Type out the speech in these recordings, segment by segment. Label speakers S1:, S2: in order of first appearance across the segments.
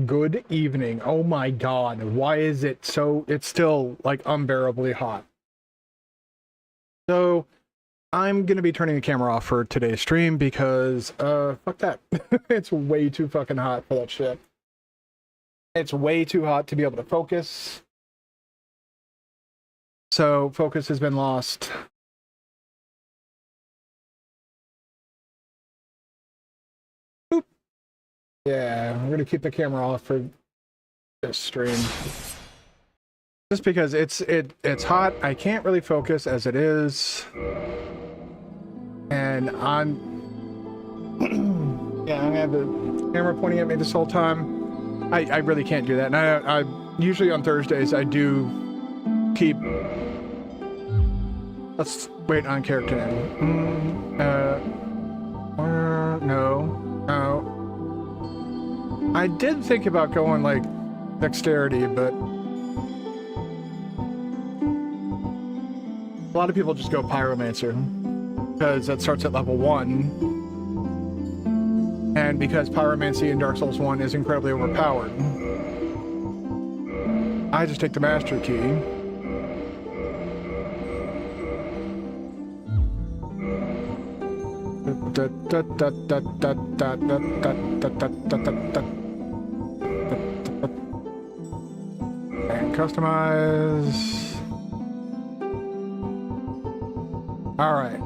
S1: Good evening. Oh my god, why is it so... It's still, like, unbearably hot. So, I'm gonna be turning the camera off for today's stream because, fuck that. It's way too fucking hot for that shit. It's way too hot to be able to focus. So, focus has been lost. Boop. Yeah, we're gonna keep the camera off for this stream. Just because it's hot, I can't really focus as it is. And I'm yeah, I'm gonna have the camera pointing at me this whole time. I really can't do that. And I usually on Thursdays I do keep... Let's wait on character name. No. I did think about going like dexterity, but a lot of people just go pyromancer because that starts at level 1, and because pyromancy in Dark Souls 1 is incredibly overpowered, I just take the master key. And customize. All right.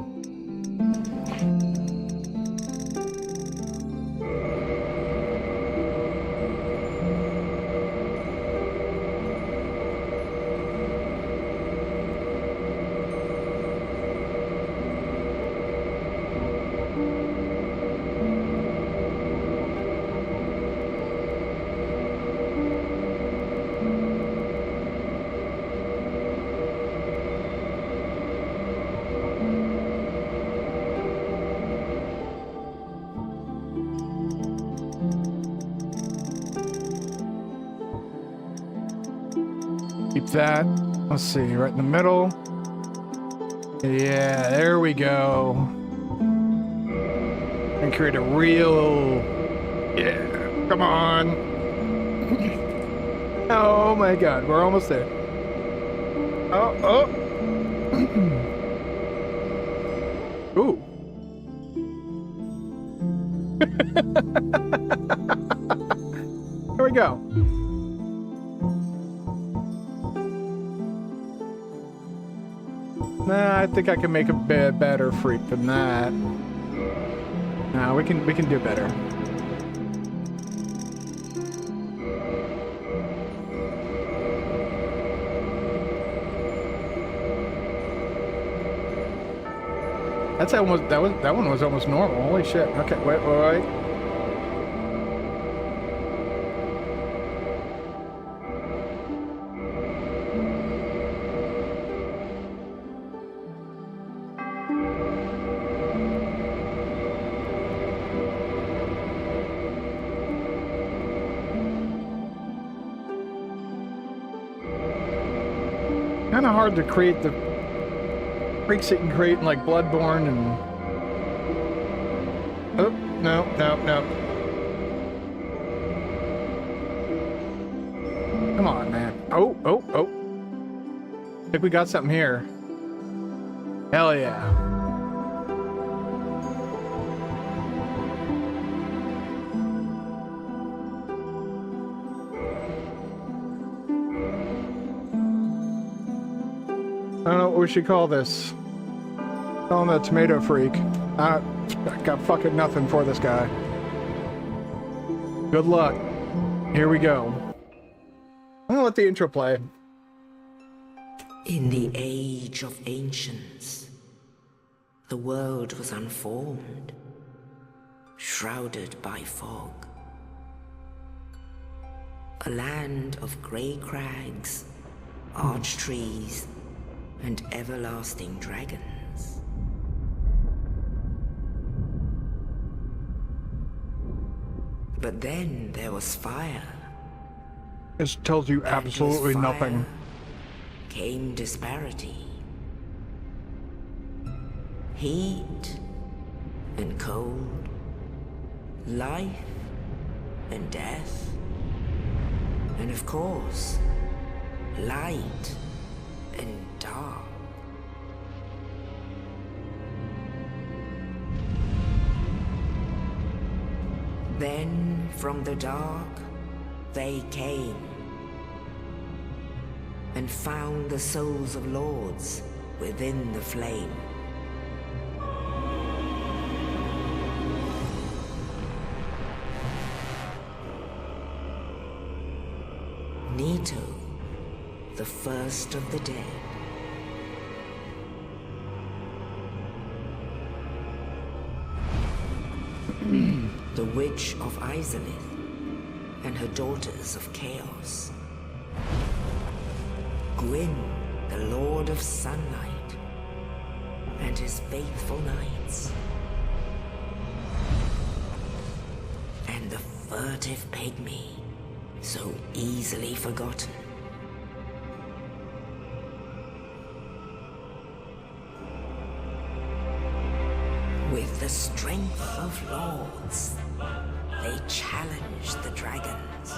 S1: Keep that. Let's see, right in the middle. Yeah, there we go. And create a real... Yeah, come on. Oh my god, we're almost there. Oh. Ooh. There we go. Nah, I think I can make a better freak than that. Nah, we can do better. That's almost that one was almost normal. Holy shit. Okay, wait. Kind of hard to create the freaks that you can create in like Bloodborne and... Oh, no. Come on, man. Oh. I think we got something here. Hell yeah. I don't know what we should call this. Call him a tomato freak. I got fucking nothing for this guy. Good luck. Here we go. I'm gonna let the intro play.
S2: In the age of ancients, the world was unformed, shrouded by fog. A land of grey crags, arch trees, and everlasting dragons. But then there was fire.
S1: This tells you absolutely nothing.
S2: Came disparity. Heat and cold. Life and death. And of course, light and dark. Then, from the dark, they came and found the souls of lords within the flame. Nito, the first of the dead. The Witch of Izalith and her daughters of Chaos. Gwyn, the Lord of Sunlight, and his faithful knights. And the furtive pygmy, so easily forgotten. With the strength of lords, they challenged the dragons.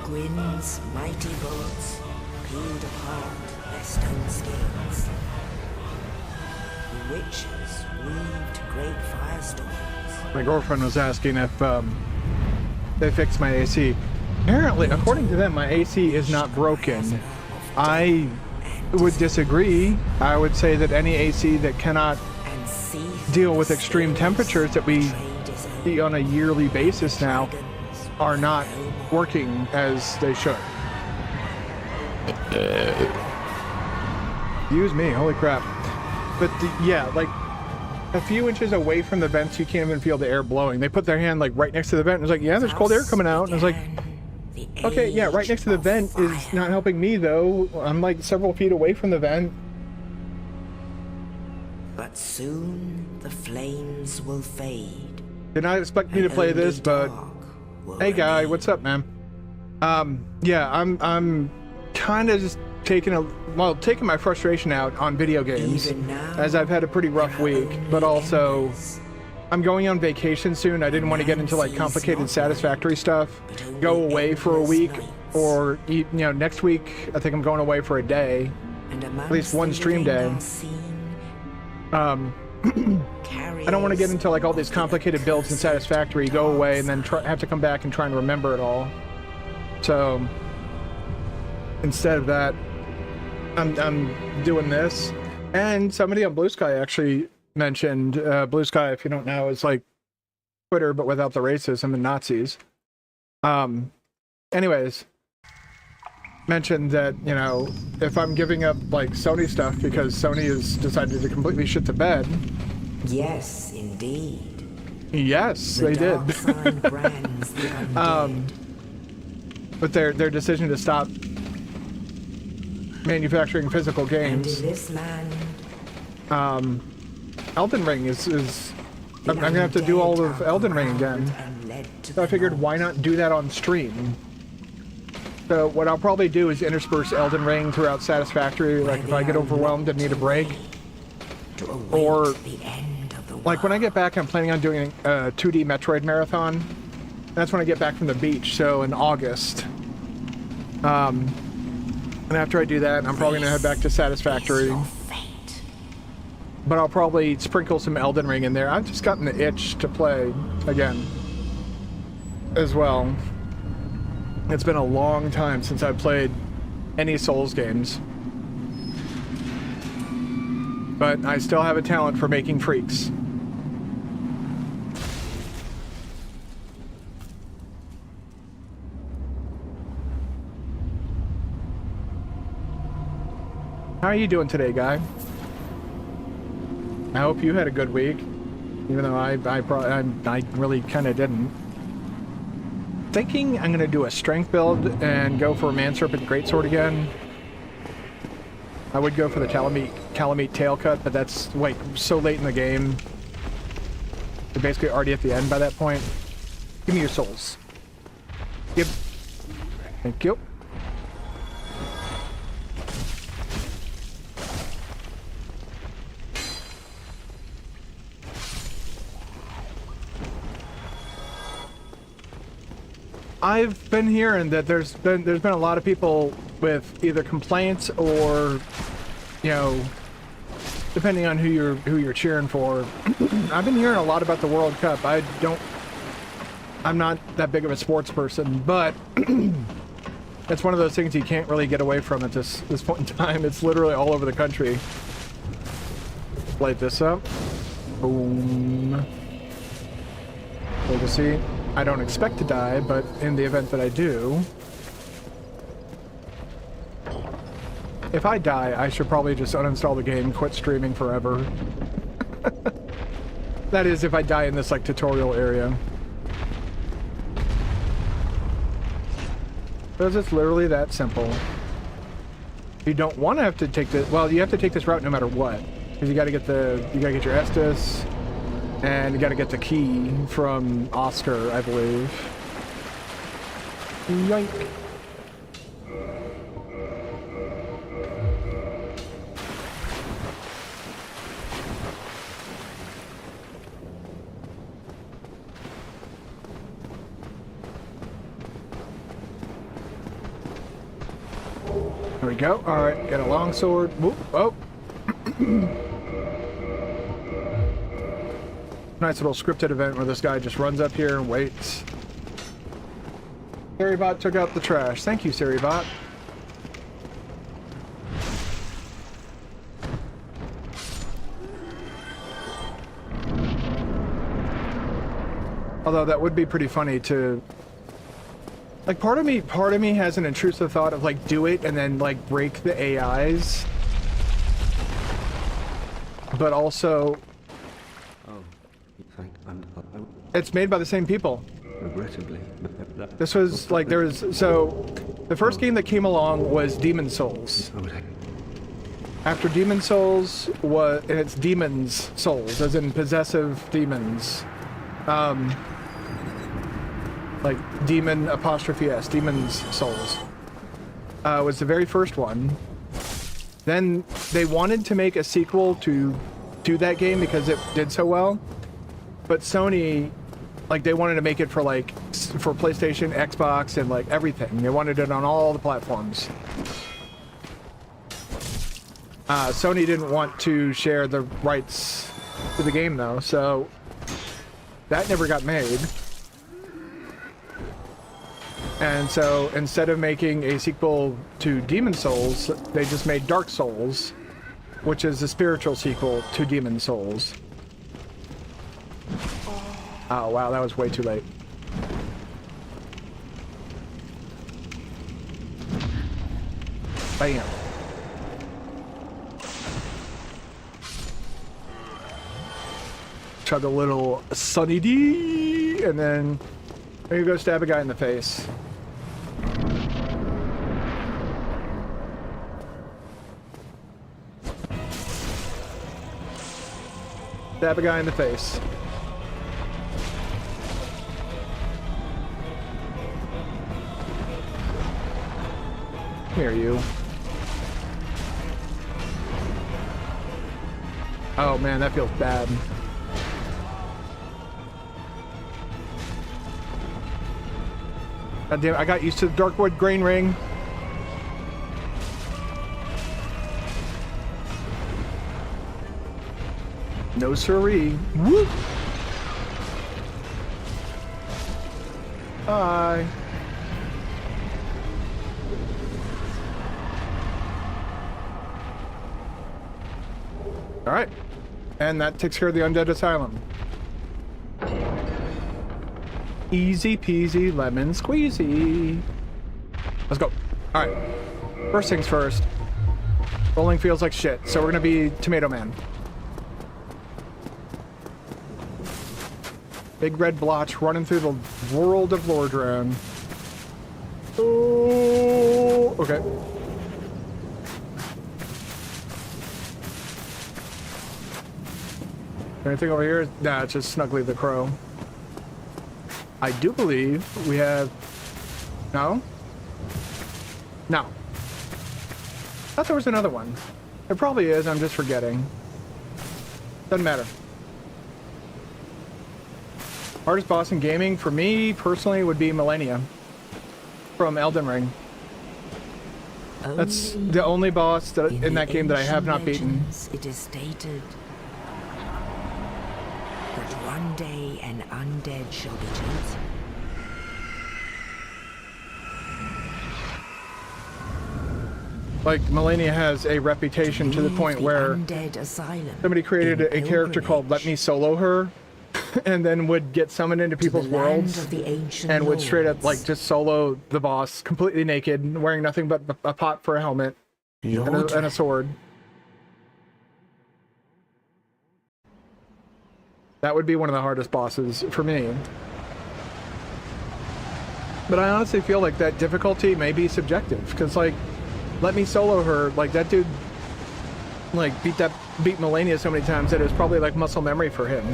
S2: Gwyn's mighty bolts peeled apart their stone scales. The witches weaved great firestorms.
S1: My girlfriend was asking if they fixed my AC. Apparently, according to them, my AC is not broken. I would disagree. I would say that any AC that cannot deal with extreme temperatures that we see on a yearly basis now are not working as they should. Use me, holy crap. But yeah, like a few inches away from the vents, you can't even feel the air blowing. They put their hand like right next to the vent and it's like, yeah, there's cold air coming out. And it's like, okay, yeah, right next to the vent is not helping me though. I'm like several feet away from the vent.
S2: But soon the flames will fade.
S1: Did not expect me to play this, but hey guy, what's up, man? Yeah, I'm kind of just taking my frustration out on video games as I've had a pretty rough week, but also I'm going on vacation soon. I didn't want to get into like complicated Satisfactory stuff. Go away for a week, or you know, next week I think I'm going away for a day, at least one stream day. I don't want to get into like all these complicated builds in Satisfactory, go away, and then have to come back and try and remember it all. So instead of that, I'm doing this. And somebody on Blue Sky actually mentioned, Blue Sky, if you don't know, is like Twitter but without the racism and Nazis. Anyways, mentioned that, you know, if I'm giving up like Sony stuff because Sony has decided to completely shit the bed.
S2: Yes, indeed.
S1: Yes, they did. But their decision to stop manufacturing physical games.
S2: And in this land,
S1: Elden Ring is I'm gonna have to do all of Elden Ring again. So I figured, why not do that on stream? So what I'll probably do is intersperse Elden Ring throughout Satisfactory, like if I get overwhelmed and need a break. Or, like when I get back, I'm planning on doing a 2D Metroid marathon. That's when I get back from the beach, so in August. And after I do that, I'm probably gonna head back to Satisfactory. But I'll probably sprinkle some Elden Ring in there. I've just gotten the itch to play again as well. It's been a long time since I've played any Souls games. But I still have a talent for making freaks. How are you doing today, guy? I hope you had a good week, even though I really kind of didn't. Thinking I'm gonna do a strength build and go for a Man Serpent Greatsword again. I would go for the Calamite tail cut, but that's like so late in the game. We're basically already at the end by that point. Give me your souls. Yep. Thank you. I've been hearing that there's been a lot of people with either complaints or, you know, depending on who you're cheering for. I've been hearing a lot about the World Cup. I'm not that big of a sports person, but it's one of those things you can't really get away from at this point in time. It's literally all over the country. Light this up. Boom. So to see, I don't expect to die, but in the event that I do, if I die, I should probably just uninstall the game, quit streaming forever. That is, if I die in this, like, tutorial area. Because it's literally that simple. You don't want to have to take the... Well, you have to take this route no matter what. Because you gotta get your Estus, and you gotta get the key from Oscar, I believe. Yoink. There we go. All right, get a longsword. Whoop, oh. Nice little scripted event where this guy just runs up here and waits. Sarybot took out the trash. Thank you, Sarybot. Although that would be pretty funny to... Like, part of me has an intrusive thought of, like, do it and then, like, break the AIs. But also... It's made by the same people.
S3: Regrettably.
S1: This was, like, there was... So, the first game that came along was Demon Souls. After Demon Souls was... And it's Demon's Souls, as in possessive demons. Like, Demon apostrophe S, Demon's Souls. Was the very first one. Then they wanted to make a sequel to that game because it did so well. But Sony, like, they wanted to make it for, like, for PlayStation, Xbox, and, like, everything. They wanted it on all the platforms. Sony didn't want to share the rights to the game, though, so that never got made. And so, instead of making a sequel to Demon Souls, they just made Dark Souls, which is the spiritual sequel to Demon Souls. Oh, wow, that was way too late. Bam. Chug a little Sunny D, and then there you go, stab a guy in the face. Stab a guy in the face. Here, you. Oh man, that feels bad. God damn, I got used to the Darkwood Grain Ring. No siree. Whoop! Bye. Alright. And that takes care of the Undead Asylum. Easy peasy lemon squeezy. Let's go. Alright. First things first. Rolling feels like shit, so we're gonna be Tomato Man. Big red blotch running through the world of Lordran. Oh, okay. Anything over here? Nah, it's just Snuggly the Crow. I do believe we have... No? No. I thought there was another one. There probably is, I'm just forgetting. Doesn't matter. Hardest boss in gaming, for me, personally, would be Millennia. from Elden Ring. That's the only boss that in that game that I have not beaten.
S2: It is stated that one day an undead shall be chosen.
S1: Like, Melania has a reputation to the point where somebody created a character called Let Me Solo Her, and then would get summoned into people's worlds and would straight up, like, just solo the boss completely naked, wearing nothing but a pot for a helmet and a sword. That would be one of the hardest bosses for me. But I honestly feel like that difficulty may be subjective, because, like, Let Me Solo Her, like, that dude, like, beat Melania so many times that it was probably, like, muscle memory for him.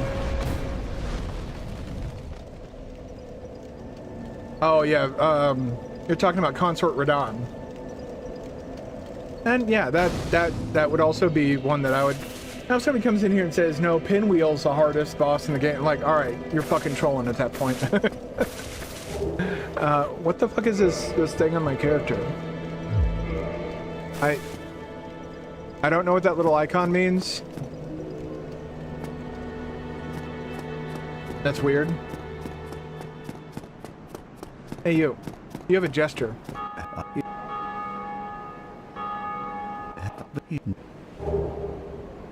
S1: Oh, yeah, you're talking about Consort Radahn. And, yeah, that would also be one that I would... Now, if somebody comes in here and says, no, Pinwheel's the hardest boss in the game, like, alright, you're fucking trolling at that point. What the fuck is this thing on my character? I don't know what that little icon means. That's weird. Hey, you. You have a gesture.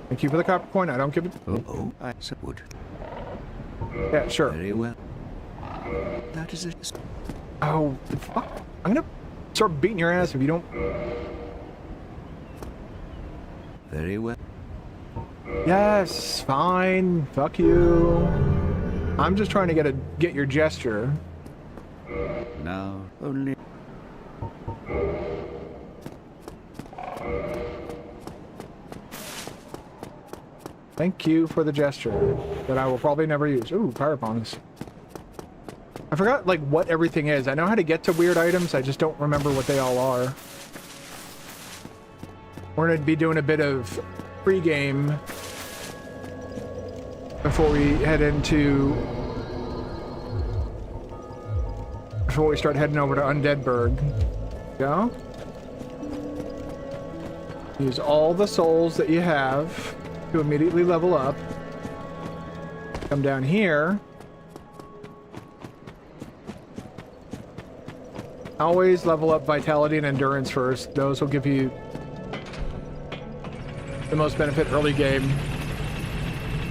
S1: Thank you for the copper coin. I don't give it.
S3: Oh, I would.
S1: Yeah, sure.
S3: Very well. That is it.
S1: Oh, fuck. I'm gonna start beating your ass if you don't.
S3: Very well.
S1: Yes, fine. Fuck you. I'm just trying to get your gesture.
S3: Now only.
S1: Thank you for the gesture that I will probably never use. Ooh, fire bongs. I forgot, like, what everything is. I know how to get to weird items, I just don't remember what they all are. We're going to be doing a bit of pre-game before we head into... Before we start heading over to Undeadburg. Go. Use all the souls that you have to immediately level up. Come down here. Always level up vitality and endurance first. Those will give you the most benefit early game.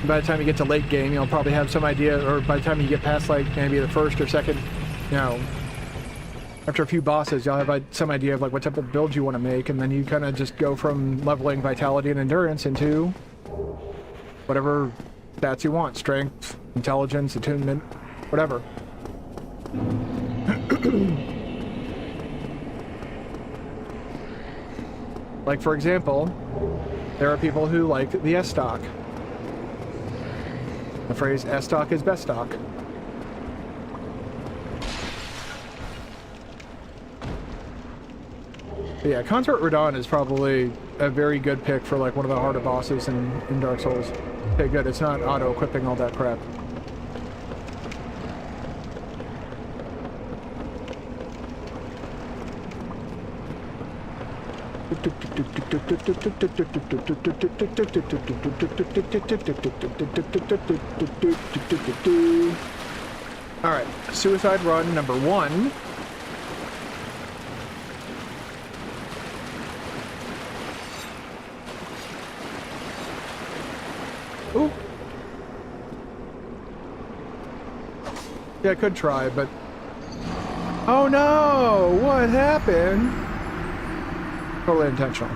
S1: By the time you get to late game, you'll probably have some idea, or by the time you get past, like, maybe the first or second, you know, after a few bosses, you'll have some idea of, like, what type of build you want to make, and then you kind of just go from leveling vitality and endurance into whatever stats you want. Strength, intelligence, attunement, whatever. Like, for example, there are people who like the S-stock. The phrase S-stock is best stock. But yeah, Consort Radahn is probably a very good pick for, like, one of the harder bosses in Dark Souls. Okay, good. It's not auto-equipping all that crap. Alright, Suicide Run number 1. Ooh. Yeah, I could try, but... Oh no! What happened? Totally intentional.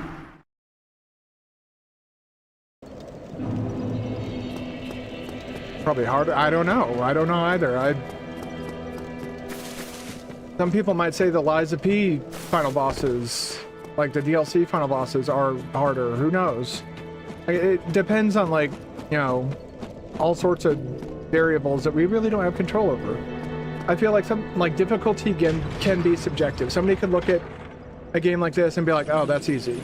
S1: Probably harder. I don't know. I don't know either. Some people might say the Liza P final bosses, like the DLC final bosses, are harder. Who knows? It depends on, like, you know, all sorts of variables that we really don't have control over. I feel like some, like, difficulty can be subjective. Somebody could look at a game like this and be like, oh, that's easy.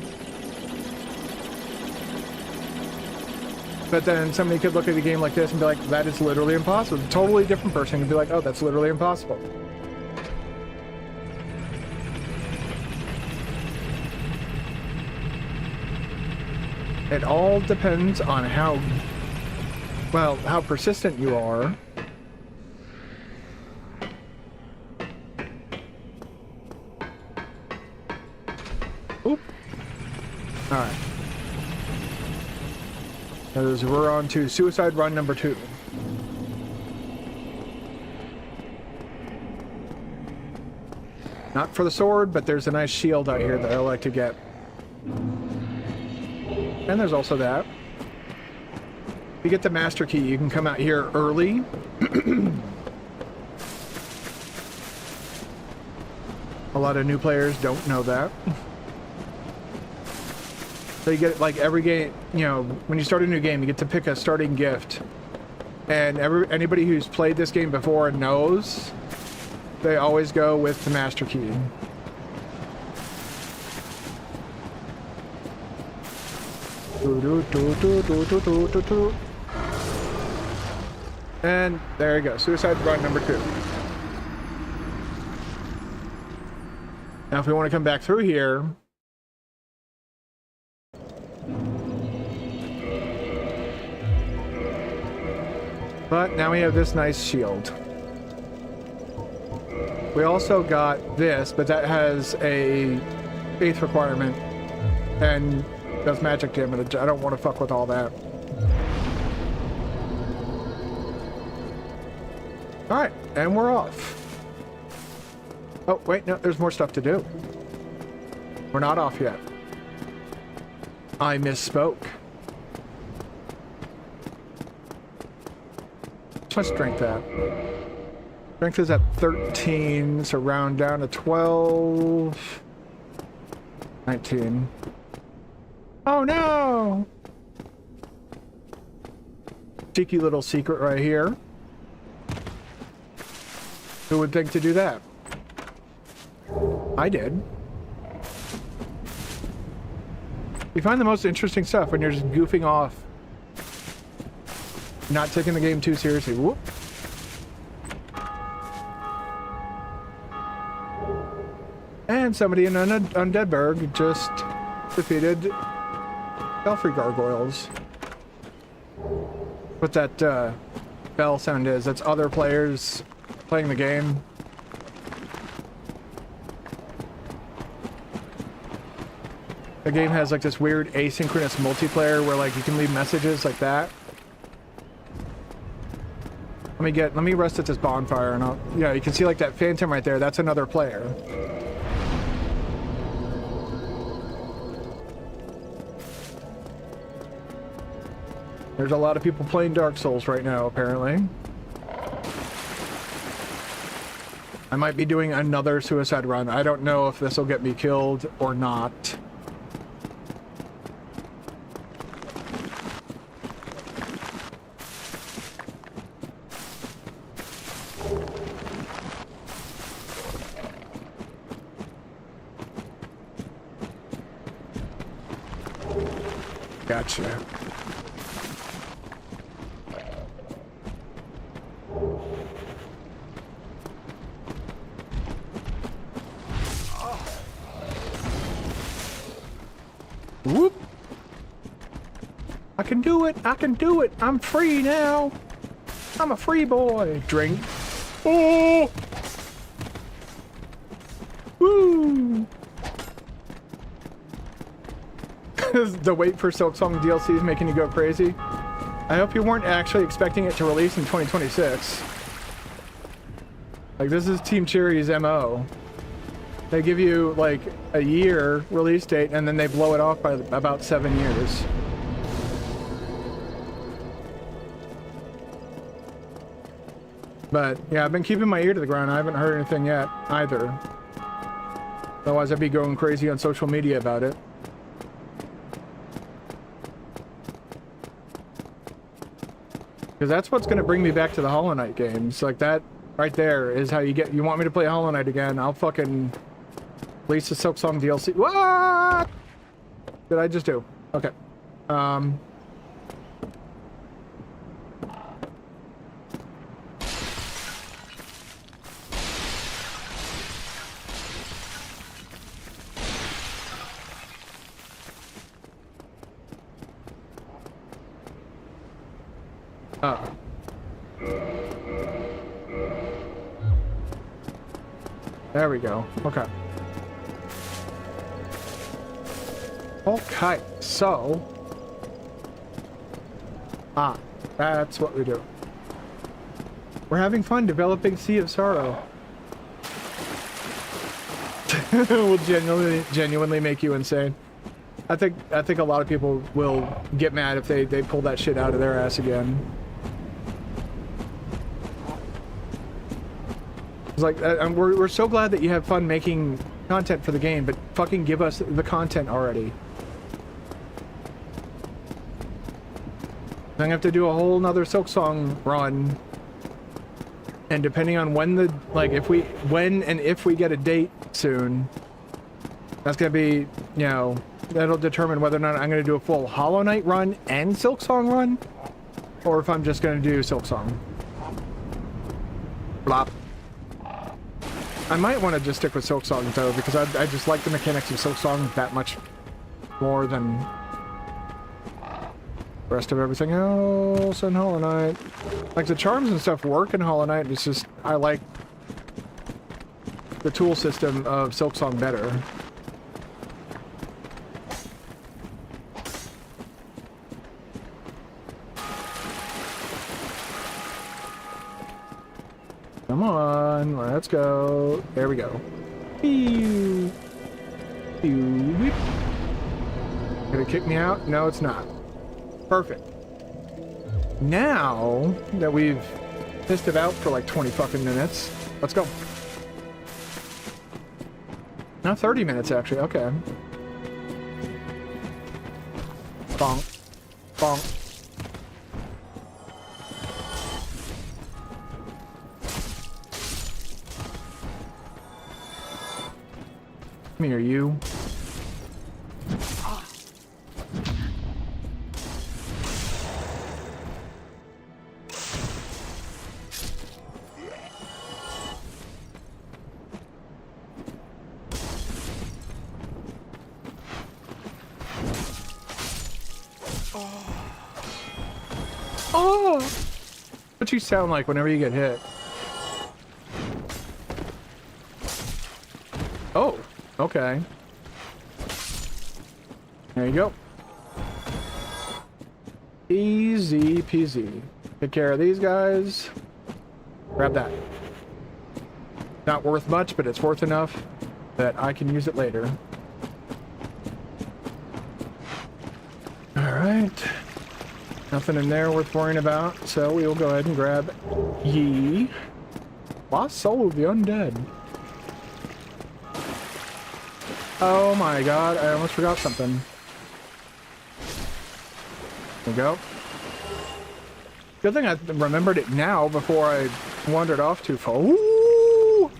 S1: But then somebody could look at a game like this and be like, that is literally impossible. A totally different person could be like, oh, that's literally impossible. It all depends on how, well, how persistent you are. Oop. All right. As we're on to suicide run number 2. Not for the sword, but there's a nice shield out here that I like to get. And there's also that. If you get the master key, you can come out here early. A lot of new players don't know that. So you get, like, every game, you know, when you start a new game, you get to pick a starting gift. And anybody who's played this game before knows they always go with the master key. And there you go, suicide run number 2. Now if we want to come back through here, but now we have this nice shield. We also got this, but that has a faith requirement and does magic damage. I don't want to fuck with all that. Alright, and we're off. Oh, wait, no, there's more stuff to do. We're not off yet. I misspoke. What's my strength at? Strength is at 13, so round down to 12. 19. Oh no! Cheeky little secret right here. Who would think to do that? I did. You find the most interesting stuff when you're just goofing off. Not taking the game too seriously. Whoop. And somebody in Undeadburg just defeated Belfry Gargoyles. What that bell sound is, that's other players playing the game. The game has like this weird asynchronous multiplayer where like you can leave messages like that. Let me rest at this bonfire and I'll, yeah, you can see like that phantom right there, that's another player. There's a lot of people playing Dark Souls right now, apparently. I might be doing another suicide run. I don't know if this will get me killed or not. Gotcha. Whoop! I can do it! I can do it! I'm free now! I'm a free boy! Drink. Oh! Woo! The wait for Silksong DLC is making you go crazy. I hope you weren't actually expecting it to release in 2026. Like, this is Team Cherry's MO. They give you, like, a year release date, and then they blow it off by about 7 years. But, yeah, I've been keeping my ear to the ground. I haven't heard anything yet, either. Otherwise, I'd be going crazy on social media about it. Because that's what's going to bring me back to the Hollow Knight games. Like, that right there is how you get... You want me to play Hollow Knight again, I'll fucking... release the Silksong DLC. What did I just do? Okay. Oh. There we go. Okay. Okay, so... that's what we do. We're having fun developing Sea of Sorrow. Will genuinely make you insane. I think a lot of people will get mad if they pull that shit out of their ass again. It's like, we're so glad that you have fun making content for the game, but fucking give us the content already. I'm gonna have to do a whole nother Silksong run, and depending on when the, like, when and if we get a date soon, that's gonna be, you know, that'll determine whether or not I'm gonna do a full Hollow Knight run and Silksong run, or if I'm just gonna do Silksong. Blop. I might want to just stick with Silksong though, because I just like the mechanics of Silksong that much more than the rest of everything else in Hollow Knight. Like, the charms and stuff work in Hollow Knight, it's just, I like the tool system of Silksong better. Come on, let's go. There we go. Pew. Pew. Beep. Gonna kick me out? No, it's not. Perfect. Now that we've pissed it out for like 20 fucking minutes, let's go. Now 30 minutes actually, okay. Bonk. Bonk. Come here, you. Oh! What you sound like whenever you get hit. Oh, okay. There you go. Easy peasy. Take care of these guys. Grab that. Not worth much, but it's worth enough that I can use it later. Alright. Nothing in there worth worrying about, so we will go ahead and grab Ye. Lost Soul of the Undead. Oh my god, I almost forgot something. There we go. Good thing I remembered it now before I wandered off too far. Ooh!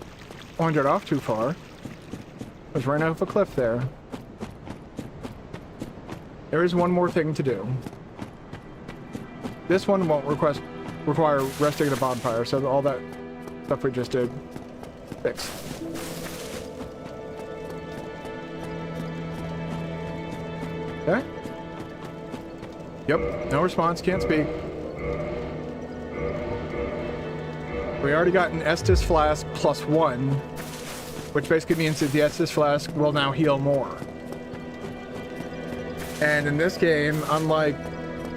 S1: Wandered off too far. I was right off a cliff there. There is one more thing to do. This one won't require resting at a bonfire, so all that stuff we just did, fix. Okay. Yep, no response, can't speak. We already got an Estus Flask +1, which basically means that the Estus Flask will now heal more. And in this game, unlike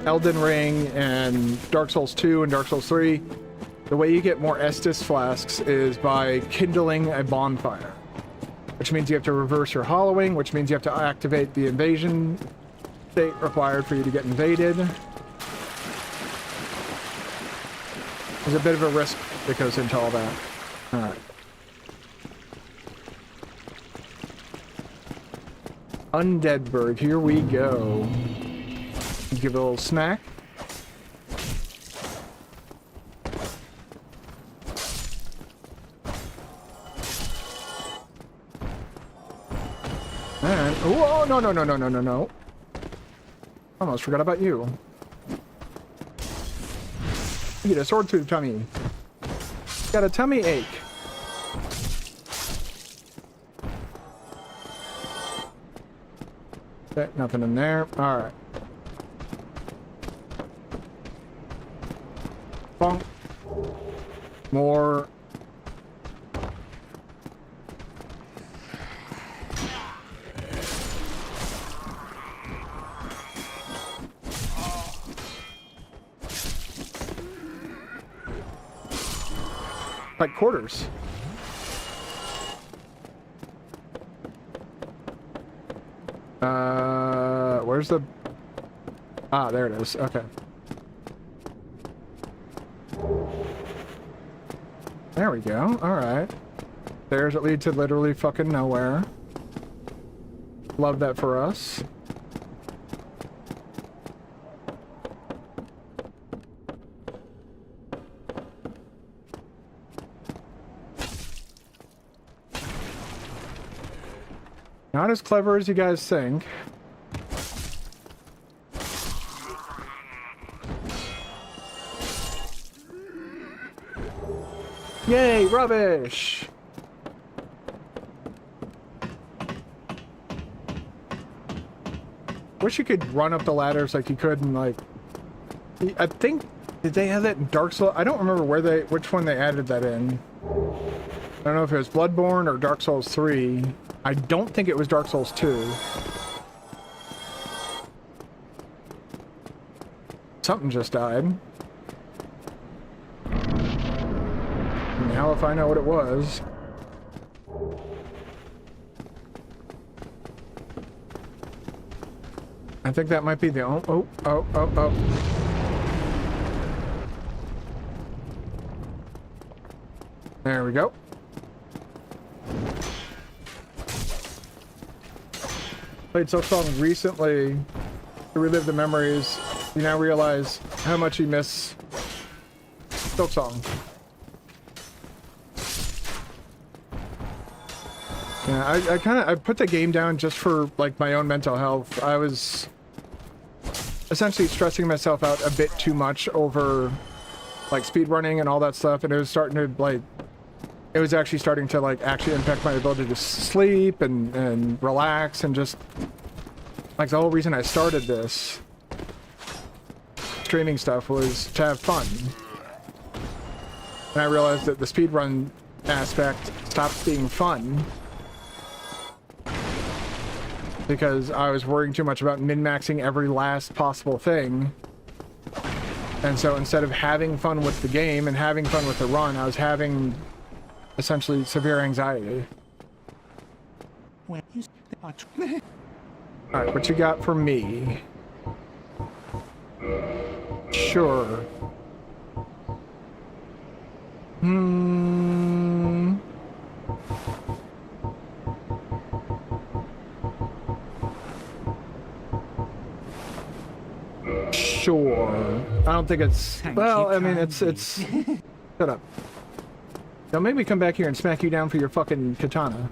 S1: Elden Ring and Dark Souls 2 and Dark Souls 3, the way you get more Estus Flasks is by kindling a bonfire. Which means you have to reverse your hollowing, which means you have to activate the invasion state required for you to get invaded. There's a bit of a risk that goes into all that. Alright. Undead bird, here we go. Give it a little snack. And, oh, no, no, no, no, no, no, no. Almost forgot about you. You get a sword through the tummy. Got a tummy ache. Okay, nothing in there. Alright. More. Like quarters. Where's the... Ah, there it is. Okay. There we go. Alright. Stairs that lead to literally fucking nowhere. Love that for us. Not as clever as you guys think. Yay, rubbish! Wish you could run up the ladders like you could in, like... I think... Did they have that in Dark Souls? I don't remember which one they added that in. I don't know if it was Bloodborne or Dark Souls 3. I don't think it was Dark Souls 2. Something just died. Now if I know what it was. I think that might be the oh. There we go. Played Silksong recently to relive the memories. You now realize how much you miss Silksong. Yeah, I put the game down just for like my own mental health. I was essentially stressing myself out a bit too much over like speedrunning and all that stuff, and it was starting to like it was actually starting to like actually impact my ability to sleep and relax, and just like the whole reason I started this streaming stuff was to have fun. And I realized that the speedrun aspect stopped being fun because I was worrying too much about min-maxing every last possible thing. And so instead of having fun with the game and having fun with the run, I was having essentially severe anxiety. Alright, what you got for me? Sure. Sure. I don't think it's... Well, I mean, it's... Shut up. Don't make me come back here and smack you down for your fucking katana.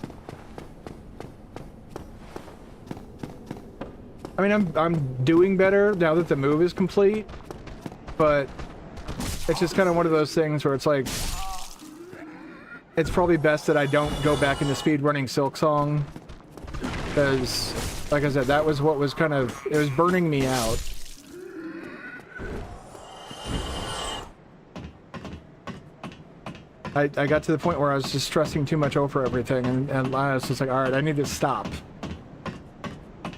S1: I mean, I'm doing better now that the move is complete, but it's just kind of one of those things where it's like, it's probably best that I don't go back into speedrunning Silksong, because, like I said, that was what was kind of, it was burning me out. I got to the point where I was just stressing too much over everything, and I was just like, alright, I need to stop.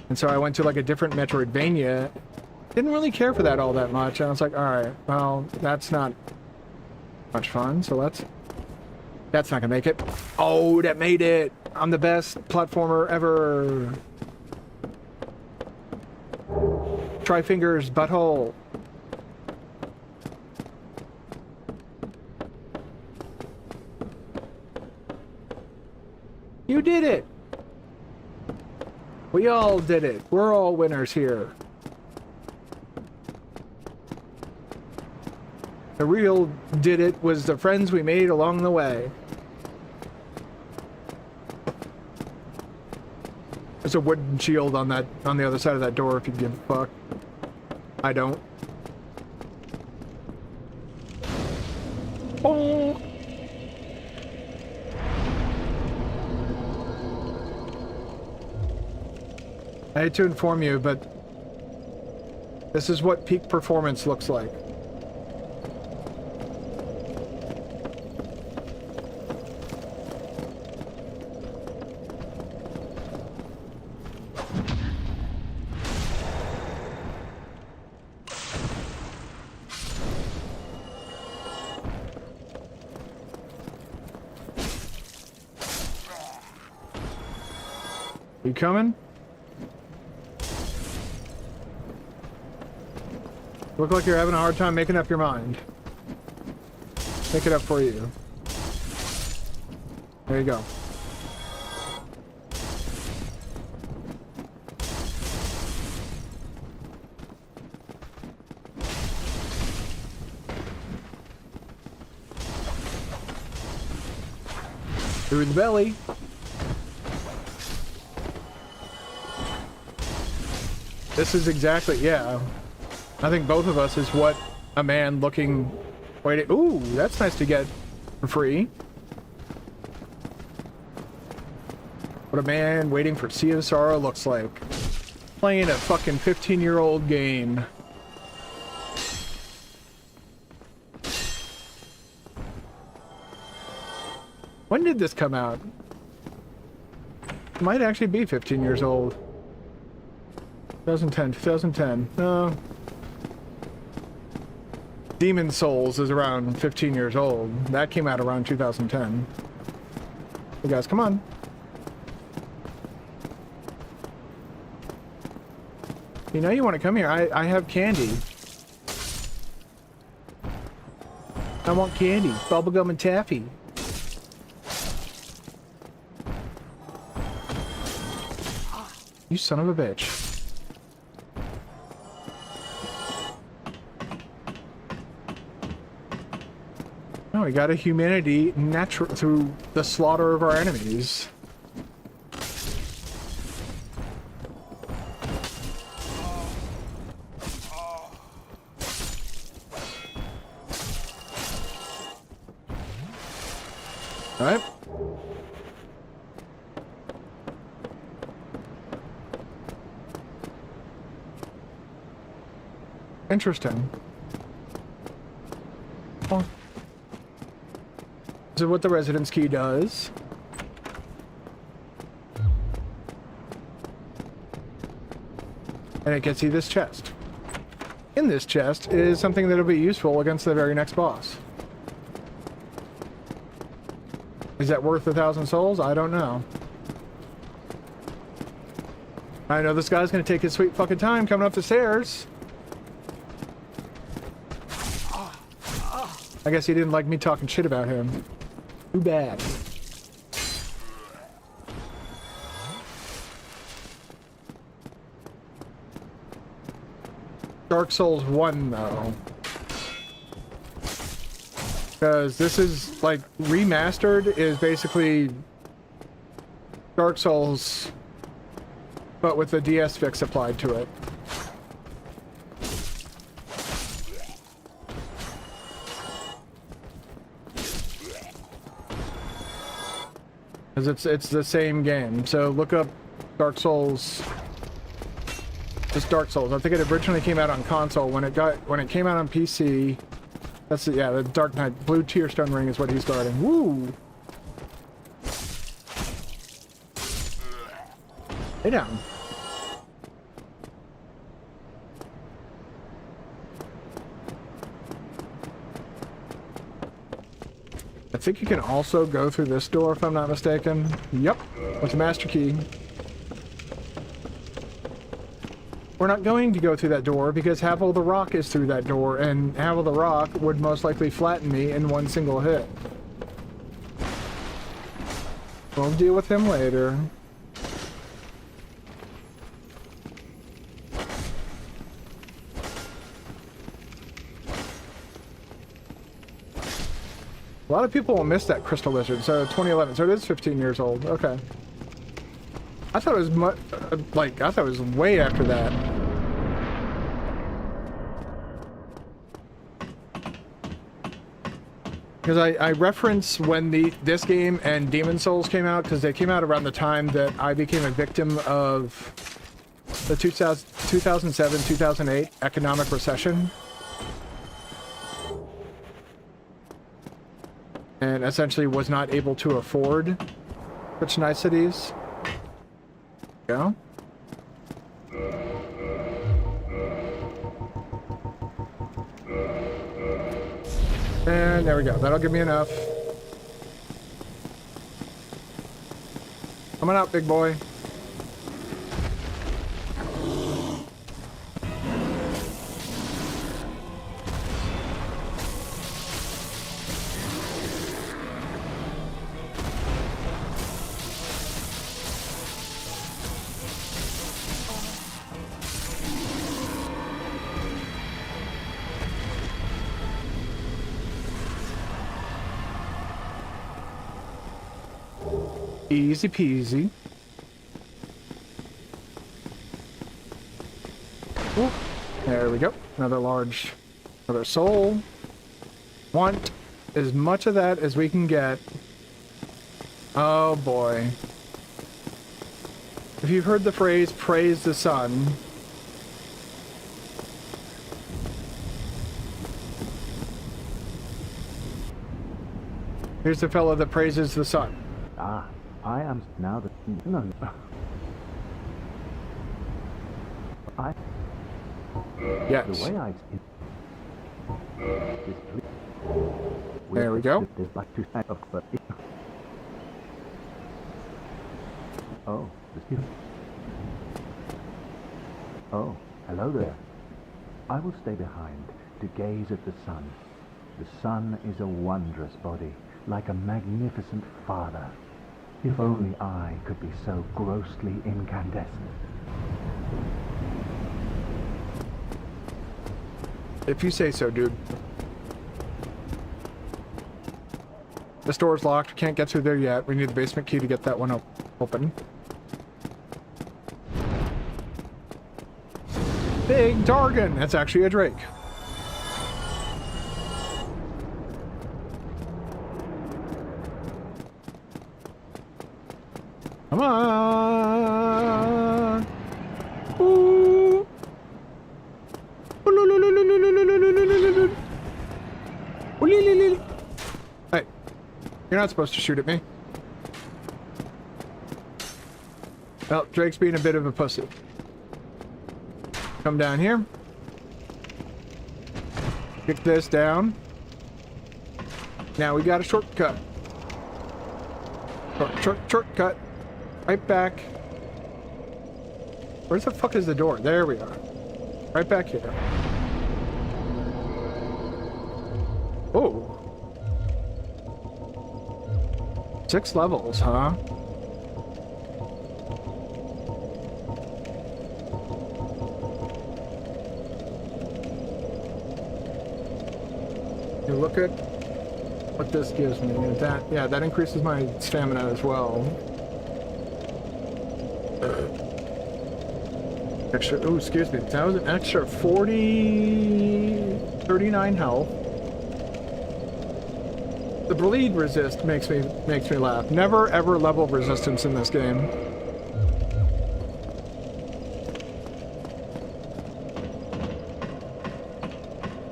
S1: And so I went to like a different Metroidvania. Didn't really care for that all that much. And I was like, alright, well, that's not much fun, so that's not gonna make it. Oh, that made it! I'm the best platformer ever! Try fingers, butthole. You did it! We all did it. We're all winners here. The real did it was the friends we made along the way. There's a wooden shield on the other side of that door if you give a fuck. I don't. Oh. I hate to inform you, but this is what peak performance looks like. You coming? Look like you're having a hard time making up your mind. Make it up for you. There you go. Through the belly. This is exactly, yeah. I think both of us is what a man looking... Wait, ooh, that's nice to get for free. What a man waiting for Sea of Sorrow looks like. Playing a fucking 15-year-old game. When did this come out? It might actually be 15 years old. 2010. No. Demon Souls is around 15 years old. That came out around 2010. Hey guys, come on. You know you want to come here. I have candy. I want candy. Bubblegum and taffy. You son of a bitch. No, we got a humanity natural through the slaughter of our enemies. All right. Interesting. Well, this is what the residence key does. And it gets you this chest. In this chest is something that'll be useful against the very next boss. Is that worth 1,000 souls? I don't know. I know this guy's gonna take his sweet fucking time coming up the stairs. I guess he didn't like me talking shit about him. Too bad. Dark Souls 1 though. Because this is like remastered is basically Dark Souls but with the DS fix applied to it. Because it's the same game. So look up Dark Souls. Just Dark Souls. I think it originally came out on console. When it came out on PC, that's it, yeah, the Dark Knight Blue Tearstone Ring is what he's guarding. Woo! Lay down. I think you can also go through this door if I'm not mistaken. Yep, with the master key. We're not going to go through that door because Havel the Rock is through that door, and Havel the Rock would most likely flatten me in one single hit. We'll deal with him later. A lot of people will miss that Crystal Lizard, so 2011, so it is 15 years old, okay. I thought it was I thought it was way after that. Because I reference when this game and Demon Souls came out, because they came out around the time that I became a victim of the 2007-2008 economic recession. And essentially was not able to afford such niceties. Go. And there we go. That'll give me enough. Coming out, big boy. Easy peasy. Ooh, there we go. Another soul. Want as much of that as we can get. Oh boy. If you've heard the phrase, praise the sun. Here's the fellow that praises the sun.
S4: Ah, I am now the... No.
S1: Yes.
S4: The way I...
S1: There we go.
S4: Like to stand up, but... Oh, oh, hello there. I will stay behind to gaze at the sun. The sun is a wondrous body, like a magnificent father. If only I could be so grossly incandescent.
S1: If you say so, dude. This door's locked. We can't get through there yet. We need the basement key to get that one open. Big Dargon! That's actually a Drake. Come on! Ooh. Hey, you're not supposed to shoot at me. Well, Drake's being a bit of a pussy. Come down here. Kick this down. Now we got a shortcut. Shortcut. Right back. Where the fuck is the door? There we are. Right back here. Oh. 6 levels, huh? You look at what this gives me. That increases my stamina as well. Extra, oh, excuse me. That was an extra 39 health. The bleed resist makes me laugh. Never ever level resistance in this game.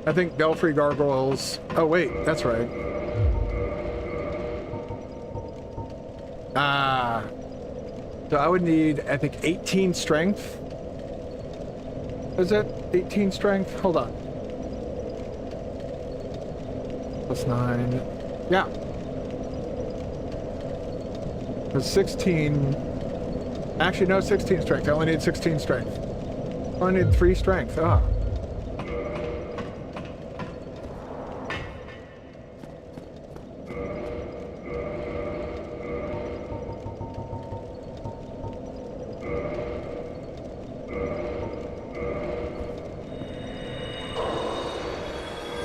S1: I think Belfry Gargoyles... Oh wait, that's right. So I would need, I think, 18 strength. Is it 18 strength? Hold on. Plus 9. Yeah. It's 16. Actually, no, 16 strength. I only need 16 strength. I only need 3 strength. Ah.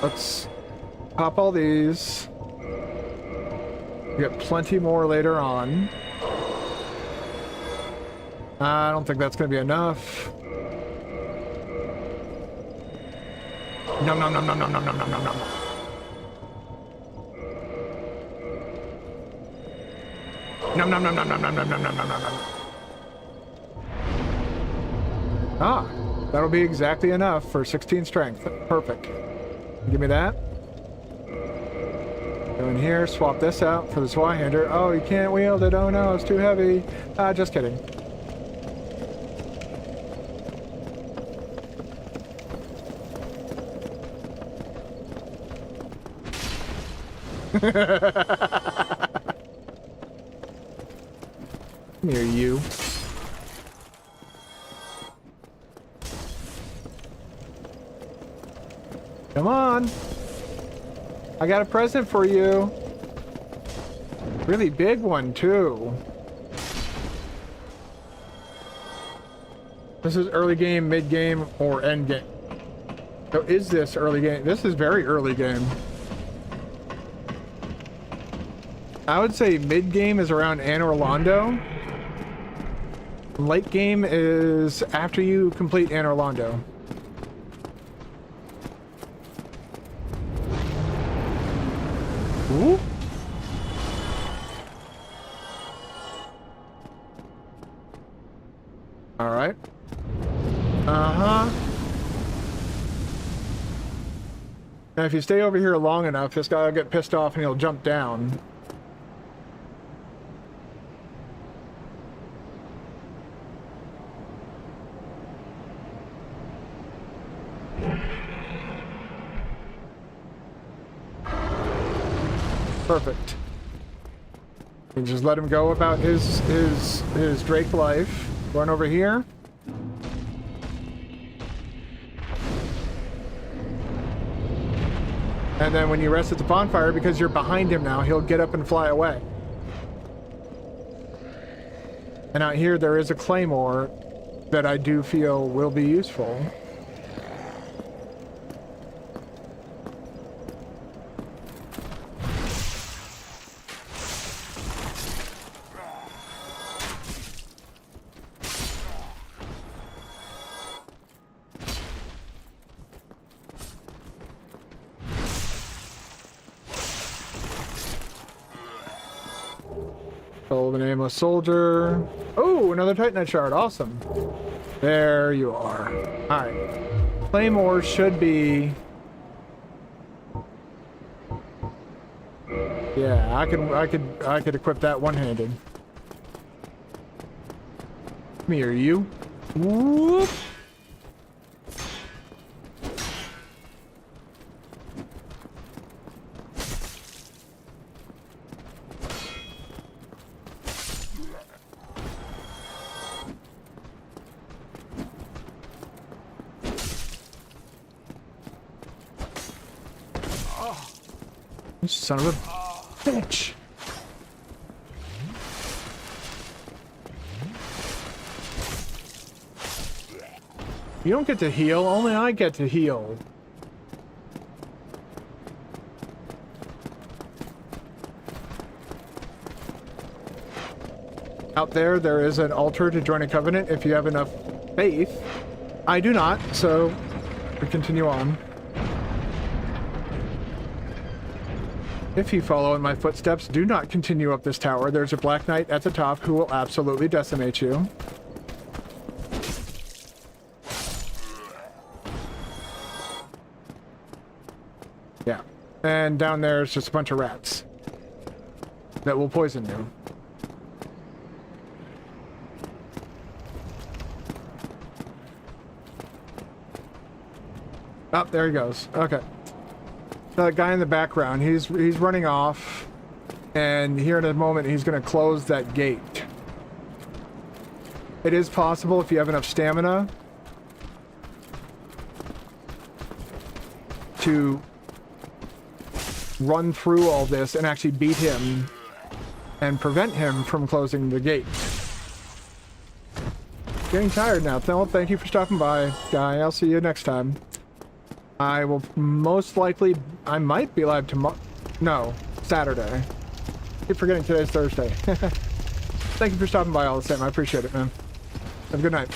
S1: Let's pop all these. We get plenty more later on. I don't think that's going to be enough. Nom nom nom nom nom nom nom nom nom nom. Nom nom nom nom nom nom nom nom nom nom nom. Ah, that'll be exactly enough for 16 strength. Perfect. Give me that. Go in here, swap this out for the Zweihander. Oh, you can't wield it. Oh no, it's too heavy. Just kidding. Come here, you. Come on. I got a present for you. Really big one, too. This is early game, mid game, or end game. So is this early game? This is very early game. I would say mid game is around Anne Orlando. Late game is after you complete Anne Orlando. Ooh. All right. Uh-huh. Now, if you stay over here long enough, this guy will get pissed off and he'll jump down. Perfect. You just let him go about his Drake life. Run over here. And then when you rest at the bonfire, because you're behind him now, he'll get up and fly away. And out here there is a claymore that I do feel will be useful. Kill the nameless soldier. Oh, another Titanite shard. Awesome. There you are. Alright. Claymore should be... Yeah, I could equip that one-handed. Come here, you. Whoop. You son of a bitch. You don't get to heal, only I get to heal. Out there is an altar to join a covenant if you have enough faith. I do not, so we continue on. If you follow in my footsteps, do not continue up this tower. There's a Black Knight at the top who will absolutely decimate you. Yeah. And down there is just a bunch of rats that will poison you. Oh, there he goes. Okay. That guy in the background, he's running off, and here in a moment he's going to close that gate. It is possible if you have enough stamina to run through all this and actually beat him and prevent him from closing the gate. Getting tired now. Well, thank you for stopping by, guy. I'll see you next time. I will most likely... I might be live tomorrow. No, Saturday. I keep forgetting today's Thursday. Thank you for stopping by all the same. I appreciate it, man. Have a good night.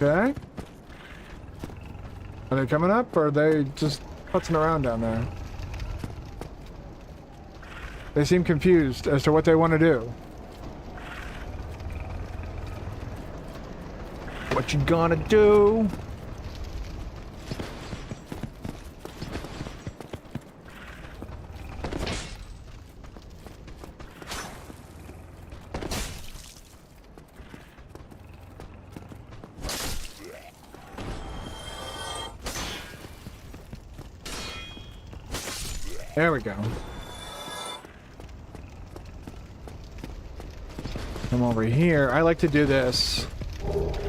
S1: Okay. Are they coming up, or are they just putzing around down there? They seem confused as to what they want to do. What you gonna do? There we go. Come over here. I like to do this.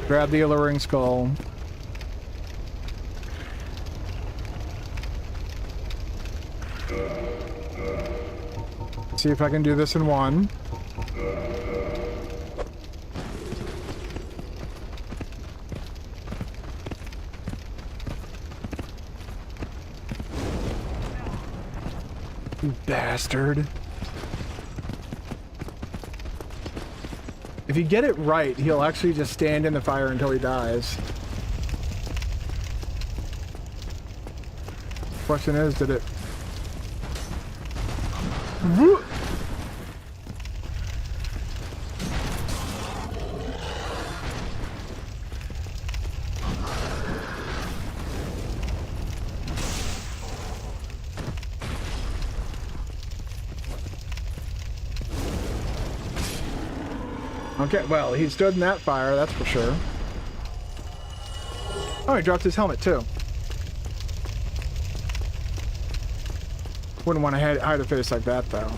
S1: Grab the alluring skull. See if I can do this in one. You bastard. If you get it right, he'll actually just stand in the fire until he dies. Question is, did it... Okay, well, he stood in that fire, that's for sure. Oh, he dropped his helmet, too. Wouldn't want to hide a face like that, though.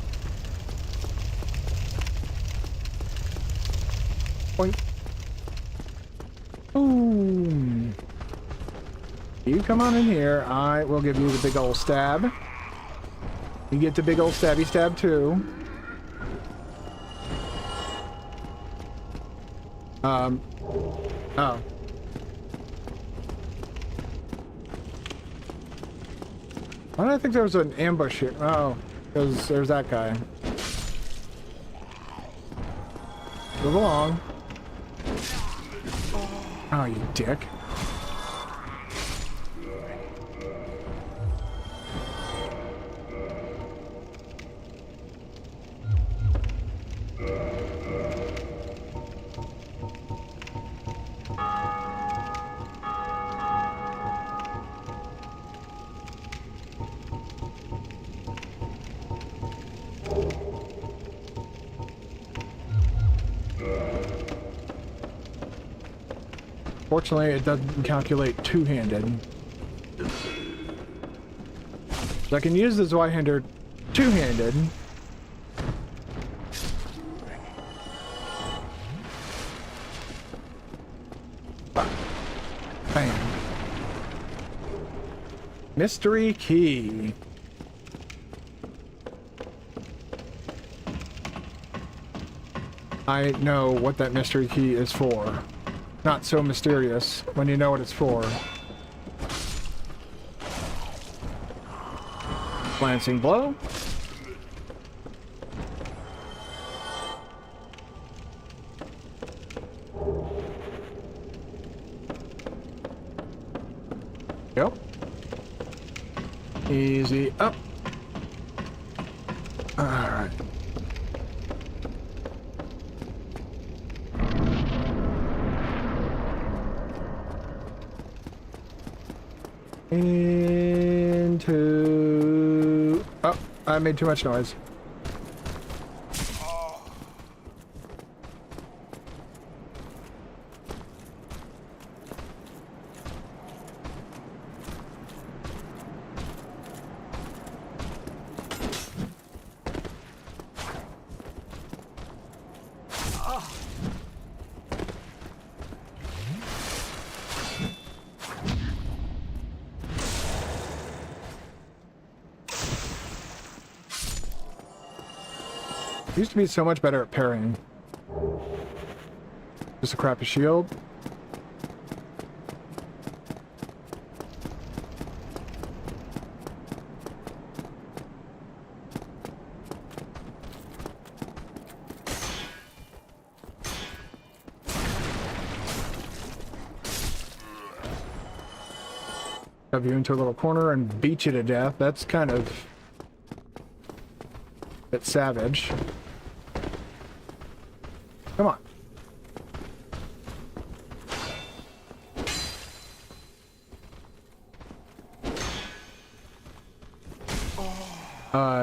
S1: Boink. Boom. You come on in here, I will give you the big ol' stab. You get the big ol' stabby stab, too. Oh. Why did I think there was an ambush here? Oh, because there's that guy. Move along. Oh, you dick. Fortunately, it doesn't calculate two-handed. So I can use the Zweihander two-handed. Bam. Mystery key. I know what that mystery key is for. Not so mysterious when you know what it's for. Glancing blow. Yep. Easy up. Alright. Into... Oh, I made too much noise. Used to be so much better at parrying. Just a crappy shield. Shove you into a little corner and beat you to death. That's kind of a bit savage. Come on.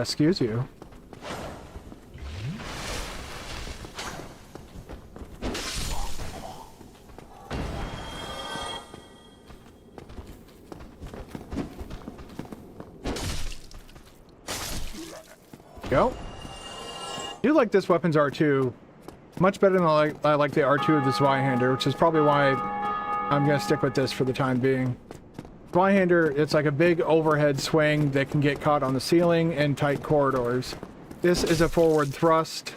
S1: Excuse you. Go. I do like this weapons are too. Much better than I like the R2 of the Zweihander, which is probably why I'm going to stick with this for the time being. Zweihander, it's like a big overhead swing that can get caught on the ceiling and tight corridors. This is a forward thrust.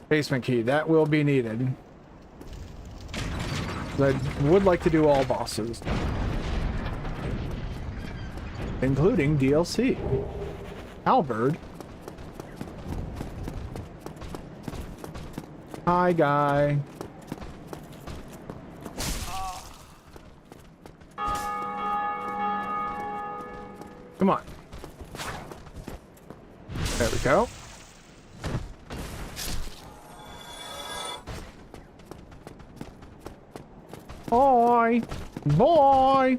S1: Basement key, that will be needed. I would like to do all bosses. Including DLC. Albert. Hi, guy. Come on. There we go. Boy! Boy!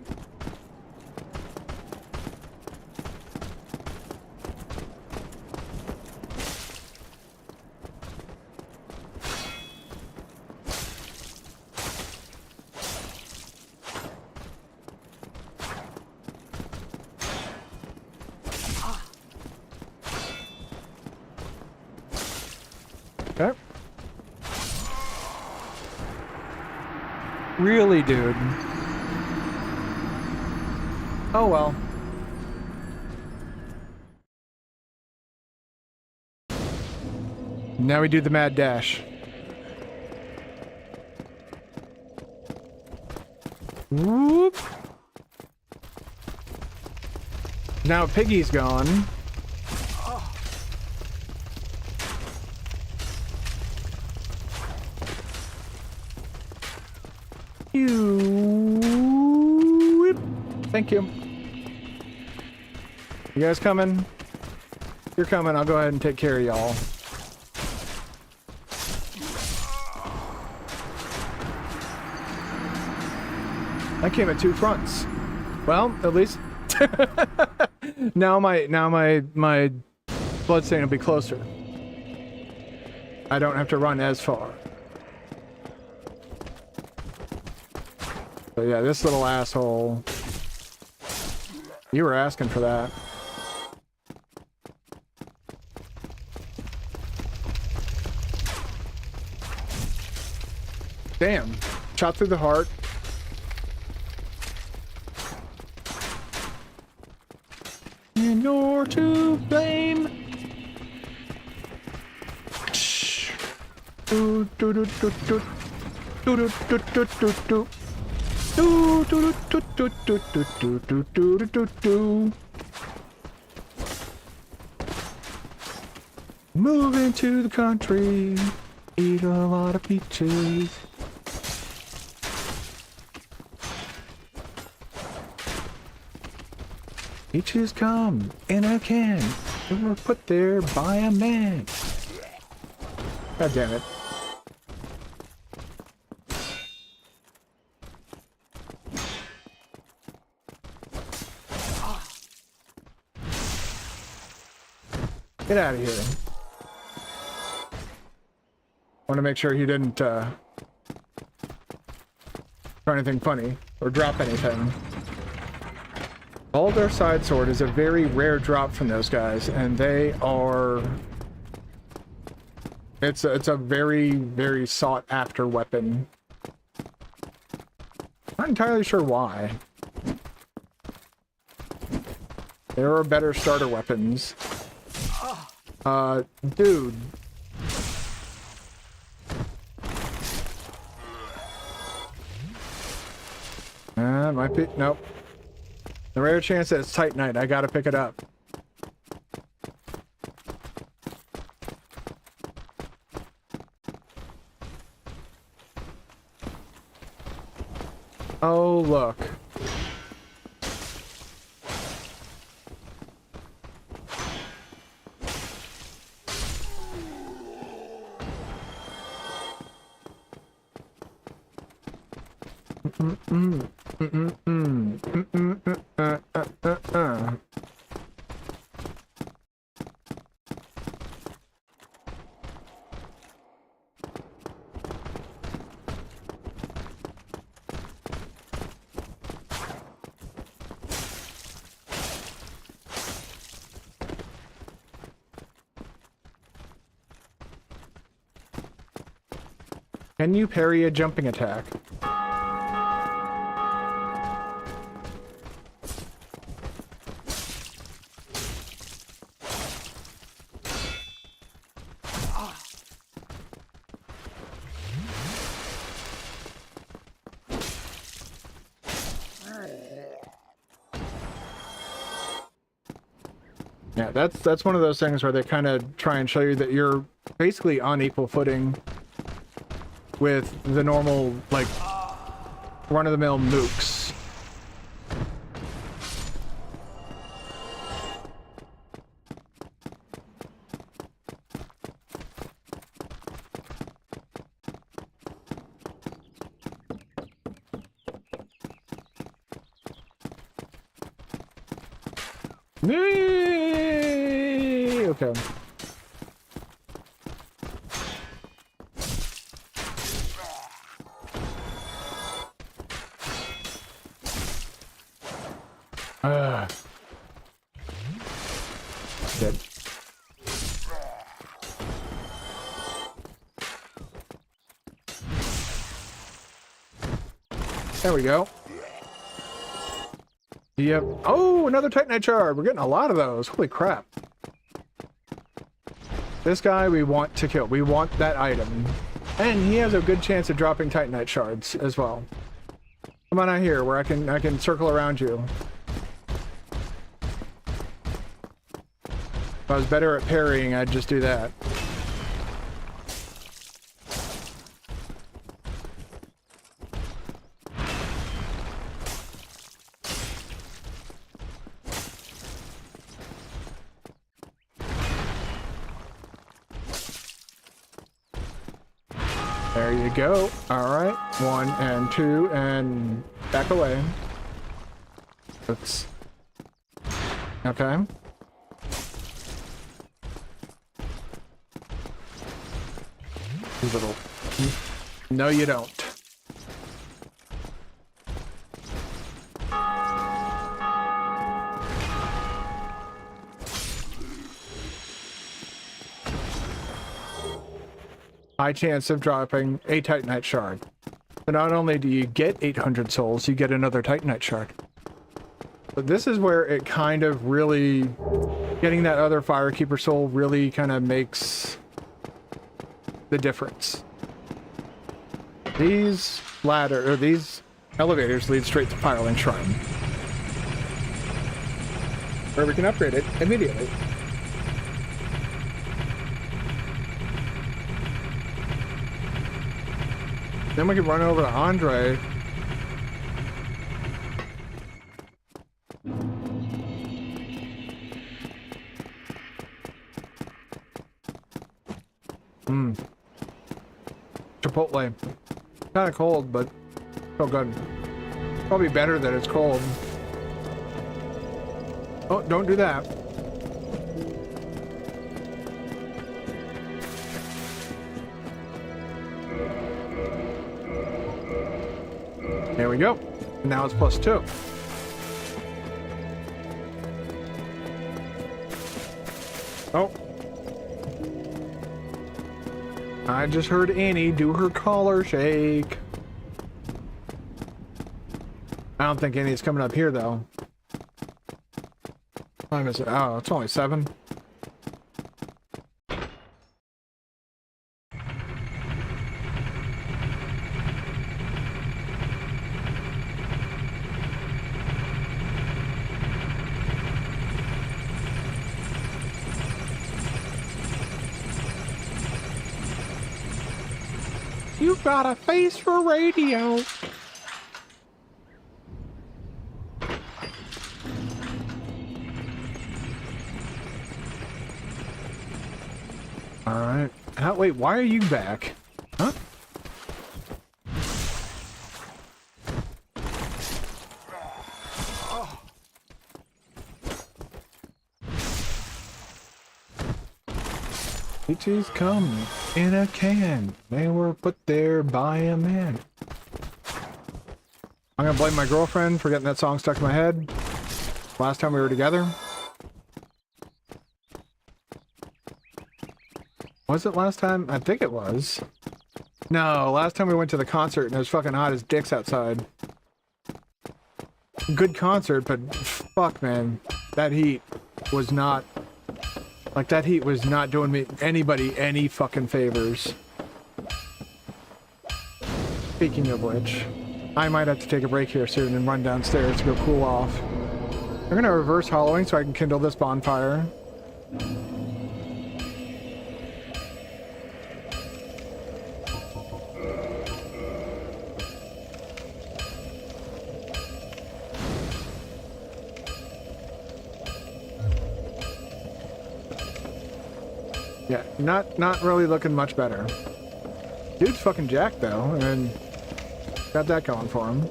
S1: Okay. Really, dude? Oh well. Now we do the mad dash. Whoop. Now Piggy's gone. Thank you. You guys coming? You're coming. I'll go ahead and take care of y'all. I came at two fronts. Well, at least now my bloodstain will be closer. I don't have to run as far. So yeah, this little asshole. You were asking for that. Damn. Shot through the heart. And you're to blame. Do do do do do do do do do do do. Do do do do do do do do do do do. Moving to the country, eat a lot of peaches. Peaches come in a can, and were put there by a man. God damn it. Get out of here. Want to make sure he didn't try anything funny or drop anything. Baldur's Side Sword is a very rare drop from those guys, and they are... It's a very, very sought after weapon. Not entirely sure why. There are better starter weapons. Dude. Might be, nope. The rare chance that it's Titanite, I gotta pick it up. Oh, look. Can you parry a jumping attack? Yeah, that's one of those things where they kind of try and show you that you're basically on equal footing with the normal, like, run-of-the-mill mooks. Okay. Dead. There we go. Yep. Oh, another Titanite shard. We're getting a lot of those. Holy crap. This guy we want to kill. We want that item. And he has a good chance of dropping Titanite shards as well. Come on out here where I can circle around you. If I was better at parrying, I'd just do that. There you go. All right. 1 and 2 and back away. Oops. Okay. Little. No, you don't. High chance of dropping a Titanite shard. So not only do you get 800 souls, you get another Titanite shard. But this is where it kind of really, getting that other Firekeeper soul really kind of makes the difference. These these elevators lead straight to Firelink Shrine, where we can upgrade it immediately. Then we can run over to Andre. Chipotle. Kind of cold, but so good. Probably better that it's cold. Oh, don't do that. There we go. Now it's +2. Oh. I just heard Annie do her collar shake. I don't think Annie's coming up here, though. What time is it? Oh, it's only 7. You've got a face for radio. All right. Wait, why are you back? Huh? Peaches come in a can. They were put there by a man. I'm gonna blame my girlfriend for getting that song stuck in my head last time we were together. Was it last time? I think it was. No, last time we went to the concert and it was fucking hot as dicks outside. Good concert, but fuck, man. That heat was not... Like, that heat was not doing me anybody any fucking favors. Speaking of which, I might have to take a break here soon and run downstairs to go cool off. I'm gonna reverse hollowing so I can kindle this bonfire. Yeah, not really looking much better. Dude's fucking jacked though, and got that going for him.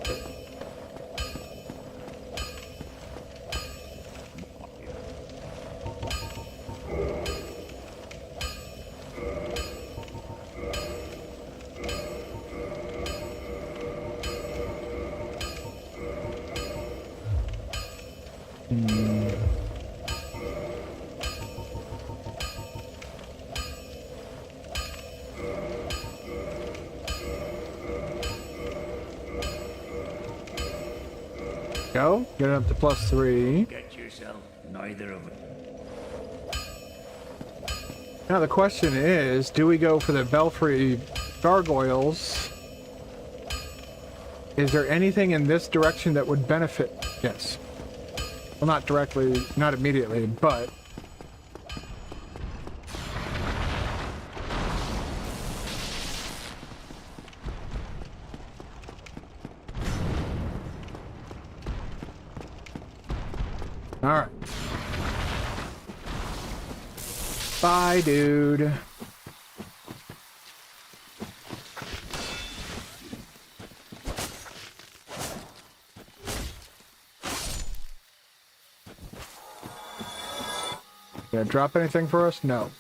S1: Go. Get it up to +3.
S3: Get yourself neither of them.
S1: Now the question is, do we go for the Belfry gargoyles? Is there anything in this direction that would benefit? Yes. Well, not directly, not immediately, but... Alright. Bye, dude. Did I drop anything for us? No.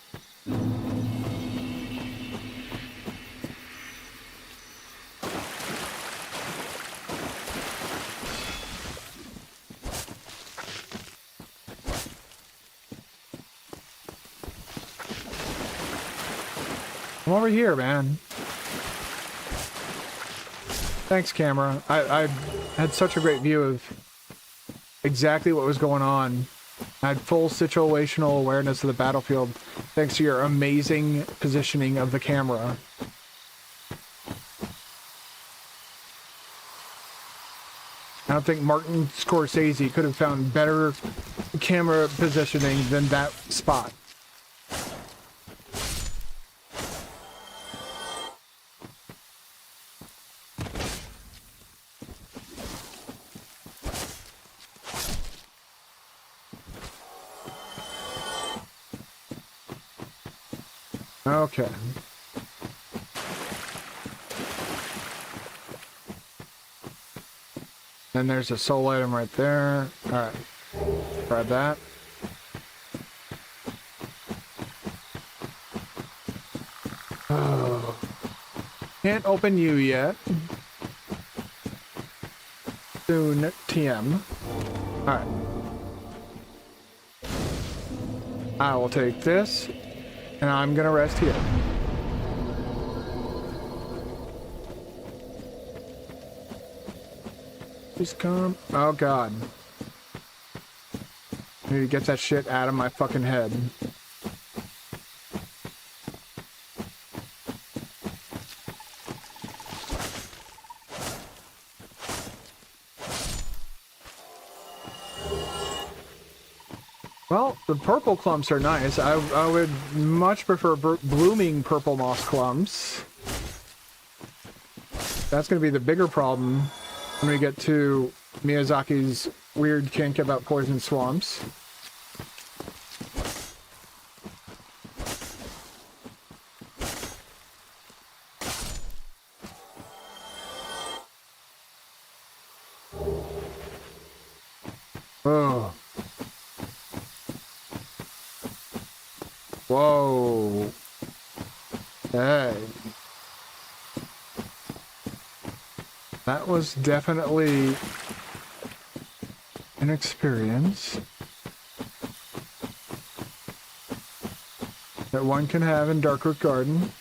S1: I'm over here, man. Thanks, camera. I had such a great view of exactly what was going on. I had full situational awareness of the battlefield thanks to your amazing positioning of the camera. I don't think Martin Scorsese could have found better camera positioning than that spot. Okay. And there's a soul item right there. Alright. Grab that. Oh. Can't open you yet. Soon, TM. Alright. I will take this. And I'm gonna rest here. Please come. Oh god. I need to get that shit out of my fucking head. Well, the purple clumps are nice. I would much prefer blooming purple moss clumps. That's going to be the bigger problem when we get to Miyazaki's weird kink about poison swamps. Oh. Whoa. Hey. That was definitely an experience that one can have in Darkroot Garden.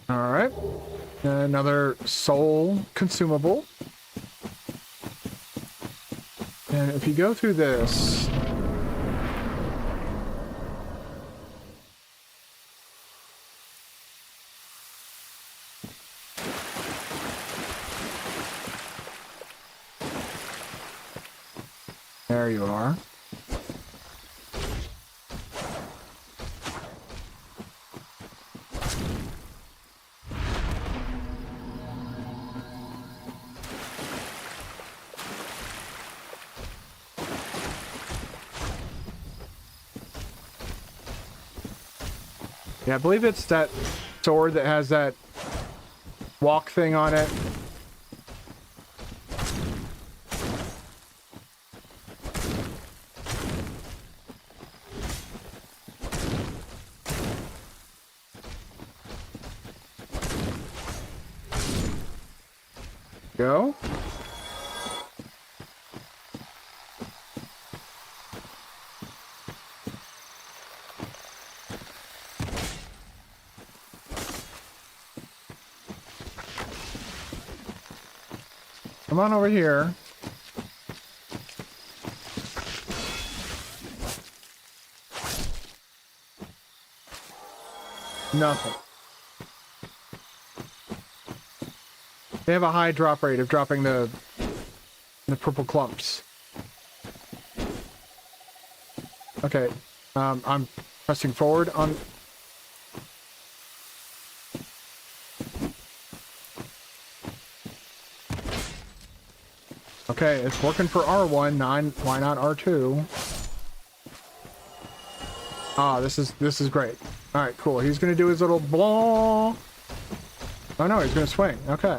S1: All right. Another soul consumable. And if you go through this... There you are. Yeah, I believe it's that sword that has that walk thing on it. Go. Come on over here. Nothing. They have a high drop rate of dropping the purple clumps. Okay, I'm pressing forward on... Okay, it's working for R1, why not R2? Ah, this is great. Alright, cool. He's gonna do his little blah. Oh no, he's gonna swing. Okay.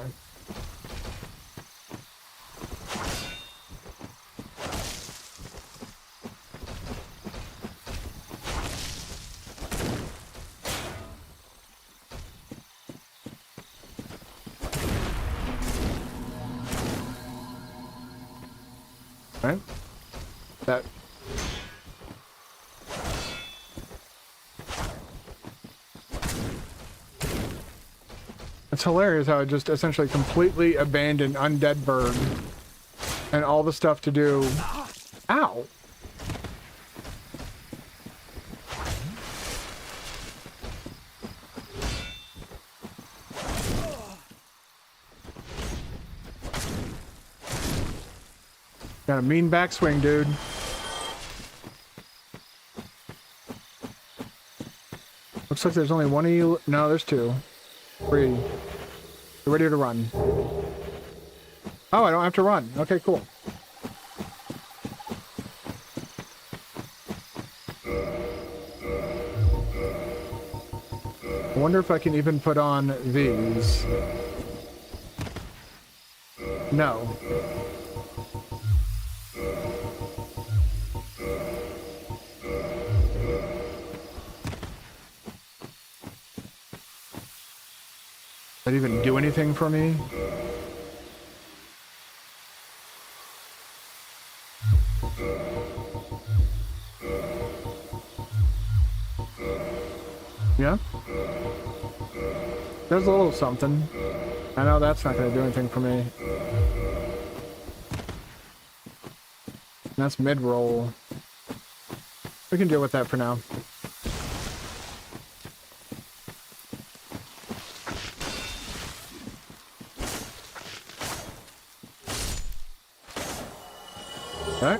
S1: Right? That. It's hilarious how it just essentially completely abandoned Undead Bird and all the stuff to do. Ow! Got a mean backswing, dude. Looks like there's only one of you. No, there's two. Three. You're ready to run. Oh, I don't have to run. Okay, cool. I wonder if I can even put on these. No. Does that even do anything for me? Yeah? There's a little something. I know that's not going to do anything for me. That's mid-roll. We can deal with that for now. Okay.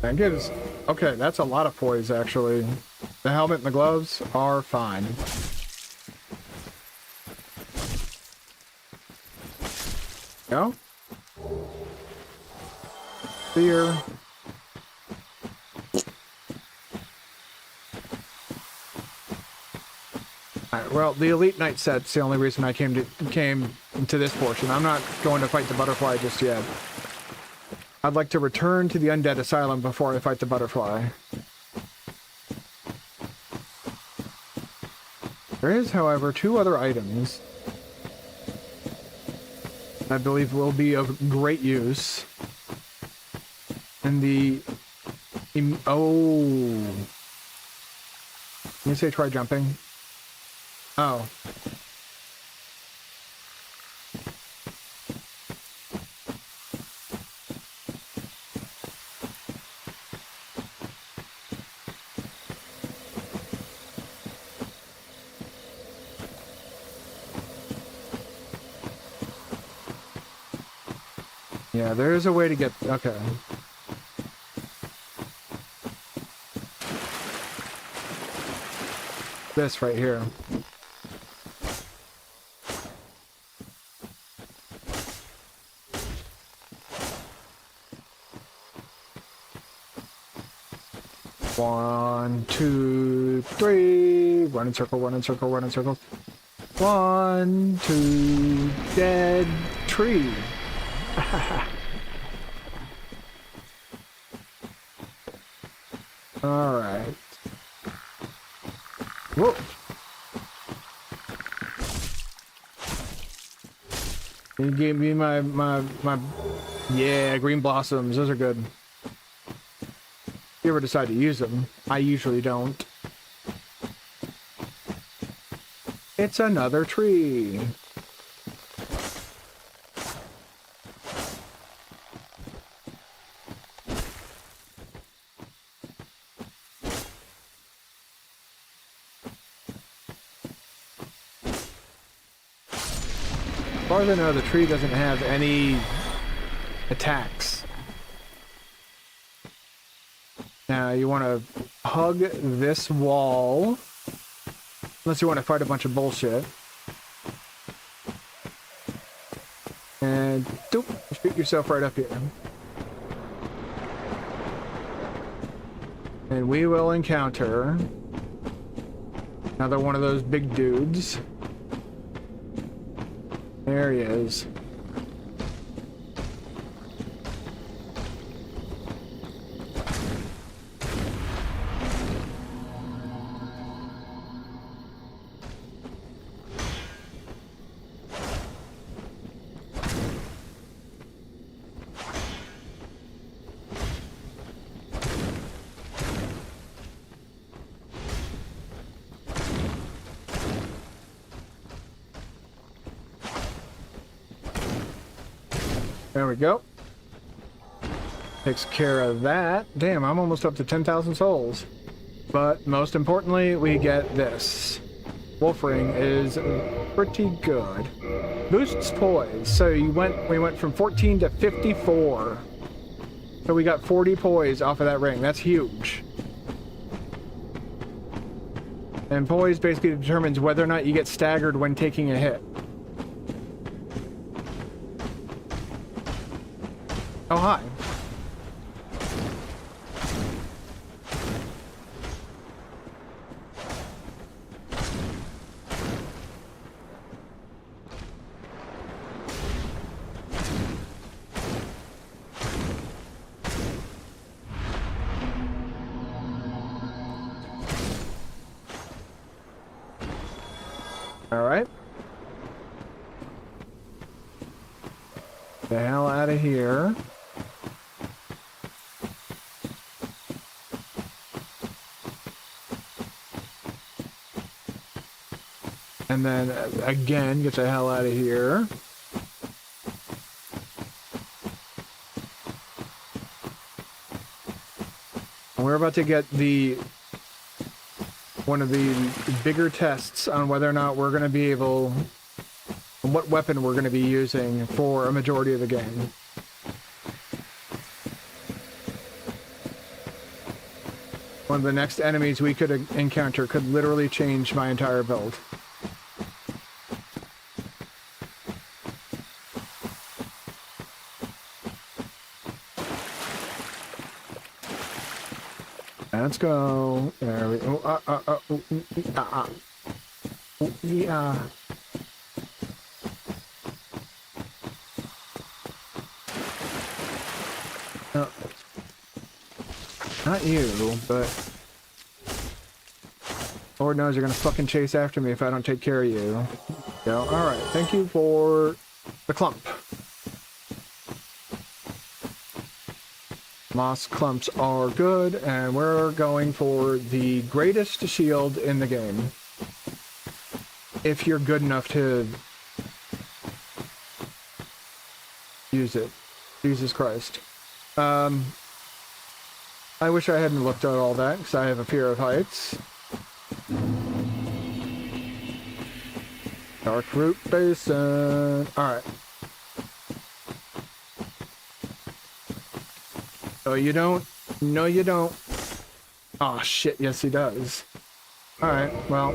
S1: That gives... Okay, that's a lot of poise, actually. The helmet and the gloves are fine. Go. Fear. Alright, well, the Elite Knight set's the only reason I came to this portion. I'm not going to fight the butterfly just yet. I'd like to return to the Undead Asylum before I fight the butterfly. There is, however, 2 other items I believe will be of great use. And oh. Let me say try jumping. Oh. Yeah, there is a way to get... Okay. This right here. One, two, three. Run in circle, run in circle, run in circle. 1, 2, dead tree. All right. Whoa. You gave me my yeah, green blossoms. Those are good. If you ever decide to use them, I usually don't. It's another tree. As far as I know, the tree doesn't have any attacks. Now, you want to hug this wall, unless you want to fight a bunch of bullshit. And doop, shoot yourself right up here. And we will encounter another one of those big dudes. There he is. There we go. Takes care of that. Damn, I'm almost up to 10,000 souls. But most importantly, we get this. Wolf Ring is pretty good. Boosts poise. So we went from 14 to 54. So we got 40 poise off of that ring. That's huge. And poise basically determines whether or not you get staggered when taking a hit. Oh, hi. All right. The hell out of here. And then, again, get the hell out of here. And we're about to get one of the bigger tests on whether or not we're going to be able, what weapon we're going to be using for a majority of the game. One of the next enemies we could encounter could literally change my entire build. Let's go. There we go. Yeah. No. Not you, but Lord knows you're gonna fucking chase after me if I don't take care of you. Go. Alright, thank you for the clump. Moss clumps are good, and we're going for the greatest shield in the game. If you're good enough to use it. Jesus Christ. I wish I hadn't looked at all that, because I have a fear of heights. Dark Root Basin. Alright. No, you don't. No, you don't. Oh shit, yes he does. Alright, well.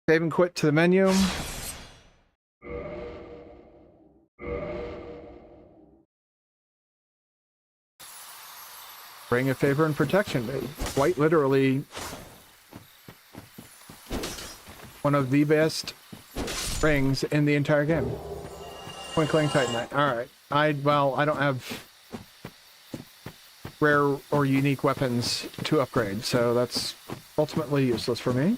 S1: Save and quit to the menu. Ring of Favor and Protection. Quite literally one of the best rings in the entire game. Twinkling Titanite. Alright. I don't have rare or unique weapons to upgrade, so that's ultimately useless for me.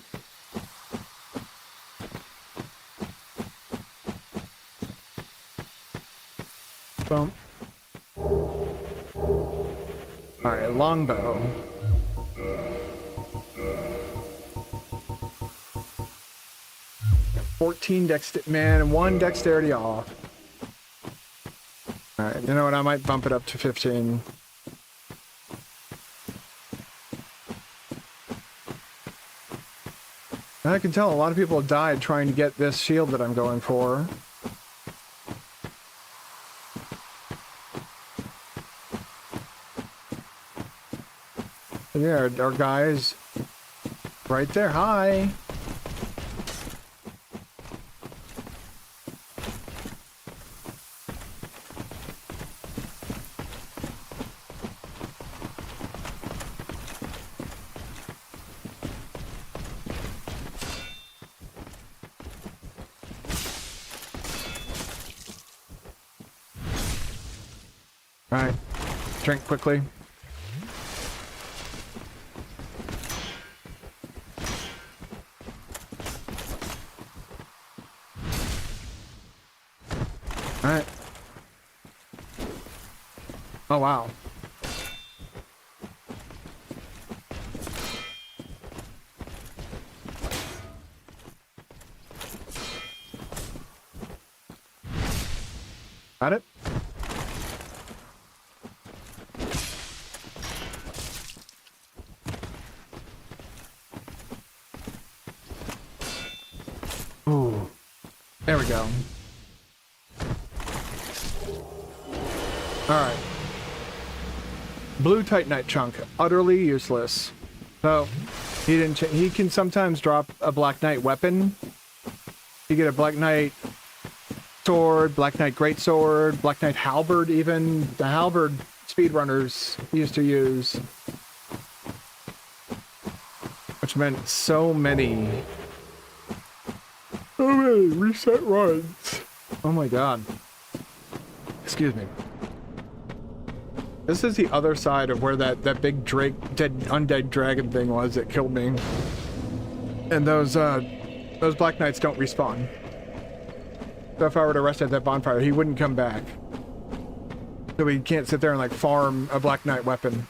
S1: Boom. Alright, longbow. Man, 1 dexterity off. Alright, you know what, I might bump it up to 15. And I can tell a lot of people died trying to get this shield that I'm going for. Yeah, our guys right there. Hi. All right, drink quickly. All right. Oh, wow. Got it? Ooh. There we go. Alright. Blue Titanite chunk. Utterly useless. So, he can sometimes drop a Black Knight weapon. You get a Black Knight sword, Black Knight greatsword, Black Knight halberd even. The halberd speedrunners used to use. Which meant so many reset runs. Oh my god. Excuse me. This is the other side of where that big undead dragon thing was that killed me. And those Black Knights don't respawn. So if I were to rest at that bonfire, he wouldn't come back. So we can't sit there and like farm a Black Knight weapon.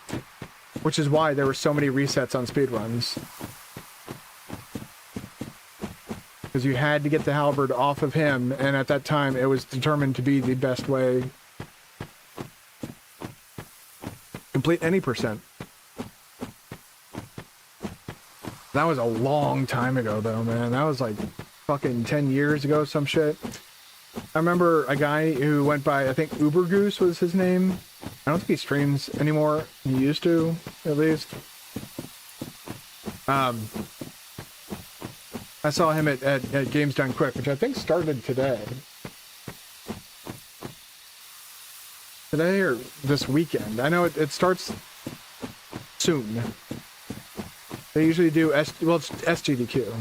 S1: Which is why there were so many resets on speedruns. Because you had to get the halberd off of him, and at that time it was determined to be the best way. Complete any percent. That was a long time ago though, man. That was like fucking 10 years ago, some shit. I remember a guy who went by, I think Uber Goose was his name. I don't think he streams anymore. He used to, at least. I saw him at Games Done Quick, which I think started today. Today or this weekend. I know it starts soon. They usually do well, it's SGDQ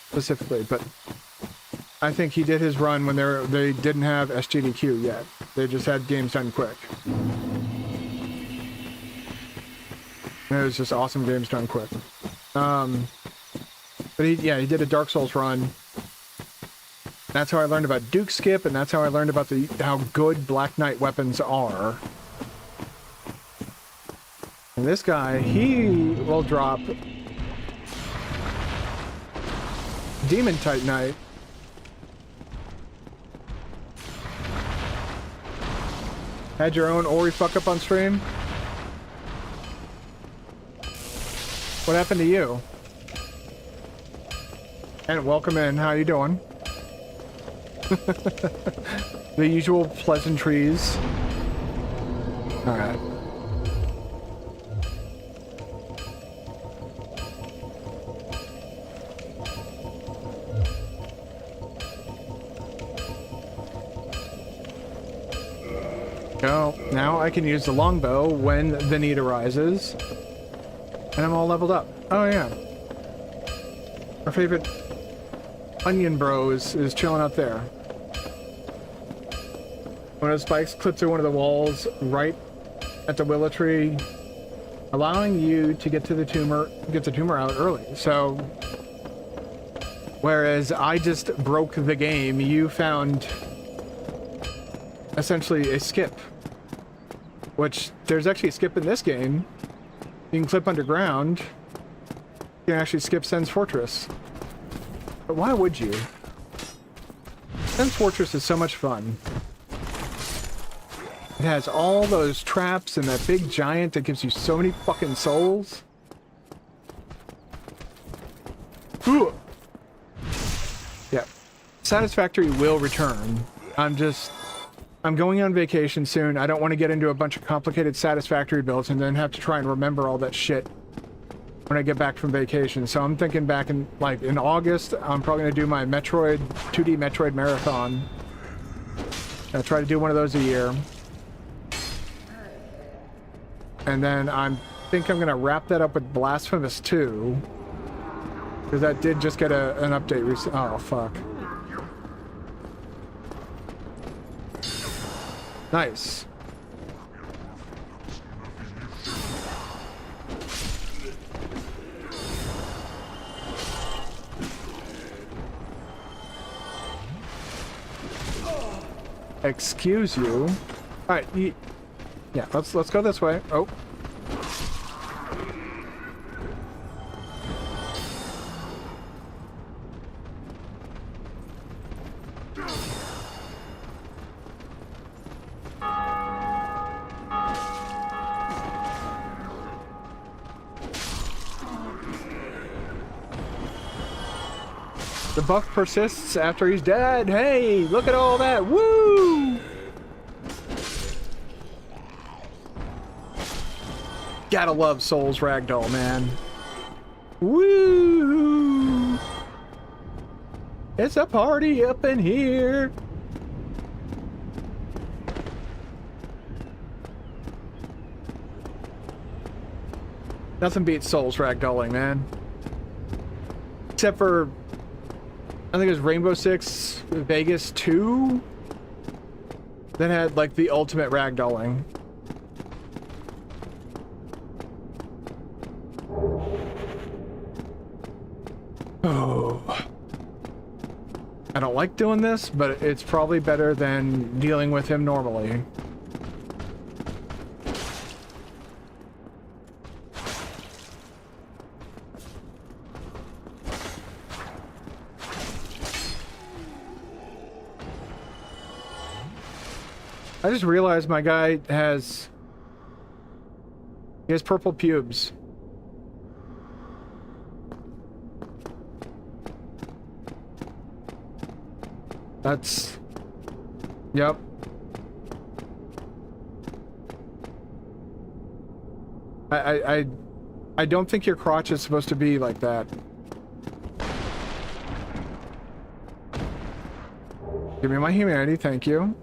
S1: specifically, but I think he did his run when they didn't have SGDQ yet. They just had games done quick. And it was just awesome games done quick. But he did a Dark Souls run. That's how I learned about Duke Skip, and that's how I learned about how good Black Knight weapons are. And this guy, he will drop Demon Type Knight. Had your own Ori fuck up on stream? What happened to you? And welcome in, how you doing? The usual pleasantries. Alright. Oh, now I can use the longbow when the need arises. And I'm all leveled up. Oh yeah. Our favorite Onion Bros is chilling out there. One of the spikes clipped through one of the walls right at the willow tree, allowing you to get the tumor out early. So, whereas I just broke the game, you found essentially a skip. Which, there's actually a skip in this game. You can clip underground. You can actually skip Sen's Fortress. But why would you? Sen's Fortress is so much fun. It has all those traps and that big giant that gives you so many fucking souls. Ooh. Yeah. Satisfactory will return. I'm going on vacation soon. I don't want to get into a bunch of complicated Satisfactory builds and then have to try and remember all that shit when I get back from vacation. So I'm thinking back in August, I'm probably going to do my 2D Metroid marathon. I'll try to do one of those a year. And then I think I'm going to wrap that up with Blasphemous 2. Because that did just get an update recently. Oh, fuck. Nice. Excuse you. All right, yeah, let's go this way. Oh. The buff persists after he's dead. Hey, look at all that. Woo! Gotta love Souls Ragdoll, man. Woo! It's a party up in here. Nothing beats Souls Ragdolling, man. Except for, I think it was Rainbow Six Vegas 2 that had like the ultimate ragdolling. Oh. I don't like doing this, but it's probably better than dealing with him normally. I just realized my guy has purple pubes. That's, yep. I don't think your crotch is supposed to be like that. Give me my humanity, thank you.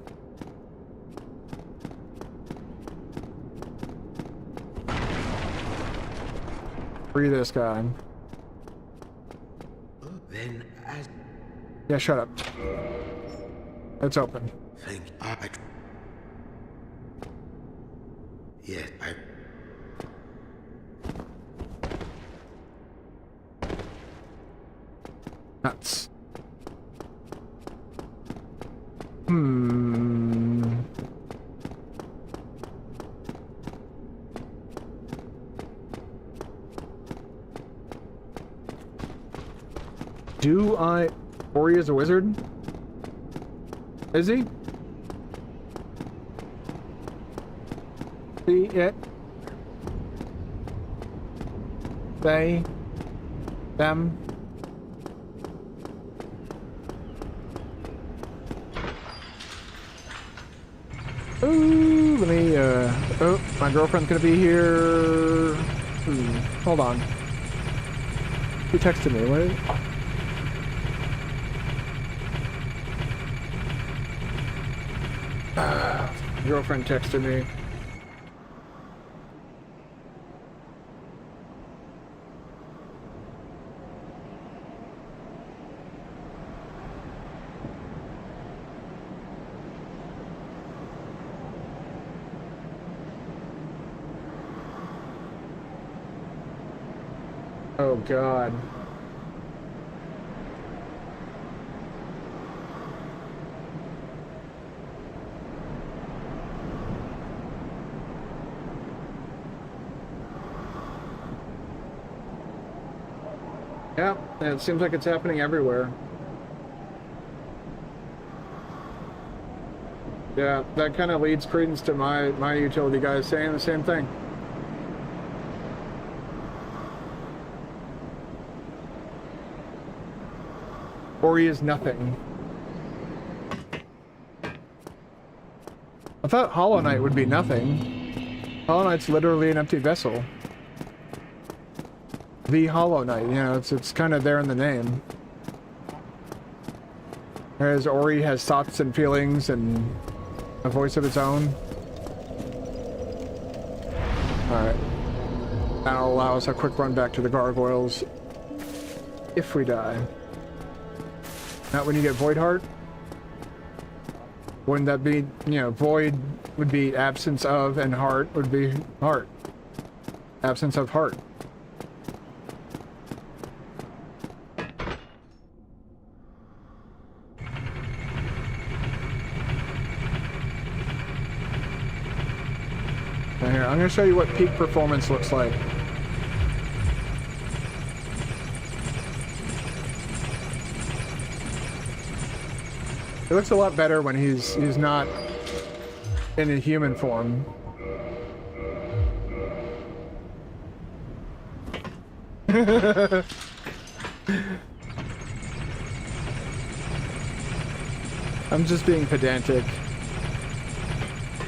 S1: Free this guy.
S5: Then as
S1: Yeah, shut up. It's open.
S5: think I Yes, I
S1: Nuts. Hmm. Do I... Ori is a wizard? Is he? See it? They? Them? Ooh, let me, oh, my girlfriend's gonna be here. Hold on. Who texted me? What? Girlfriend texted me. Oh God. Yeah, it seems like it's happening everywhere. Yeah, that kind of leads credence to my utility guys saying the same thing. Ori is nothing. I thought Hollow Knight would be nothing. Hollow Knight's literally an empty vessel. The Hollow Knight, you know, it's kind of there in the name. Whereas Ori has thoughts and feelings and a voice of its own. Alright. That'll allow us a quick run back to the gargoyles. If we die. Not when you get Void Heart? Wouldn't that be, you know, Void would be absence of, and Heart would be Heart. Absence of Heart. Now here, I'm going to show you what peak performance looks like. It looks a lot better when he's not in a human form. I'm just being pedantic.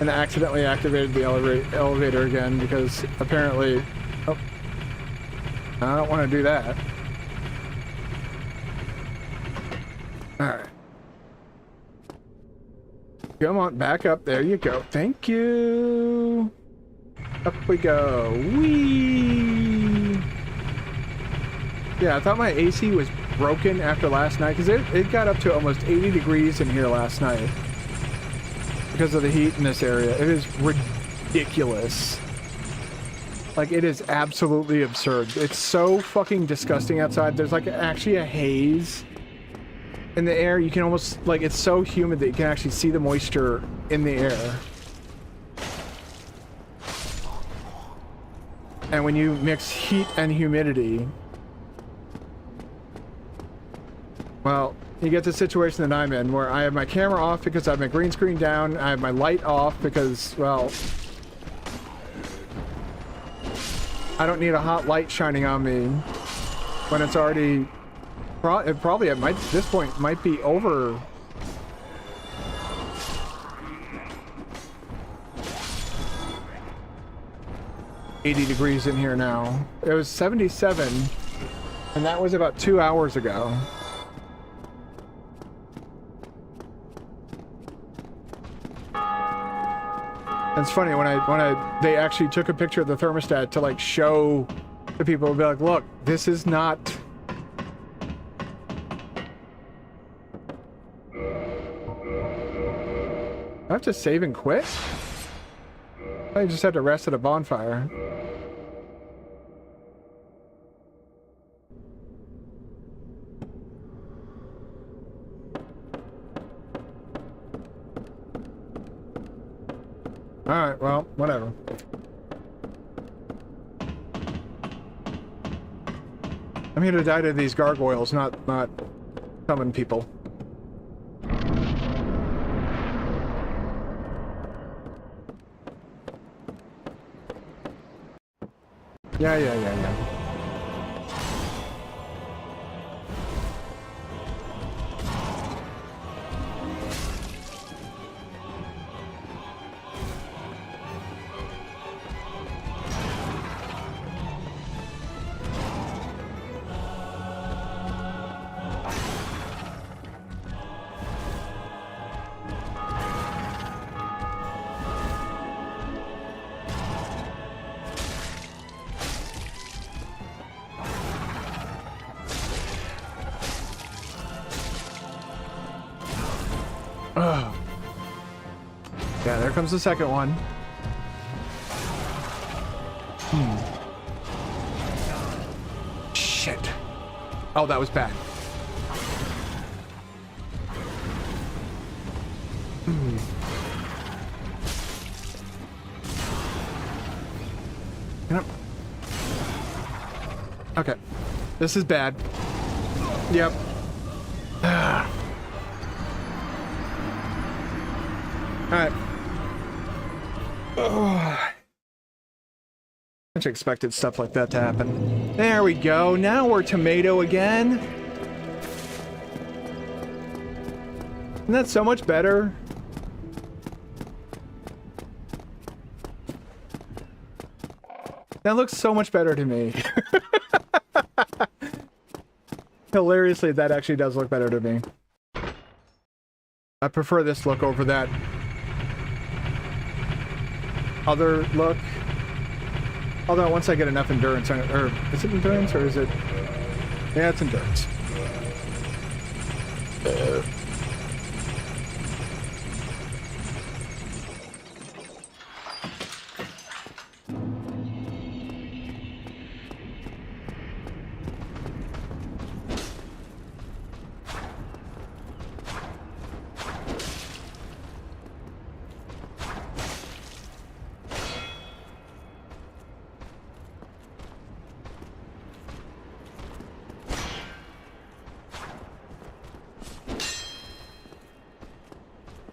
S1: And accidentally activated the elevator again because apparently... Oh. I don't want to do that. Alright. Come on, back up. There you go. Thank you. Up we go. Whee! Yeah, I thought my AC was broken after last night because it got up to almost 80 degrees in here last night. Because of the heat in this area. It is ridiculous. Like, it is absolutely absurd. It's so fucking disgusting outside. There's like actually a haze in the air. You can almost, like, it's so humid that you can actually see the moisture in the air. And when you mix heat and humidity, well, you get the situation that I'm in, where I have my camera off because I have my green screen down, I have my light off because, well, I don't need a hot light shining on me when it's already, probably at this point might be over. $80 degrees in here now. It was 77, and that was about 2 hours ago. It's funny when they actually took a picture of the thermostat to like show The people will be like, look, this is not... I have to save and quit? I just had to rest at a bonfire. Alright, well, whatever. I'm here to die to these gargoyles, not summon people. Yeah. Ugh. Yeah, there comes the second one. Shit. Oh, that was bad. Yep. Okay. This is bad. Yep. Alright. I just expected stuff like that to happen. There we go. Now we're tomato again. Isn't that so much better? That looks so much better to me. Hilariously, that actually does look better to me. I prefer this look over that other look. Although once I get enough endurance, or is it endurance or is it? Yeah, it's endurance.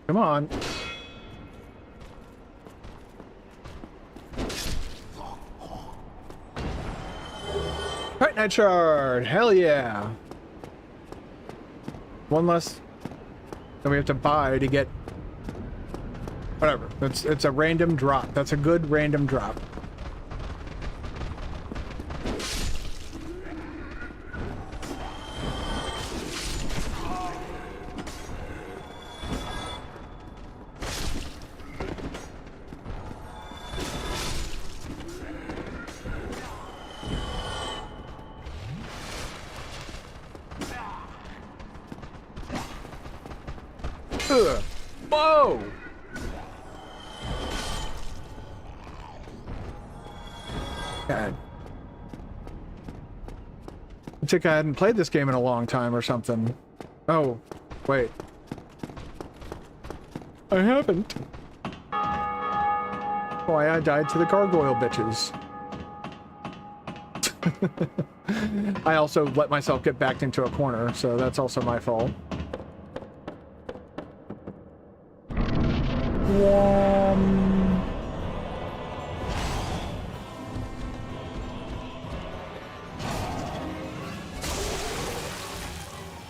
S1: Come on. Titanite shard! Hell yeah! One less that we have to buy to get... Whatever. It's a random drop. That's a good random drop. Ugh. Whoa! God. I think I hadn't played this game in a long time or something. Oh, wait. I haven't. Why I died to the gargoyle bitches. I also let myself get backed into a corner, so that's also my fault.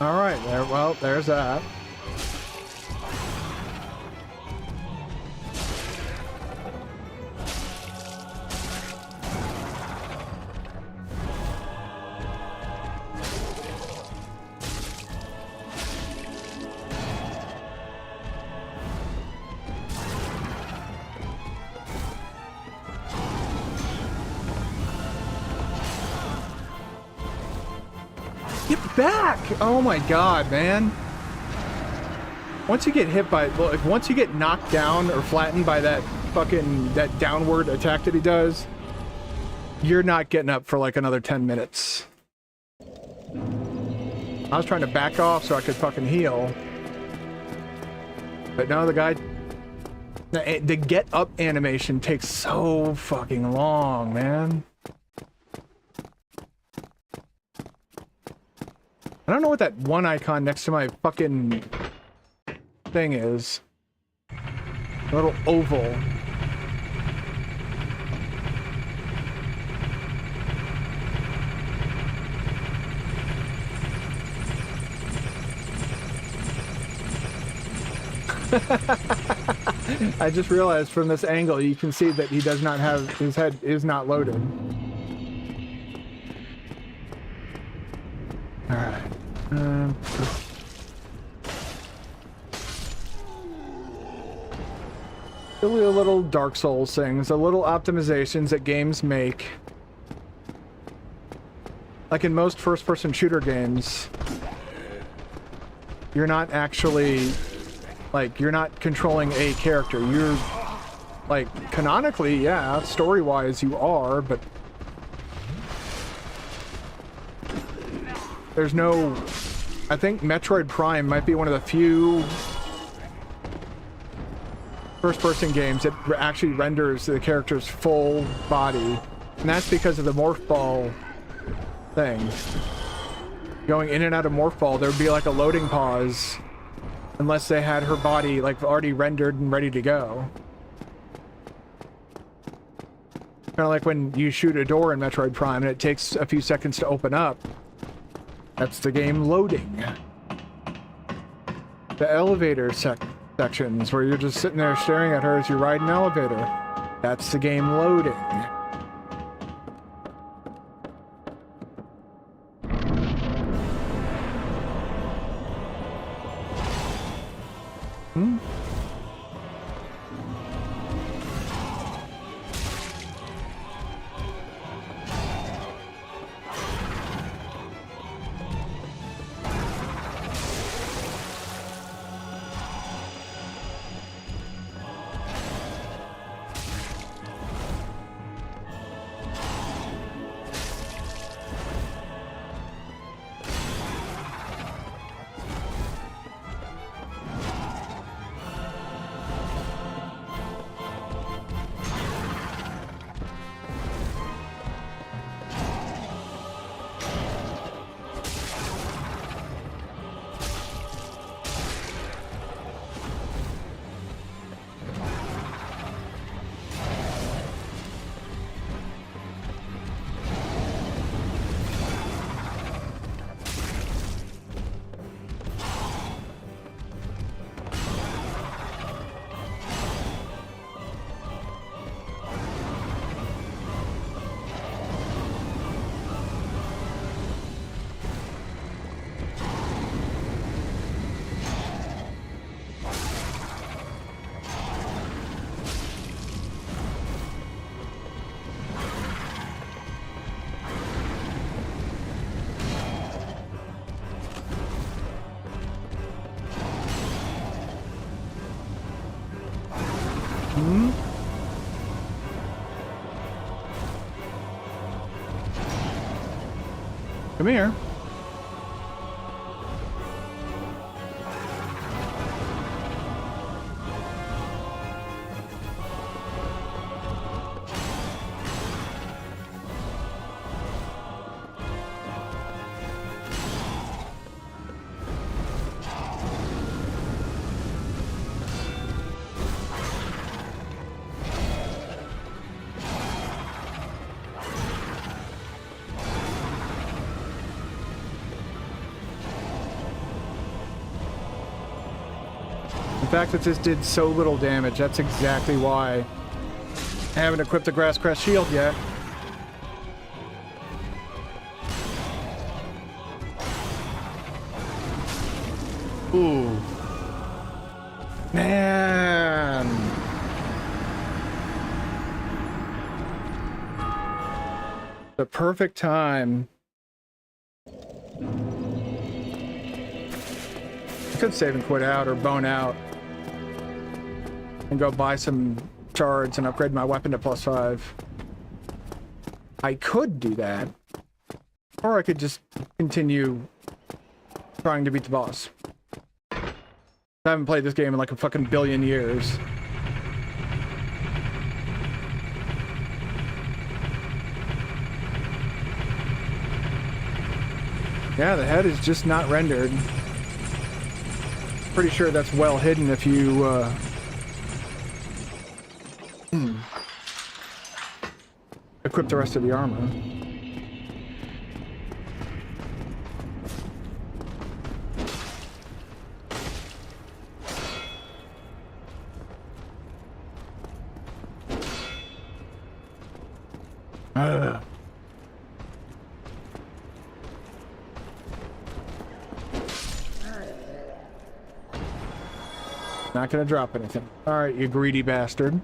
S1: All right, there. Well, there's that. back! Oh my god, man. Once you get hit by, well, once you get knocked down or flattened by that downward attack that he does, you're not getting up for like another 10 minutes. I was trying to back off so I could fucking heal. But no, the guy... The get up animation takes so fucking long, man. I don't know what that one icon next to my fucking thing is. A little oval. I just realized from this angle you can see that he does not have, his head is not loaded. Alright. Really a little Dark Souls things, a little optimizations that games make. Like in most first-person shooter games, you're not actually... Like, you're not controlling a character. You're, like, canonically, yeah, story-wise you are, but... There's no... I think Metroid Prime might be one of the few first-person games that actually renders the character's full body. And that's because of the Morph Ball thing. Going in and out of Morph Ball, there would be, like, a loading pause. Unless they had her body, like, already rendered and ready to go. Kind of like when you shoot a door in Metroid Prime and it takes a few seconds to open up. That's the game loading. The elevator sections, where you're just sitting there staring at her as you ride an elevator. That's the game loading. Come here. The fact that this did so little damage, that's exactly why I haven't equipped the Grass Crest shield yet. Ooh. Man. The perfect time. Could save and quit out or bone out and go buy some shards and upgrade my weapon to +5. I could do that. Or I could just continue trying to beat the boss. I haven't played this game in like a fucking billion years. Yeah, the head is just not rendered. Pretty sure that's well hidden if you, equip the rest of the armor. Not gonna drop anything. Alright, you greedy bastard.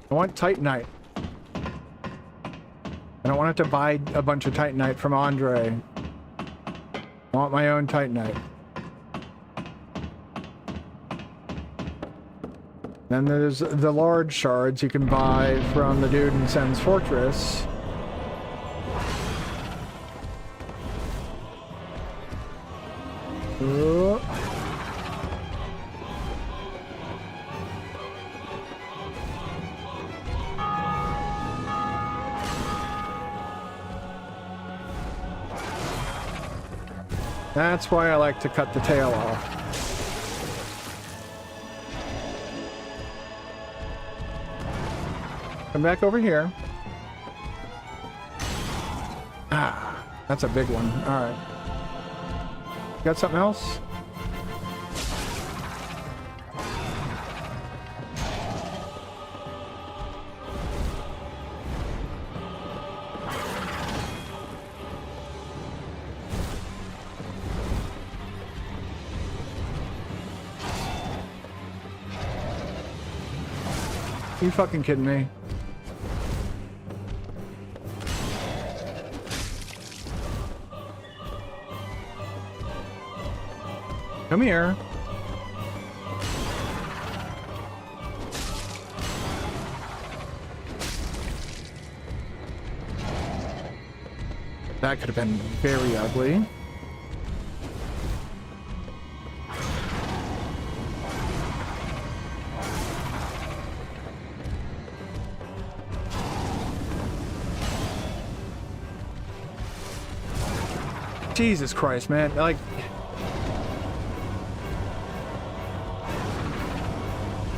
S1: I want Titanite. I don't want to have to buy a bunch of Titanite from Andre. I want my own Titanite. Then there's the large shards you can buy from the dude in Sen's Fortress. That's why I like to cut the tail off. Come back over here. Ah, that's a big one. All right. Got something else? You fucking kidding me? Come here. That could have been very ugly. Jesus Christ, man. Like...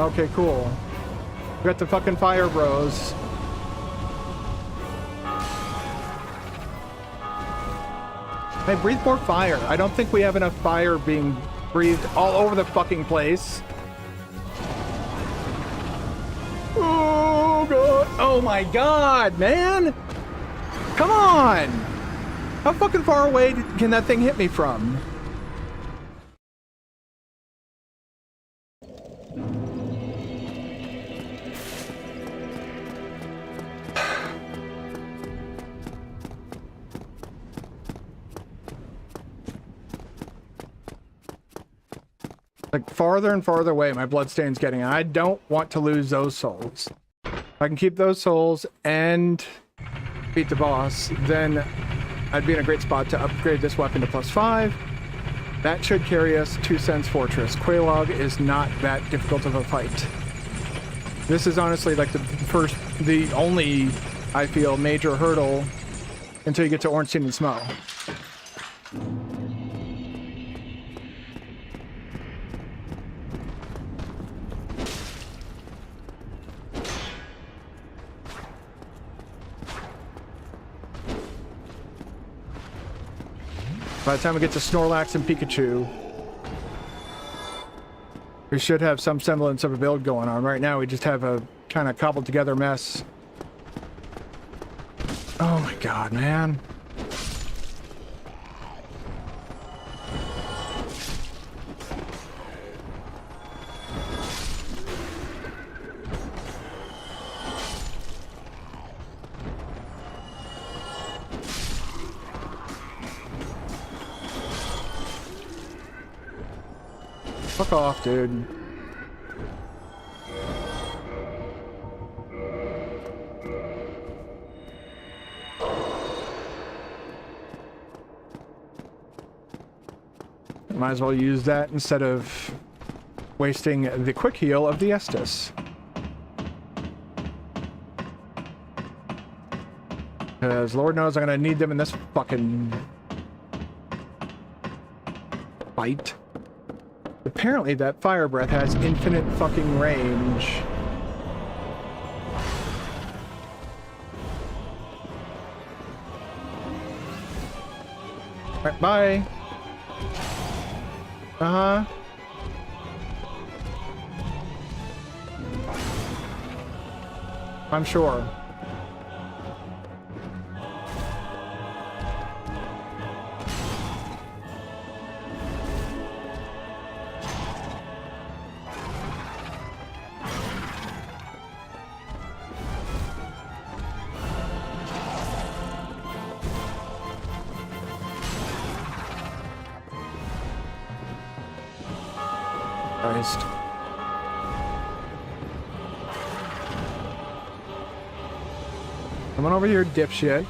S1: Okay, cool. We got the fucking fire bros. Hey, breathe more fire. I don't think we have enough fire being breathed all over the fucking place. Oh, God. Oh, my God, man. Come on. How fucking far away can that thing hit me from? Like, farther and farther away, my bloodstain's getting. I don't want to lose those souls. If I can keep those souls and beat the boss, then I'd be in a great spot to upgrade this weapon to +5. That should carry us to Sen's Fortress. Quelaag is not that difficult of a fight. This is honestly like the only, I feel, major hurdle until you get to Ornstein and Smough. By the time we get to Snorlax and Pikachu, we should have some semblance of a build going on. Right now, we just have a kind of cobbled together mess. Oh my god, man. Fuck off, dude. Might as well use that instead of wasting the quick heal of the Estus. Because Lord knows I'm gonna need them in this fucking fight. Apparently that fire breath has infinite fucking range. Alright, bye. Uh-huh. I'm sure. Christ. Come on over here, dipshit.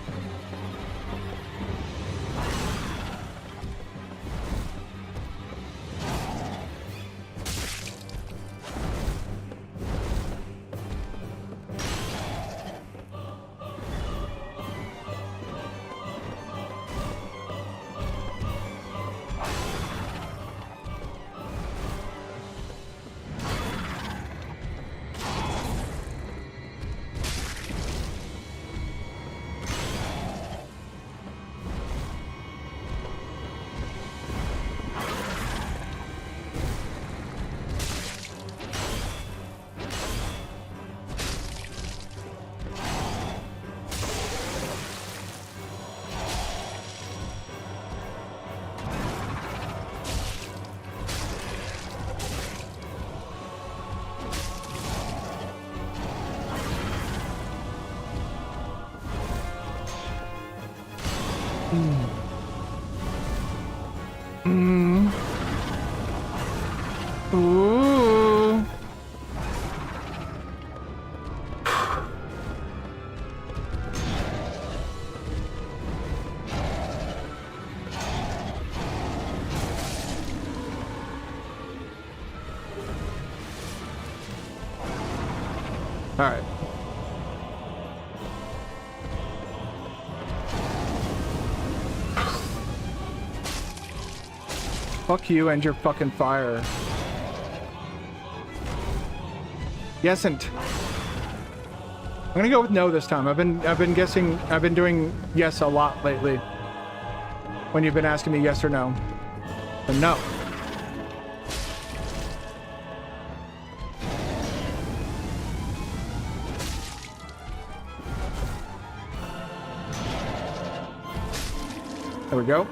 S1: Ooh. All right. Fuck you and your fucking fire. Yesn't. I'm gonna go with no this time. I've been guessing. I've been doing yes a lot lately. When you've been asking me yes or no. But no. There we go.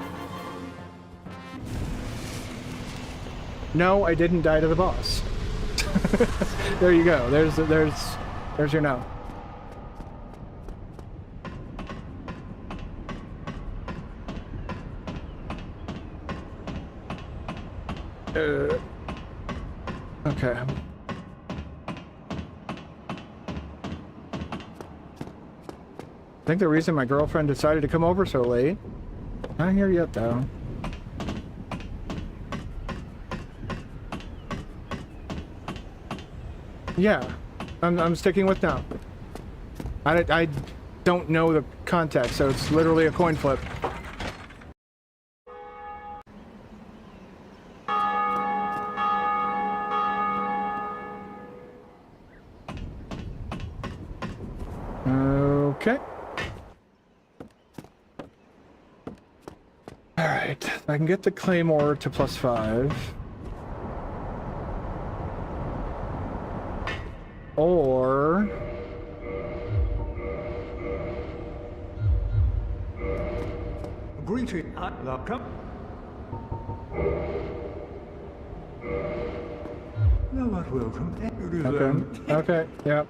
S1: No, I didn't die to the boss. There you go. There's your no. Okay. I think the reason my girlfriend decided to come over so late. Not here yet, though. Yeah, I'm sticking with no. I don't know the context, so it's literally a coin flip. Okay. Alright, I can get the Claymore to +5. Or...
S6: Greeting, welcome. Thou art welcome. It is,
S1: Okay, yep.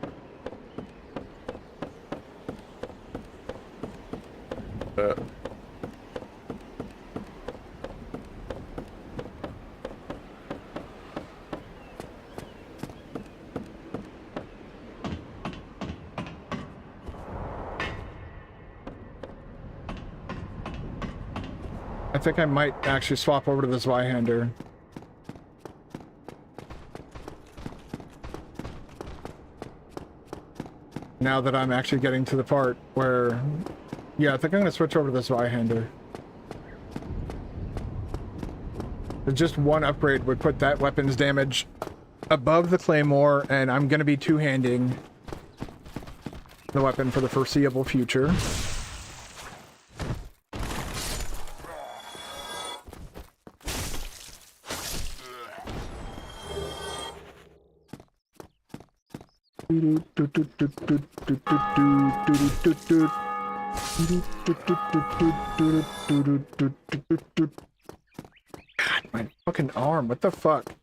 S1: I think I might actually swap over to this Zweihander. Now that I'm actually getting to the part where... Yeah, I think I'm going to switch over to this Zweihander. Just one upgrade would put that weapon's damage above the Claymore, and I'm going to be two-handing the weapon for the foreseeable future. God, my fucking arm, what the fuck?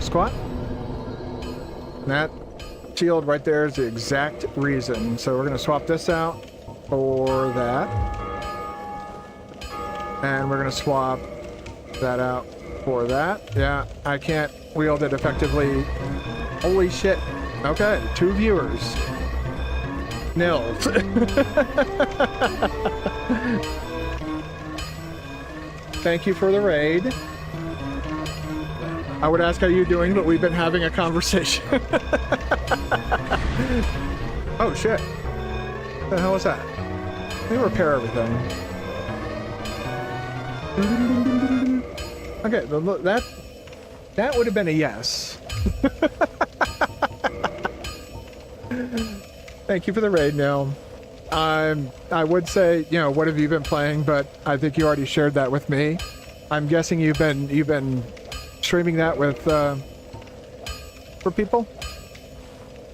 S1: Squat. That shield right there is the exact reason. So we're going to swap this out for that. And we're going to swap that out for that. Yeah, I can't wield it effectively. Holy shit. Okay, 2 viewers. Nil. Thank you for the raid. I would ask how you're doing, but we've been having a conversation. Oh shit. What the hell was that? Let me repair everything. Okay, that would have been a yes. Thank you for the raid, Neil. I would say, you know, what have you been playing? But I think you already shared that with me. I'm guessing you've been streaming that with for people.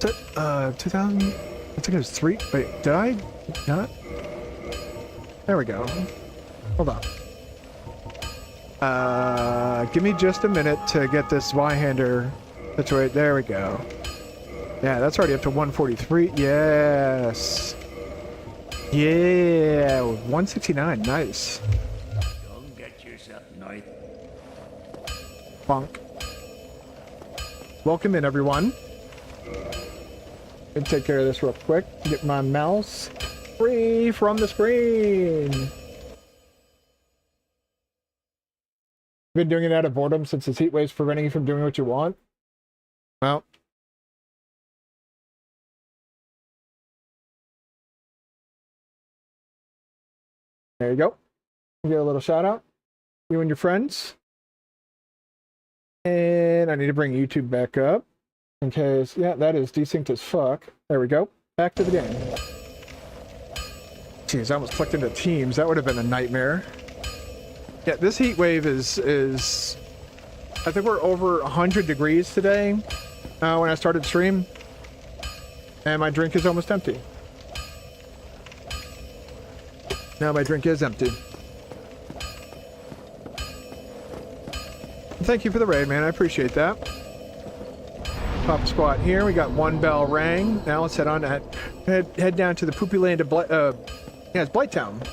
S1: 2000. I think it was 3. Wait, did I not? There we go. Hold on. Give me just a minute to get this Zweihander situated. There we go. Yeah, that's already up to 143. Yes. Yeah, 169. Nice.
S3: Don't get yourself nice.
S1: Bonk. Welcome in, everyone. Let me take care of this real quick. Get my mouse free from the screen. Been doing it out of boredom since this heat wave's preventing you from doing what you want. Well. There you go. Get a little shout out. You and your friends. And I need to bring YouTube back up. In case, yeah, that is desynced as fuck. There we go. Back to the game. Jeez, I almost clicked into Teams. That would have been a nightmare. Yeah, this heat wave is I think we're over 100 degrees today when I started stream. And my drink is almost empty. Now my drink is empty. Thank you for the raid, man. I appreciate that. Pop squat here. We got 1 bell rang. Now let's head on to head down to the poopy land of it's Blighttown.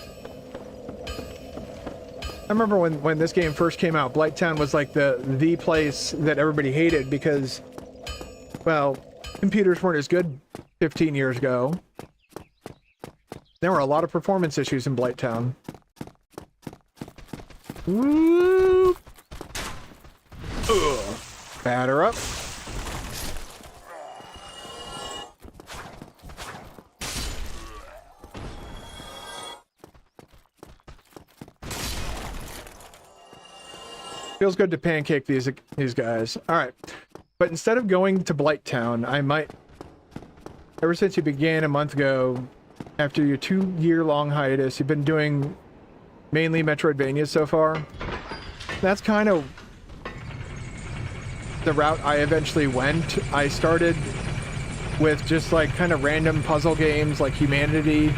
S1: I remember when this game first came out, Blighttown was like the place that everybody hated because, well, computers weren't as good 15 years ago. There were a lot of performance issues in Blighttown. Woo! Ugh. Batter up. Feels good to pancake these guys. All right, but instead of going to Blighttown, I might. Ever since you began a month ago, after your 2-year-long hiatus, you've been doing mainly Metroidvania so far. That's kind of the route I eventually went. I started with just like kind of random puzzle games like Humanity,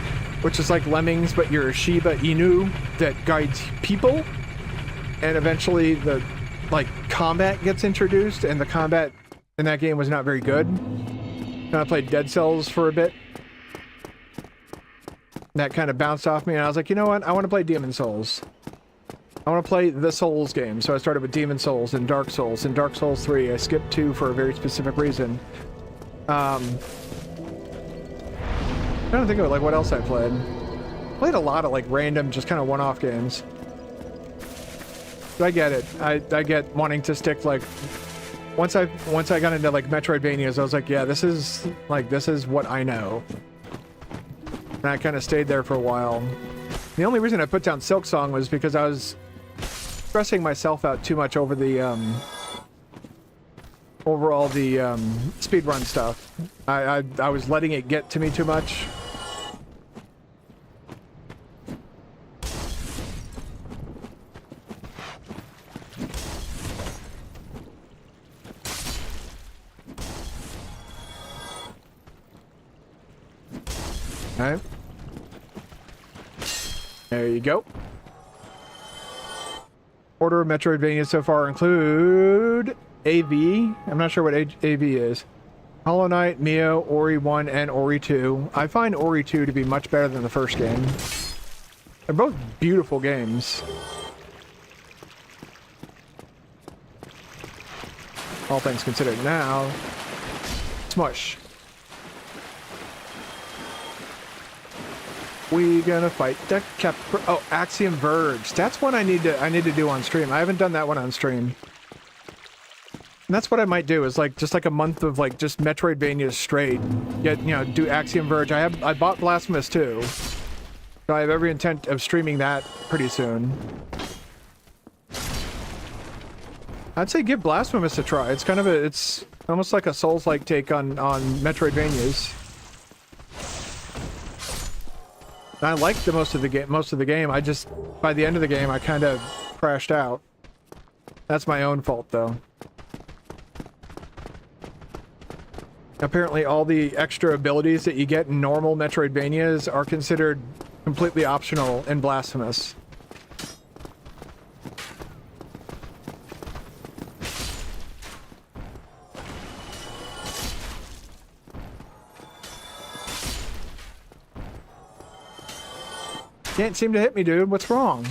S1: which is like Lemmings, but you're a Shiba Inu that guides people. And eventually the like combat gets introduced, and the combat in that game was not very good. And I played Dead Cells for a bit. That kind of bounced off me, and I was like, you know what? I want to play Demon Souls. I want to play the Souls game. So I started with Demon Souls and Dark Souls. In Dark Souls 3, I skipped 2 for a very specific reason. I don't think of it, like what else I played. Played a lot of like random, just kind of one-off games. But I get it. I get wanting to stick like once I got into like Metroidvanias, I was like, yeah, this is what I know. And I kind of stayed there for a while. The only reason I put down Silk Song was because I was stressing myself out too much over the overall the speedrun stuff. I was letting it get to me too much. Alright. There you go. Order of Metroidvania so far include AV. I'm not sure what AV is. Hollow Knight, Mio, Ori 1, and Ori 2. I find Ori 2 to be much better than the first game. They're both beautiful games. All things considered. Now, Smush. We gonna fight the Capra. Oh, Axiom Verge. That's one I need to do on stream. I haven't done that one on stream. And that's what I might do, is like just like a month of like just Metroidvania straight. Get, you know, do Axiom Verge. I bought Blasphemous too. So I have every intent of streaming that pretty soon. I'd say give Blasphemous a try. It's kind of it's almost like a Souls-like take on Metroidvanias. I liked the most of the game. I just, by the end of the game, I kind of crashed out. That's my own fault, though. Apparently, all the extra abilities that you get in normal Metroidvanias are considered completely optional in Blasphemous. Can't seem to hit me, dude. What's wrong?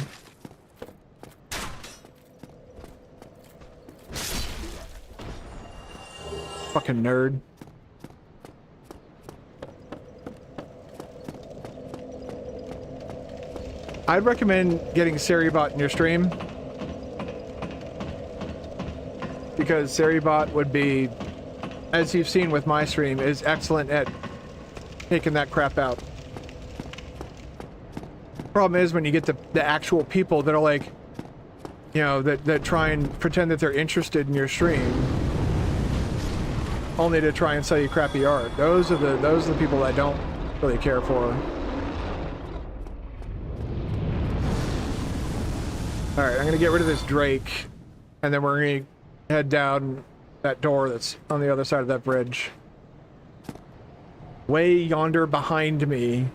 S1: Fucking nerd. I'd recommend getting Seribot in your stream. Because Seribot would be, as you've seen with my stream, is excellent at taking that crap out. Problem is when you get the actual people that are like, you know, that try and pretend that they're interested in your stream, only to try and sell you crappy art. Those are the people I don't really care for. All right, I'm gonna get rid of this Drake, and then we're gonna head down that door that's on the other side of that bridge. Way yonder behind me.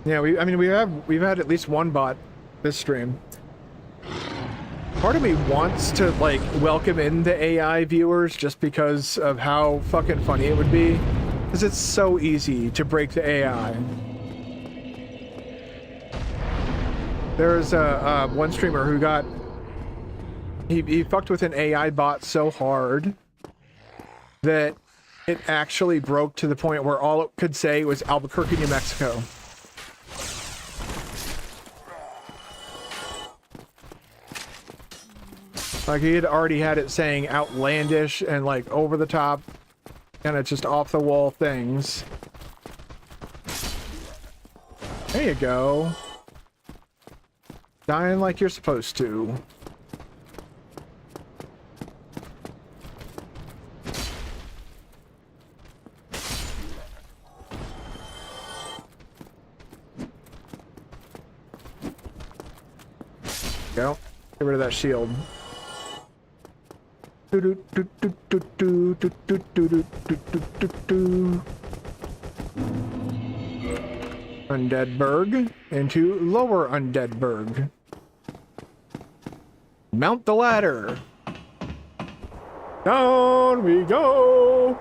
S1: Yeah, we've had at least one bot this stream. Part of me wants to like welcome in the AI viewers just because of how fucking funny it would be, because it's so easy to break the AI. There's one streamer who got he fucked with an AI bot so hard that it actually broke to the point where all it could say was Albuquerque, New Mexico. Like, he had already had it saying outlandish and, like, over-the-top, kind of just off-the-wall things. There you go. Dying like you're supposed to. Go. Get rid of that shield. Undead Berg into Lower Undead Berg. Mount the ladder. Down we go.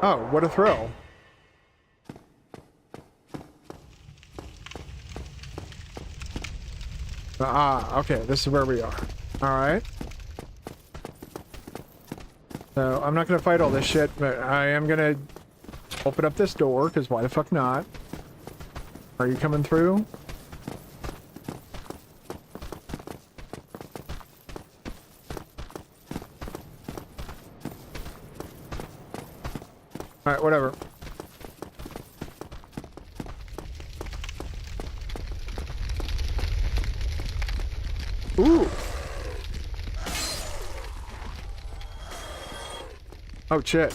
S1: Oh, what a thrill. Okay, this is where we are. Alright. So, I'm not gonna fight all this shit, but I am gonna open up this door, because why the fuck not? Are you coming through? Alright, whatever. Ooh! Oh, shit.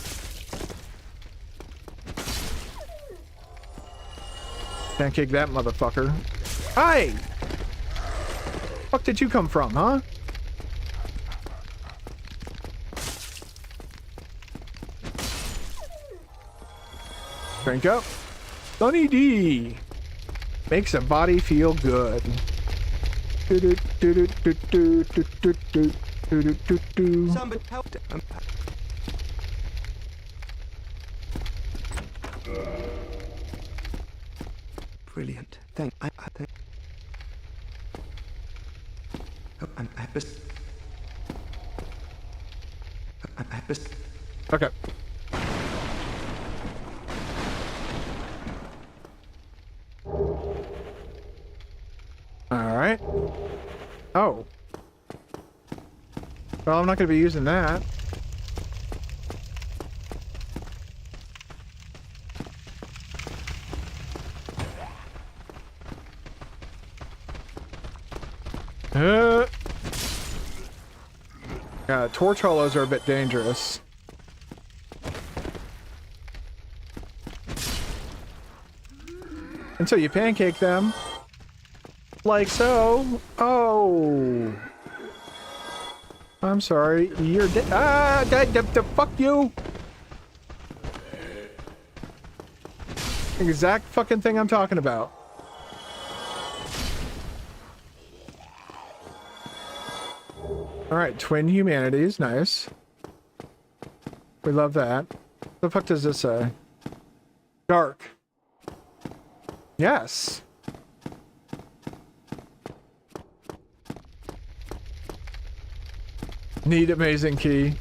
S1: Can't kick that motherfucker. Hi! Fuck did you come from, huh? Drink up. Sunny D makes a body feel good.
S6: Somebody help. Brilliant. Thank. I thank. Oh, I'm happy. I'm happy.
S1: Okay. Alright. Oh. Well, I'm not going to be using that. Yeah, torch hollows are a bit dangerous. And so you pancake them. Like so. Oh. I'm sorry. You're dead. Ah, fuck you. Exact fucking thing I'm talking about. Alright, twin humanities. Nice. We love that. What the fuck does this say? Dark. Yes. Need amazing key.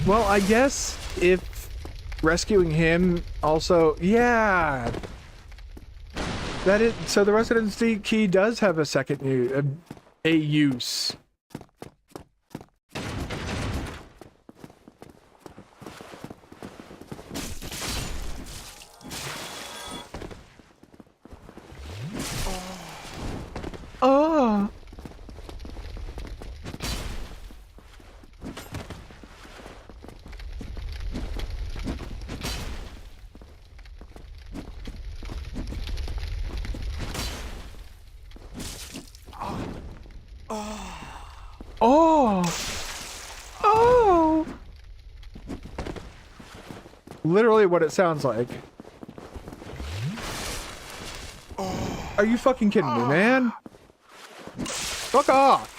S1: Well, I guess if rescuing him also... Yeah! That is... So the residency key does have a second use. A use. Oh. Oh. Oh. Literally what it sounds like. Are you fucking kidding me, man? Fuck off.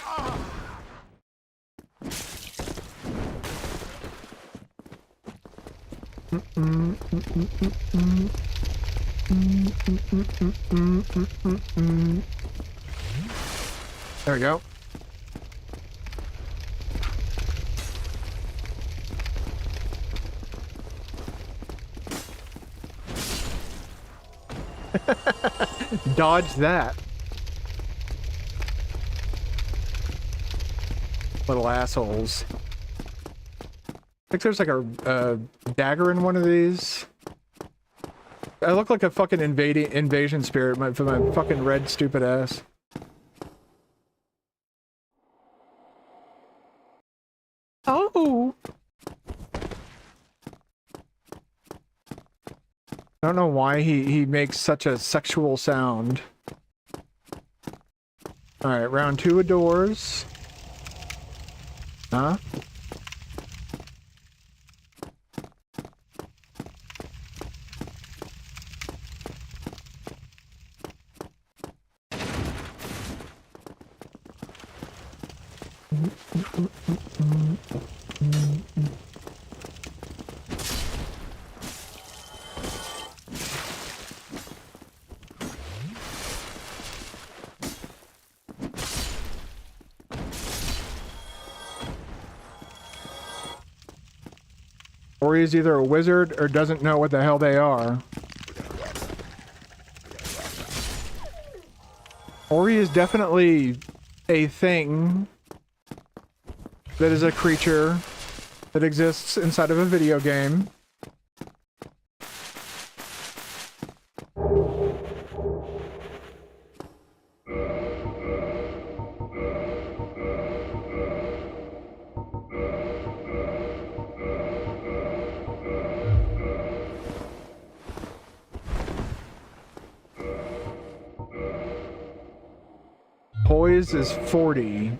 S1: There we go. Dodge that. Little assholes. I think there's like a dagger in one of these. I look like a fucking invasion spirit for my fucking red stupid ass. Oh! I don't know why he makes such a sexual sound. Alright, round 2 of doors. Huh? Or he's either a wizard or doesn't know what the hell they are. Or he is definitely a thing that is a creature that exists inside of a video game. Poise is 40.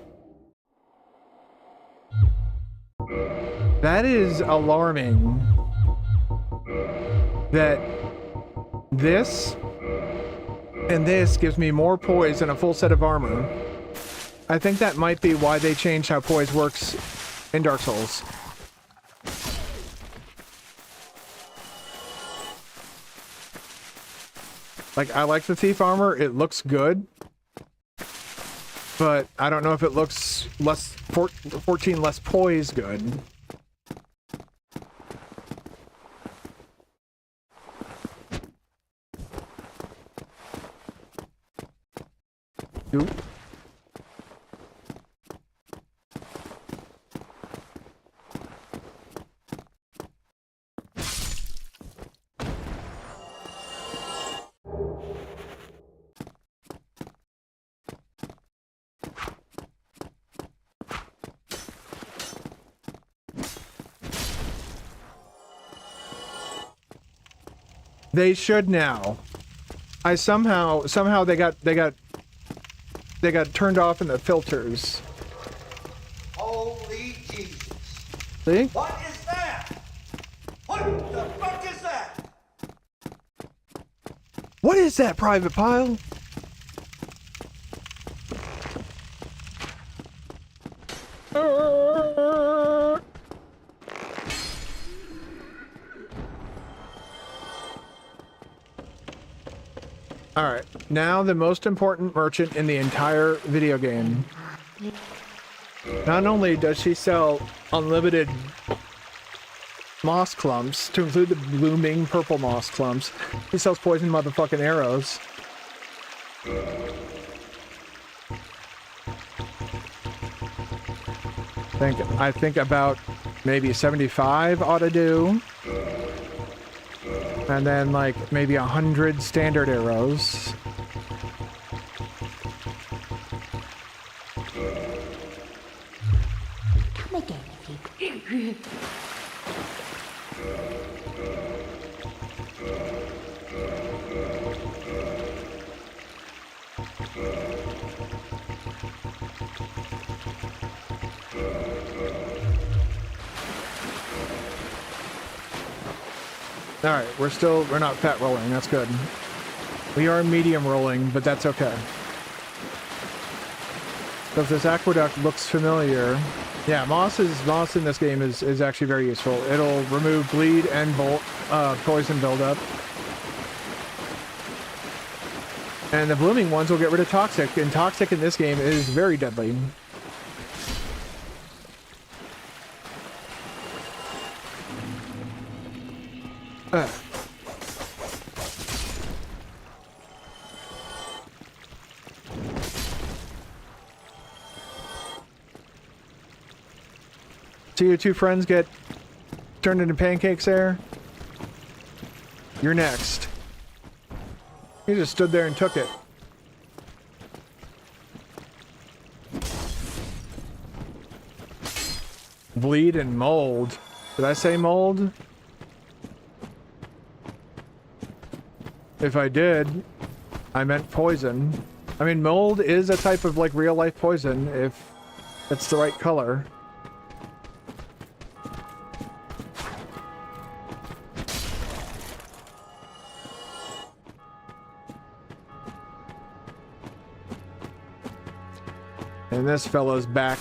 S1: That is alarming. That this and this gives me more poise and a full set of armor. I think that might be why they changed how poise works in Dark Souls. Like, I like the thief armor, it looks good. But I don't know if it looks 14 less poise good. Oop. They should now. I somehow they got turned off in the filters.
S7: Holy Jesus.
S1: See?
S7: What is that? What the fuck is that?
S1: What is that, Private Pile? Alright, now the most important merchant in the entire video game. Not only does she sell unlimited moss clumps, to include the blooming purple moss clumps, she sells poison motherfucking arrows. I think about maybe 75 ought to do. And then like maybe 100 standard arrows.
S8: Come again if you...
S1: Alright, we're not fat rolling, that's good. We are medium rolling, but that's okay. So if this aqueduct looks familiar, yeah, moss in this game is actually very useful. It'll remove bleed and poison buildup. And the blooming ones will get rid of toxic, and toxic in this game is very deadly. See your two friends get turned into pancakes there? You're next. He just stood there and took it. Bleed and mold. Did I say mold? If I did, I meant poison. I mean, mold is a type of like real life poison if it's the right color. And this fellow's back.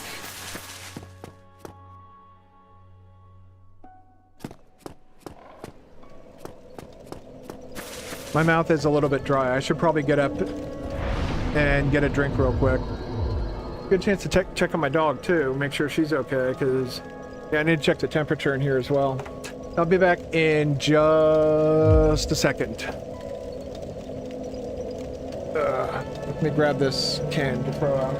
S1: My mouth is a little bit dry. I should probably get up and get a drink real quick. Good chance to check on my dog too, make sure she's okay, because yeah, I need to check the temperature in here as well. I'll be back in just a second. Let me grab this can to throw out.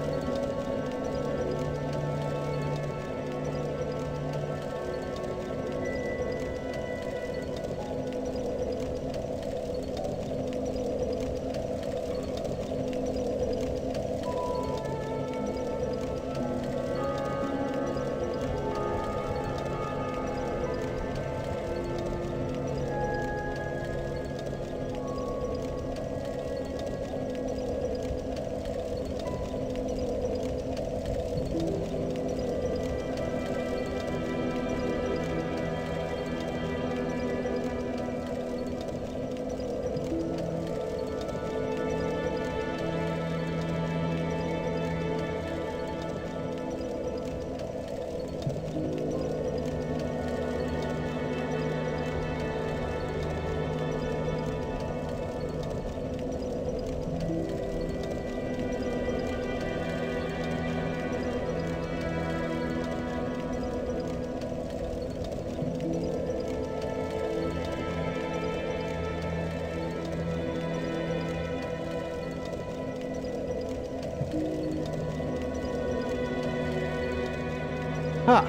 S1: Ah.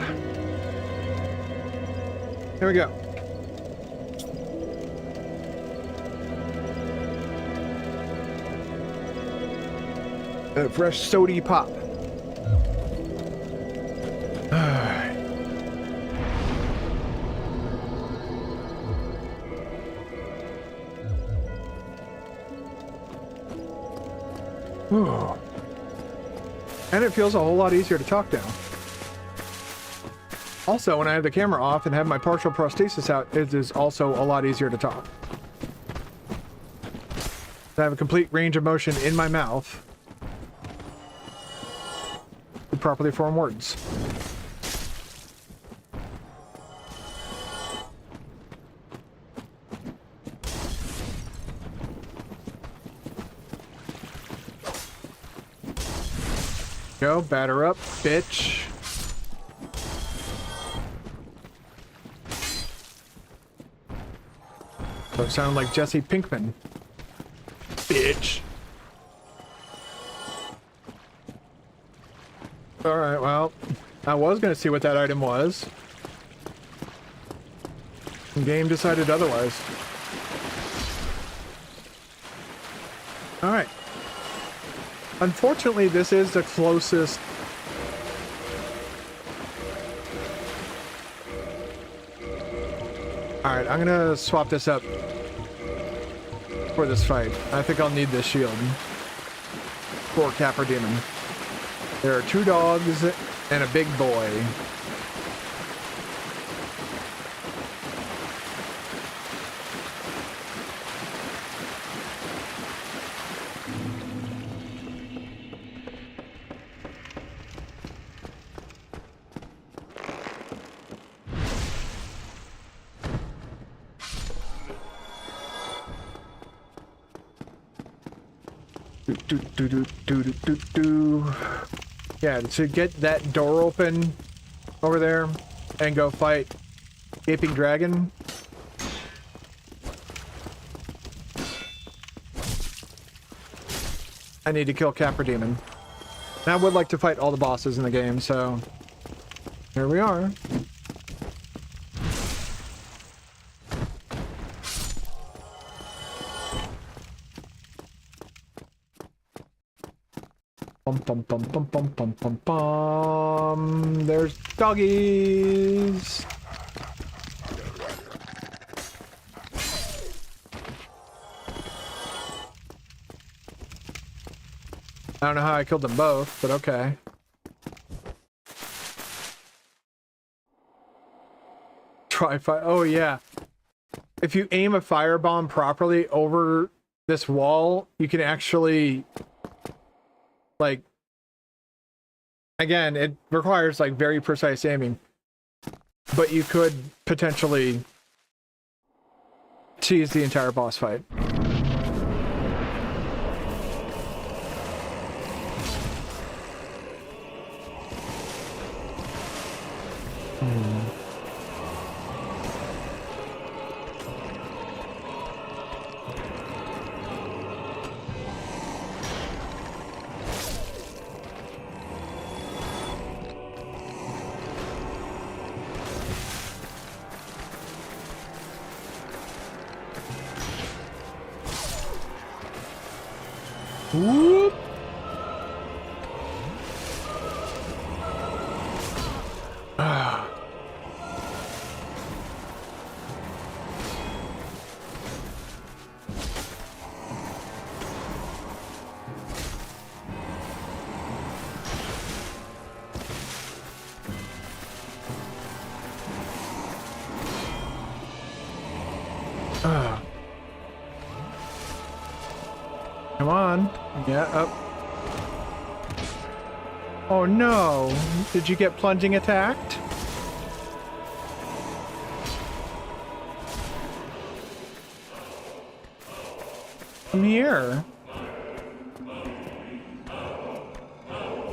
S1: Here we go. A fresh sody pop. Ooh. And it feels a whole lot easier to talk now. Also, when I have the camera off and have my partial prosthesis out, it is also a lot easier to talk. I have a complete range of motion in my mouth to properly form words. Go, batter up, bitch. So it sounded like Jesse Pinkman. Bitch. Alright, well, I was gonna see what that item was. The game decided otherwise. Alright. Unfortunately, this is the closest. Alright, I'm gonna swap this up for this fight. I think I'll need this shield for Capra Demon. There are 2 dogs and a big boy. Yeah, to get that door open over there and go fight Gaping Dragon. I need to kill Capra Demon. And I would like to fight all the bosses in the game, so here we are. bum bum bum bum bum bum bum bum. There's doggies. I don't know how I killed them both, but okay. Try fire. Oh yeah. If you aim a firebomb properly over this wall, you can actually, like, again, it requires like very precise aiming, but you could potentially cheese the entire boss fight. Whoop. Ah. Ah. Come on. Yeah, up. Oh no! Did you get plunging attacked? Come here.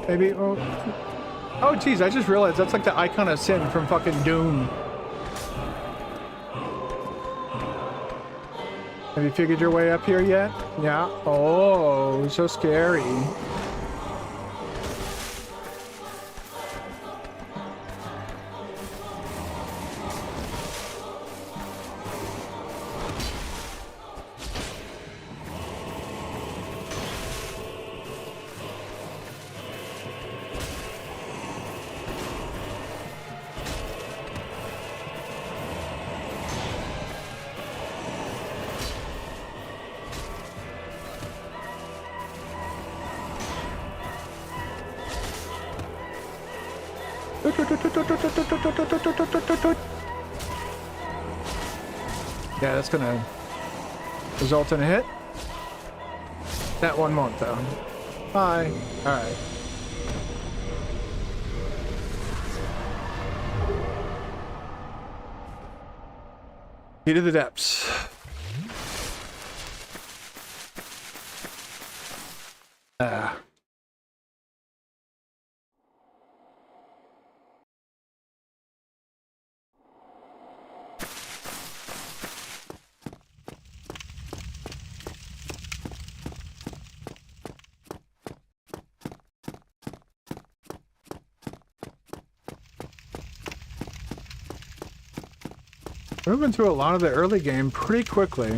S1: Maybe, oh. Oh geez, I just realized that's like the icon of sin from fucking Doom. Have you figured your way up here yet? Yeah. Oh, so scary. Yeah, that's gonna result in a hit. That one won't though. Bye. Alright. Key to the depths. Moving through a lot of the early game pretty quickly.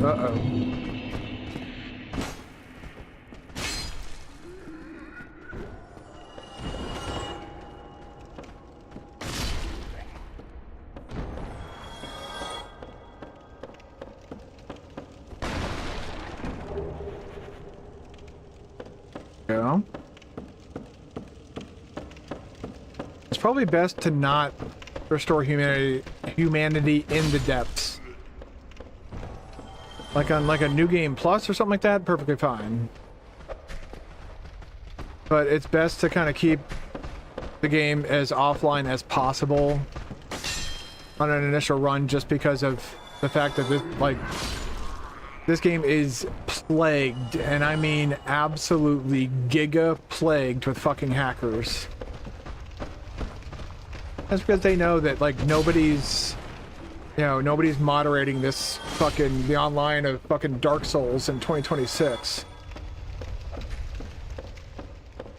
S1: Uh-oh. Yeah. It's probably best to not restore humanity in the depths. Like on like a New Game Plus or something like that, perfectly fine. But it's best to kind of keep the game as offline as possible on an initial run, just because of the fact that this game is plagued, and I mean absolutely giga plagued with fucking hackers. That's because they know that like nobody's moderating this fucking the online of fucking Dark Souls in 2026.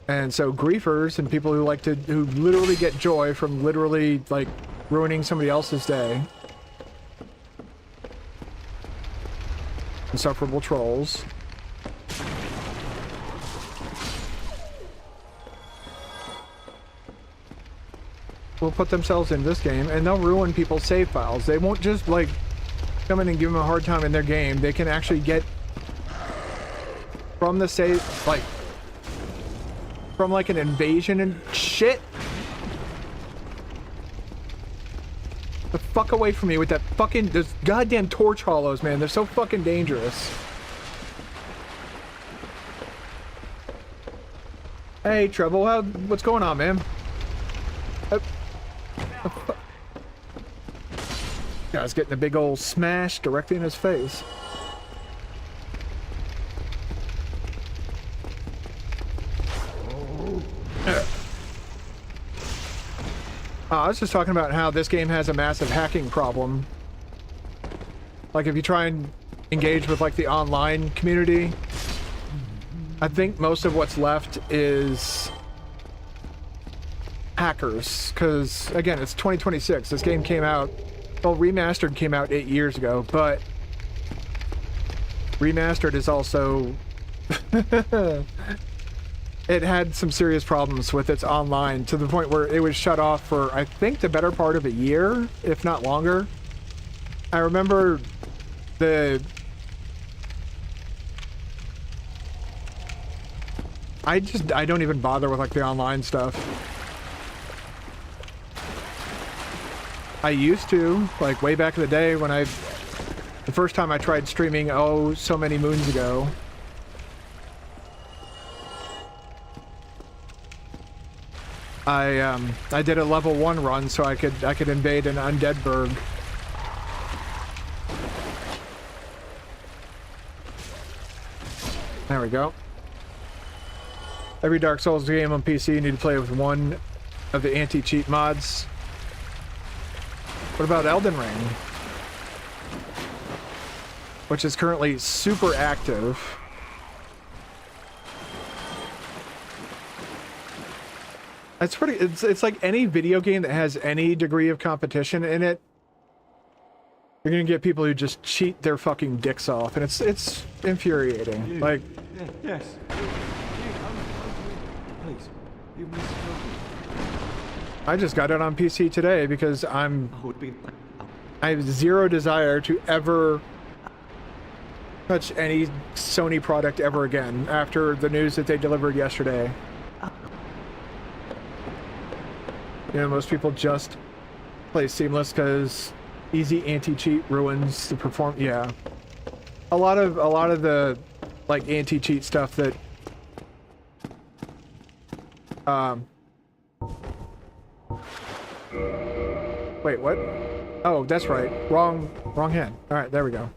S1: And so griefers and people who who literally get joy from literally like ruining somebody else's day. Insufferable trolls. Will put themselves in this game and they'll ruin people's save files. They won't just like come in and give them a hard time in their game. They can actually get from the save, like from like an invasion and shit. The fuck away from me with that fucking, those goddamn torch hollows, man. They're so fucking dangerous. Hey, Treble, what's going on, man? Guy's getting a big old smash directly in his face. I was just talking about how this game has a massive hacking problem. Like if you try and engage with like the online community, I think most of what's left is hackers. Because again, it's 2026. This game came out, well, Remastered came out 8 years ago, but Remastered is also it had some serious problems with its online to the point where it was shut off for, I think, the better part of a year, if not longer. I remember I don't even bother with like the online stuff. I used to, like way back in the day when the first time I tried streaming, oh, so many moons ago. I did a level 1 run so I could invade an undead burg. There we go. Every Dark Souls game on PC you need to play with one of the anti-cheat mods. What about Elden Ring? Which is currently super active. It's like any video game that has any degree of competition in it. You're gonna get people who just cheat their fucking dicks off, and it's infuriating. Like,
S6: Yes. Please. You must help me.
S1: I just got it on PC today because I have zero desire to ever touch any Sony product ever again after the news that they delivered yesterday. You know, most people just play seamless because easy anti-cheat ruins the perform. Yeah, a lot of the like anti-cheat stuff that wait, what? Oh, that's right. Wrong hand. All right, there we go.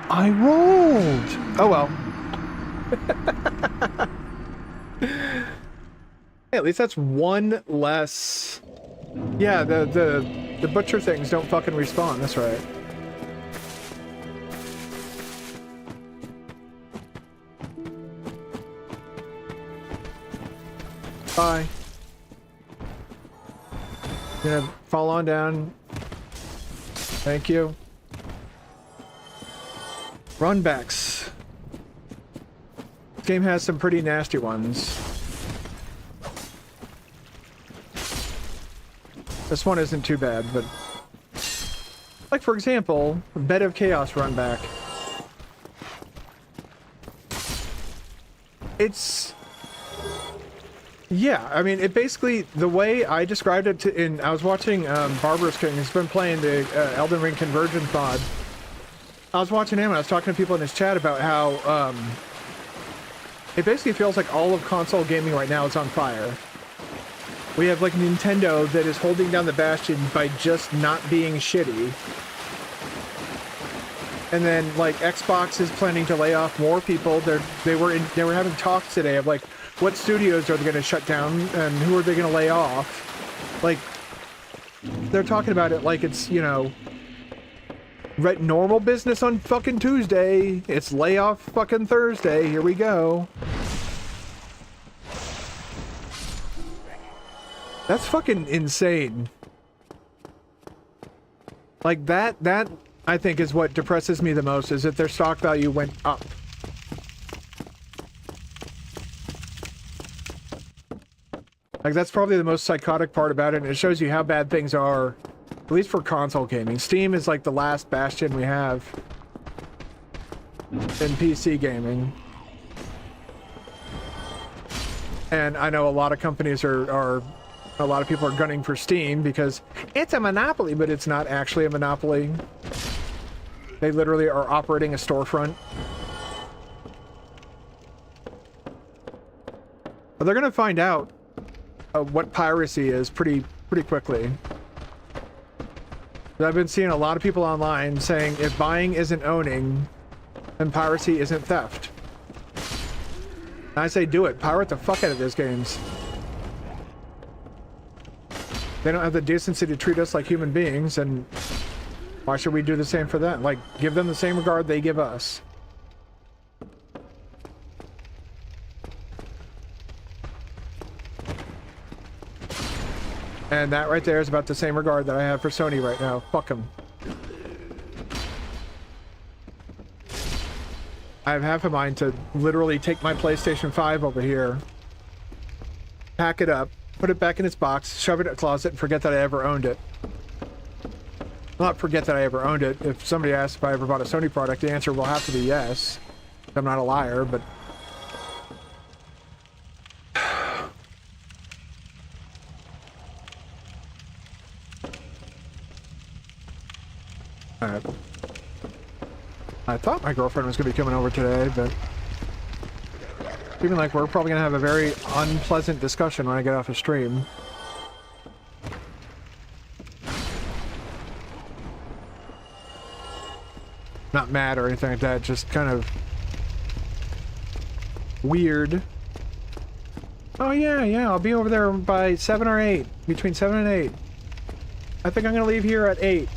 S1: I rolled! Oh well. Hey, at least that's one less. Yeah, the butcher things don't fucking respawn, that's right. Bye. Gonna fall on down. Thank you. Runbacks. This game has some pretty nasty ones. This one isn't too bad, but like for example, Bed of Chaos runback. It's yeah, I mean, it basically, the way I described it I was watching Barbarous King, who's been playing the Elden Ring Convergence mod. I was watching him and I was talking to people in his chat about how it basically feels like all of console gaming right now is on fire. We have like Nintendo that is holding down the bastion by just not being shitty. And then like Xbox is planning to lay off more people. They were having talks today of like, what studios are they going to shut down and who are they going to lay off? Like, they're talking about it like it's, you know, normal business on fucking Tuesday. It's layoff fucking Thursday. Here we go. That's fucking insane. Like that I think is what depresses me the most, is that their stock value went up. Like that's probably the most psychotic part about it, and it shows you how bad things are, at least for console gaming. Steam is like the last bastion we have in PC gaming. And I know a lot of companies a lot of people are gunning for Steam because it's a monopoly, but it's not actually a monopoly. They literally are operating a storefront. But they're gonna find out what piracy is pretty quickly. I've been seeing a lot of people online saying if buying isn't owning, then piracy isn't theft. And I say do it. Pirate the fuck out of those games. They don't have the decency to treat us like human beings, and why should we do the same for them? Like, give them the same regard they give us. And that right there is about the same regard that I have for Sony right now. Fuck them. I have half a mind to literally take my PlayStation 5 over here, pack it up, put it back in its box, shove it in a closet, and forget that I ever owned it. Not forget that I ever owned it. If somebody asks if I ever bought a Sony product, the answer will have to be yes. I'm not a liar, but... Alright. I thought my girlfriend was going to be coming over today, but... Even like we're probably going to have a very unpleasant discussion when I get off the stream. Not mad or anything like that, just kind of... weird. Oh yeah, I'll be over there by 7 or 8. Between 7 and 8. I think I'm going to leave here at 8.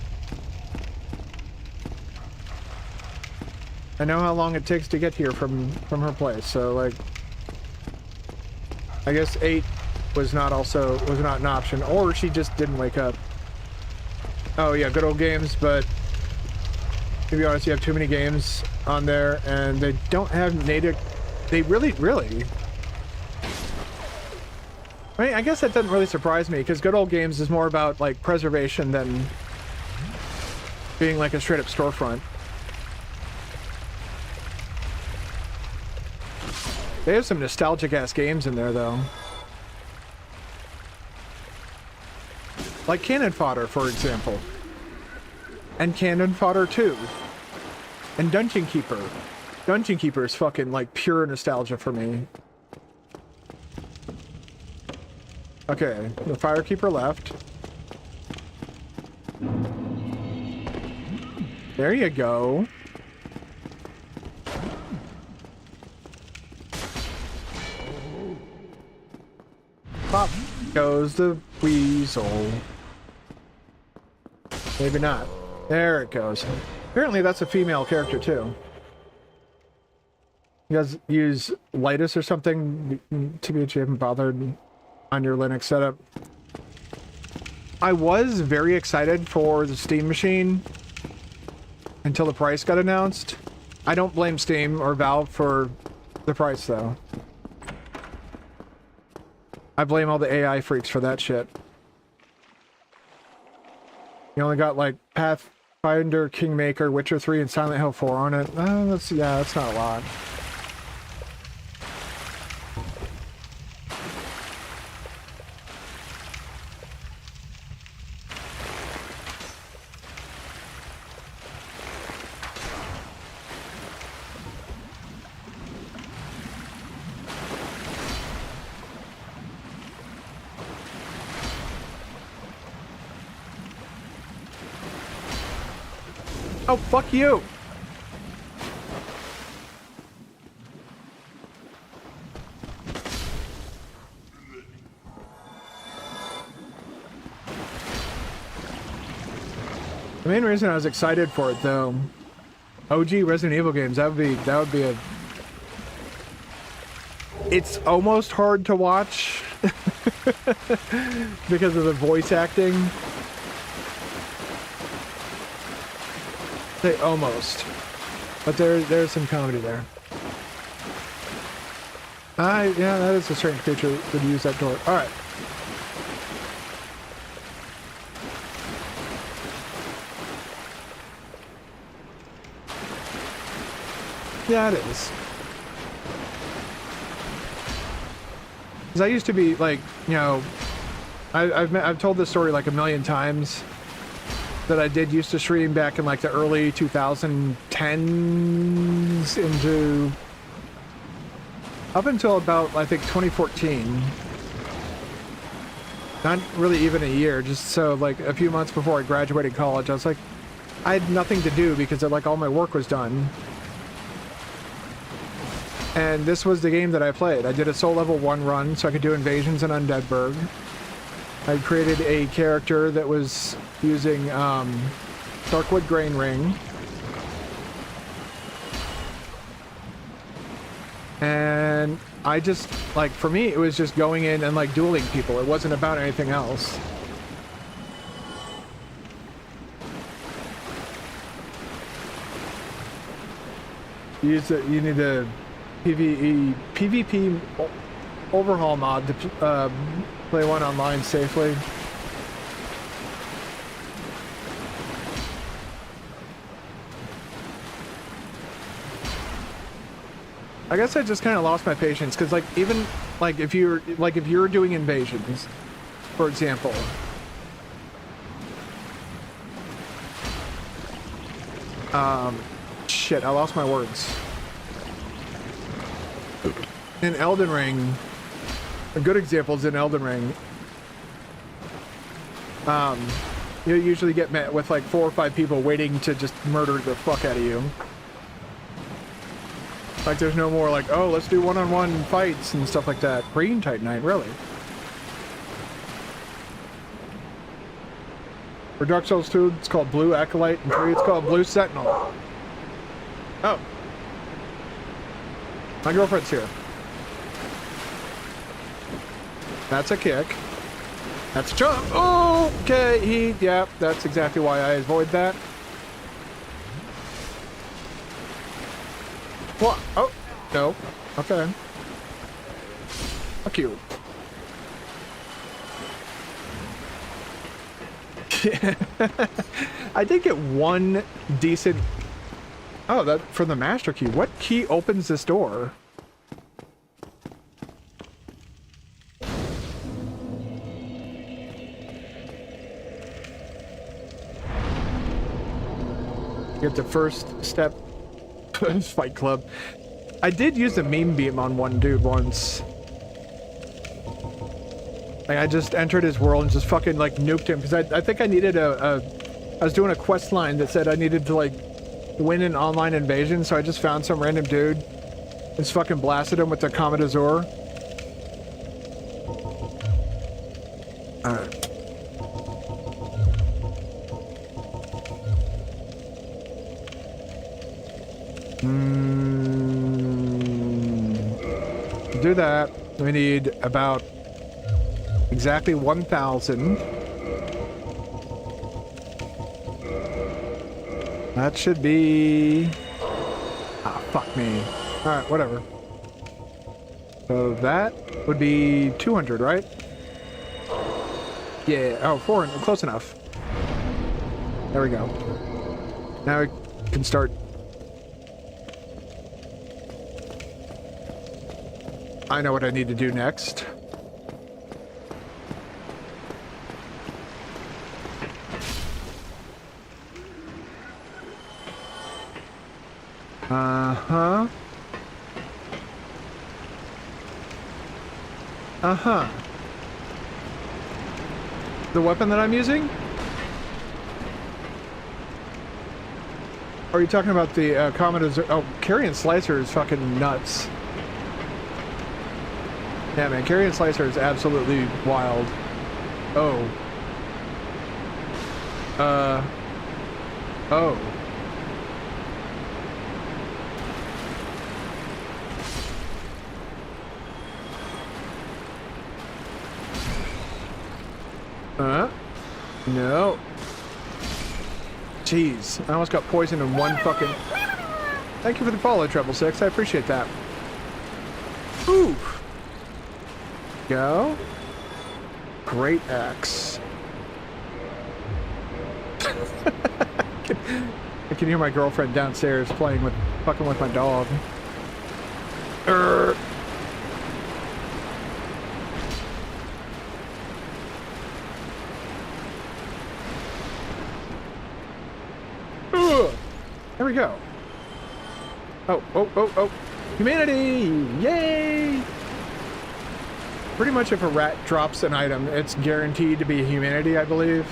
S1: I know how long it takes to get here from her place, so like I guess 8 was not an option, or she just didn't wake up. Oh yeah, good old games, but to be honest, you have too many games on there and they don't have native. They really I mean, I guess that doesn't really surprise me because good old games is more about like preservation than being like a straight up storefront. They have some nostalgic-ass games in there, though. Like Cannon Fodder, for example. And Cannon Fodder 2. And Dungeon Keeper. Dungeon Keeper is fucking, like, pure nostalgia for me. Okay, the Firekeeper left. There you go. Pop goes the weasel. Maybe not. There it goes. Apparently that's a female character too. You guys use Lightus or something? TBH, you haven't bothered on your Linux setup. I was very excited for the Steam machine until the price got announced. I don't blame Steam or Valve for the price though. I blame all the AI freaks for that shit. You only got like Pathfinder, Kingmaker, Witcher 3, and Silent Hill 4 on it. That's not a lot. Oh, fuck you! The main reason I was excited for it, though, OG Resident Evil games, that would be a... It's almost hard to watch because of the voice acting. Say almost, but there's some comedy there. Yeah, that is a strange creature to use that door. All right. Yeah, it is. Because I used to be like, you know, I've told this story like a million times that I did used to stream back in like the early 2010s into up until about I think 2014. Not really even a year, just so like a few months before I graduated college, I was like, I had nothing to do because like all my work was done. And this was the game that I played. I did a soul level 1 run so I could do invasions in Undeadburg. I created a character that was using Darkwood Grain Ring. And I just, like, for me, it was just going in and, like, dueling people. It wasn't about anything else. You need a PvP overhaul mod to play one online safely. I guess I just kind of lost my patience because, like, even like if you're doing invasions, for example. Shit, I lost my words. In Elden Ring, a good example is in Elden Ring. You usually get met with like 4 or 5 people waiting to just murder the fuck out of you. Like there's no more like, oh, let's do one-on-one fights and stuff like that. Green Titanite, really. For Dark Souls 2, it's called Blue Acolyte, and 3, it's called Blue Sentinel. Oh. My girlfriend's here. That's a kick. That's a jump. Oh, okay. Yeah, that's exactly why I avoid that. What? Oh, no. Okay. Fuck you. I did get one decent... Oh, that for the master key. What key opens this door? Get the first step. Fight Club. I did use the meme beam on one dude once. Like, I just entered his world and just fucking, like, nuked him. Because I think I needed I was doing a quest line that said I needed to, like, win an online invasion. So I just found some random dude. Just fucking blasted him with the Comet Azure. Alright. To do that, we need about exactly 1,000. That should be... Ah, fuck me. Alright, whatever. So that would be 200, right? Yeah, oh, 400, close enough. There we go. Now we can start... I know what I need to do next. Uh-huh. Uh-huh. The weapon that I'm using? Or are you talking about the Comet Azure? Oh, Carrion Slicer is fucking nuts. Yeah, man, Carrion Slicer is absolutely wild. Oh. Oh. No. Jeez, I almost got poisoned in one fucking... Thank you for the follow, Treble Six. I appreciate that. Oof. Go. Great axe. I can hear my girlfriend downstairs fucking with my dog. There we go. Oh. Humanity! Yay! Pretty much if a rat drops an item, it's guaranteed to be humanity, I believe.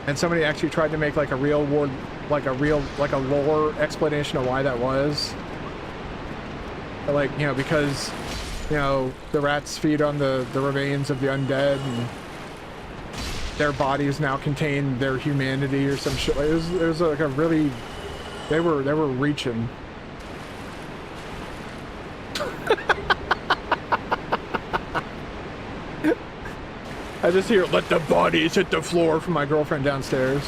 S1: And somebody actually tried to make like a real world, like a lore explanation of why that was. Like, you know, because, you know, the rats feed on the remains of the undead and their bodies now contain their humanity or some shit. It was like a really, they were reaching. I just hear, let the bodies hit the floor from my girlfriend downstairs.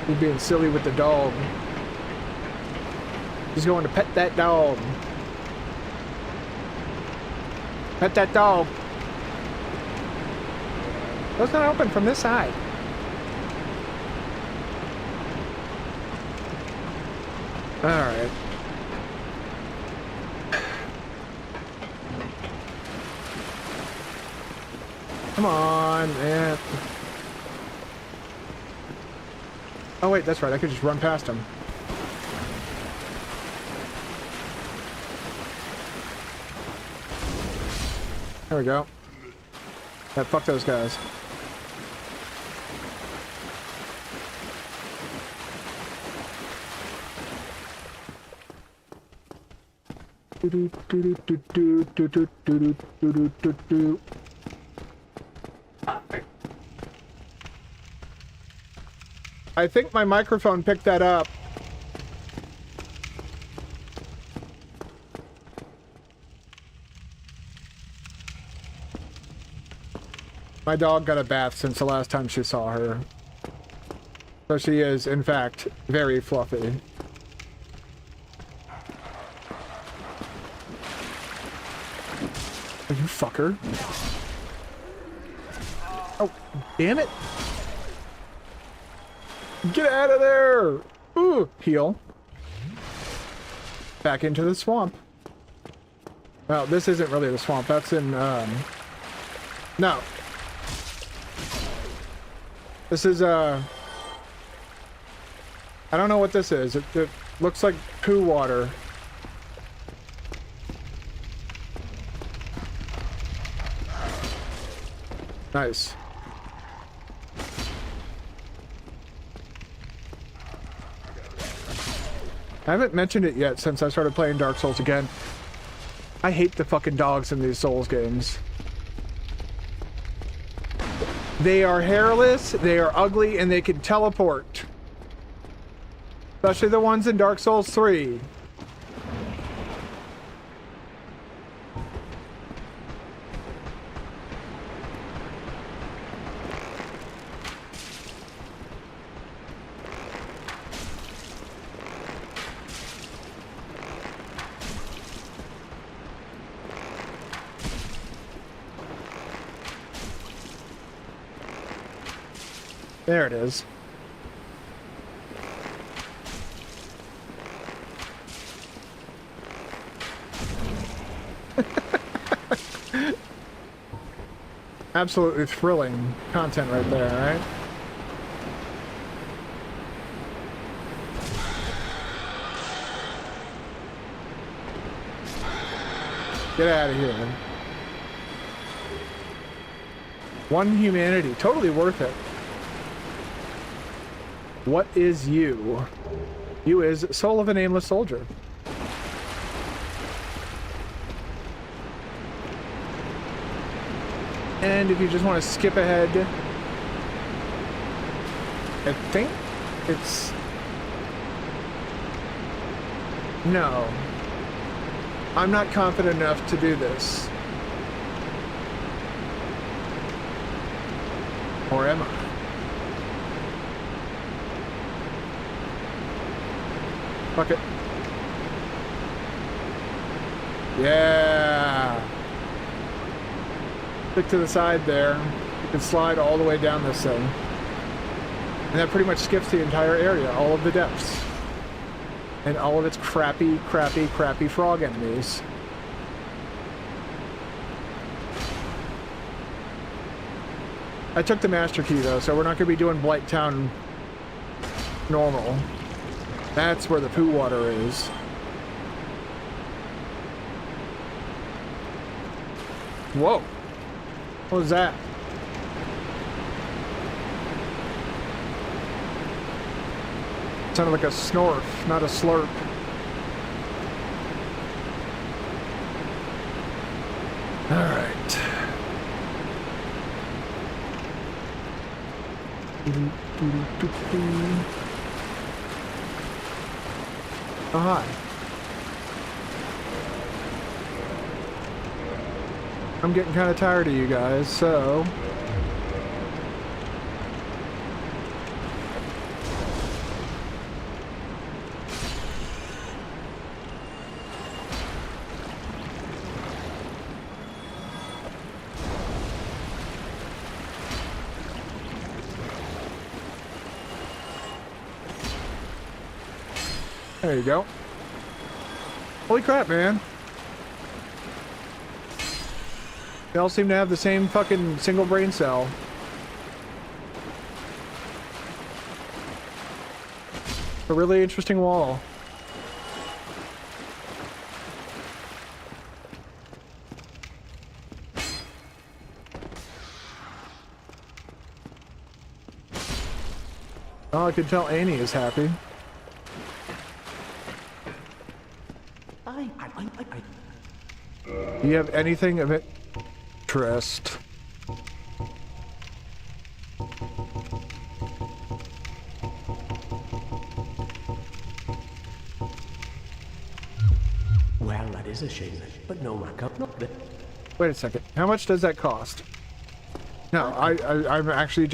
S1: He's being silly with the dog. He's going to pet that dog. Pet that dog. It's not open from this side. Alright. Come on, man. Oh wait, that's right, I could just run past him. There we go. Yeah, fuck those guys. I think my microphone picked that up. My dog got a bath since the last time she saw her. So she is, in fact, very fluffy. Oh, you fucker. Oh, damn it. Get out of there! Ooh, heal. Back into the swamp. Well, this isn't really the swamp. That's in, no. This is, I don't know what this is. It looks like poo water. Nice. I haven't mentioned it yet since I started playing Dark Souls again. I hate the fucking dogs in these Souls games. They are hairless, they are ugly, and they can teleport. Especially the ones in Dark Souls 3. There it is. Absolutely thrilling content right there, right? Get out of here. One humanity. Totally worth it. What is you? You is soul of a nameless soldier. And if you just want to skip ahead, I think it's... No. I'm not confident enough to do this. Or am I? Fuck it. Yeah. Stick to the side there. You can slide all the way down this thing. And that pretty much skips the entire area, all of the depths. And all of its crappy, crappy, crappy frog enemies. I took the master key though, so we're not going to be doing Blight Town normal. That's where the poo water is. Whoa. What was that? Sounded like a snorf, not a slurp. All right. Oh, hi. I'm getting kind of tired of you guys, so... There you go. Holy crap, man. They all seem to have the same fucking single brain cell. A really interesting wall. Oh, I can tell Annie is happy. Do you have anything of interest?
S6: Well, that is a shame, but no markup, not there.
S1: Wait a second. How much does that cost? No, I'm actually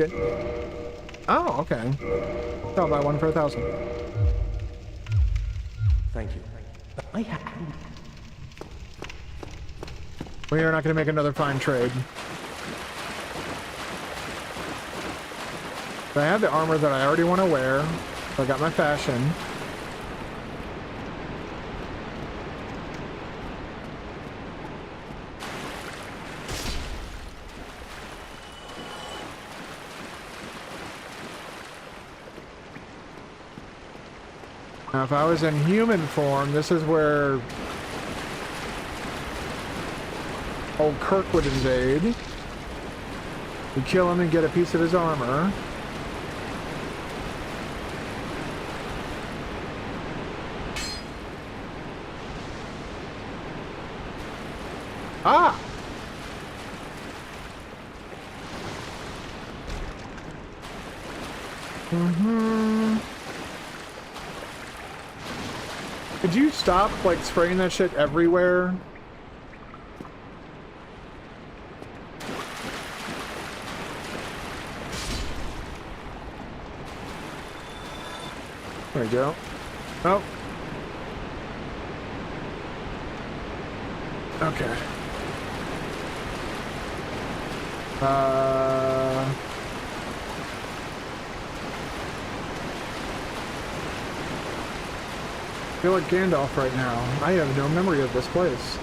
S1: Oh, okay. I'll buy one for 1,000.
S6: Thank you. I have...
S1: We are not going to make another fine trade. But I have the armor that I already want to wear. So I got my fashion. Now, if I was in human form, this is where old Kirk would invade. We kill him and get a piece of his armor. Ah! Could you stop, like, spraying that shit everywhere? There we go. Oh. Okay. I feel like Gandalf right now. I have no memory of this place.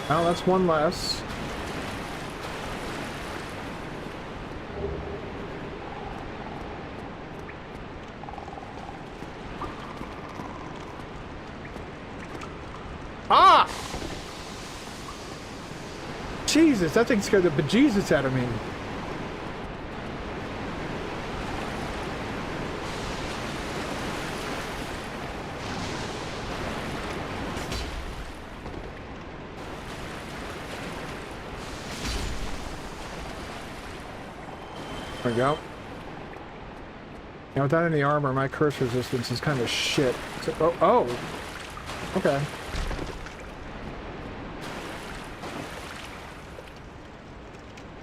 S1: Well, that's one less. Jesus, that thing scared the bejesus out of me. There we go. Now, without any armor, my curse resistance is kind of shit. So, oh! Okay.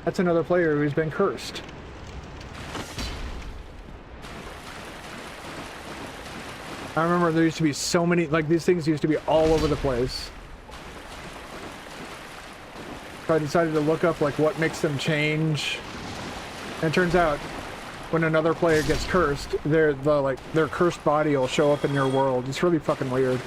S1: That's another player who's been cursed. I remember there used to be so many, like, these things used to be all over the place. So I decided to look up, like, what makes them change. And it turns out, when another player gets cursed, their cursed body will show up in your world. It's really fucking weird.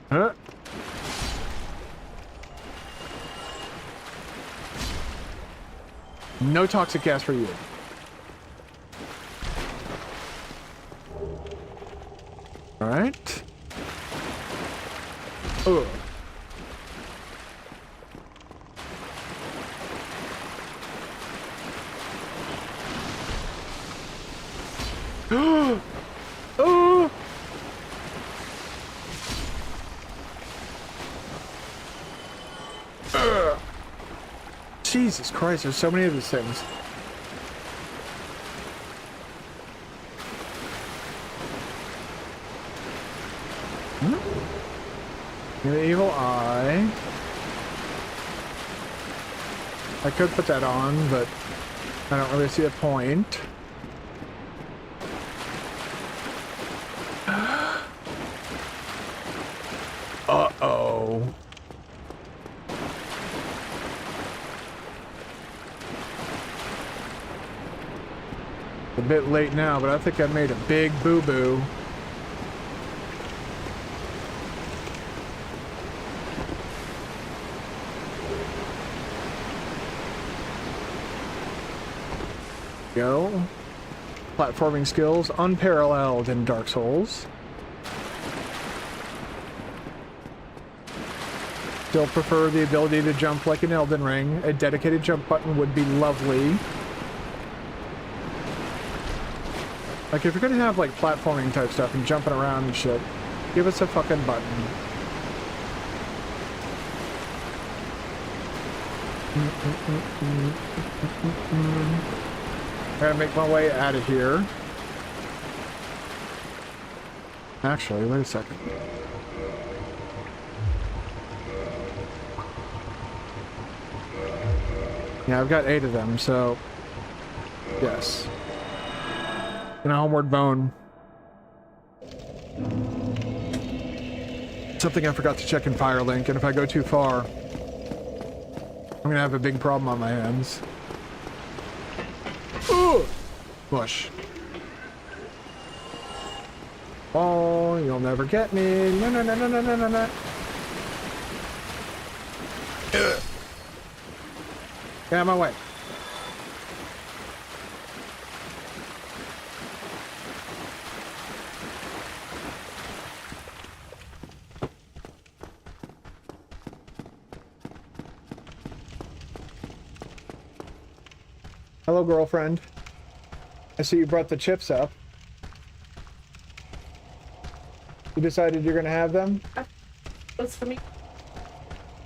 S1: Huh? No toxic gas for you. All right. Ugh. Oh! Jesus Christ, there's so many of these things. The evil eye. I could put that on, but I don't really see a point. Uh-oh. A bit late now, but I think I made a big boo-boo. Go. Platforming skills unparalleled in Dark Souls. Still prefer the ability to jump like in Elden Ring. A dedicated jump button would be lovely. Like, if you're gonna have, like, platforming type stuff and jumping around and shit, give us a fucking button. I gotta make my way out of here. Actually, wait a second. Yeah, I've got 8 of them, so... yes. And a homeward bone. Something I forgot to check in Firelink, and if I go too far, I'm gonna have a big problem on my hands. Ooh! Bush. Oh, you'll never get me. No, no, no, no, no, no, no, no. Ugh. Get out of my way. Hello, girlfriend. I see you brought the chips up. You decided you're gonna have them?
S9: That's for me.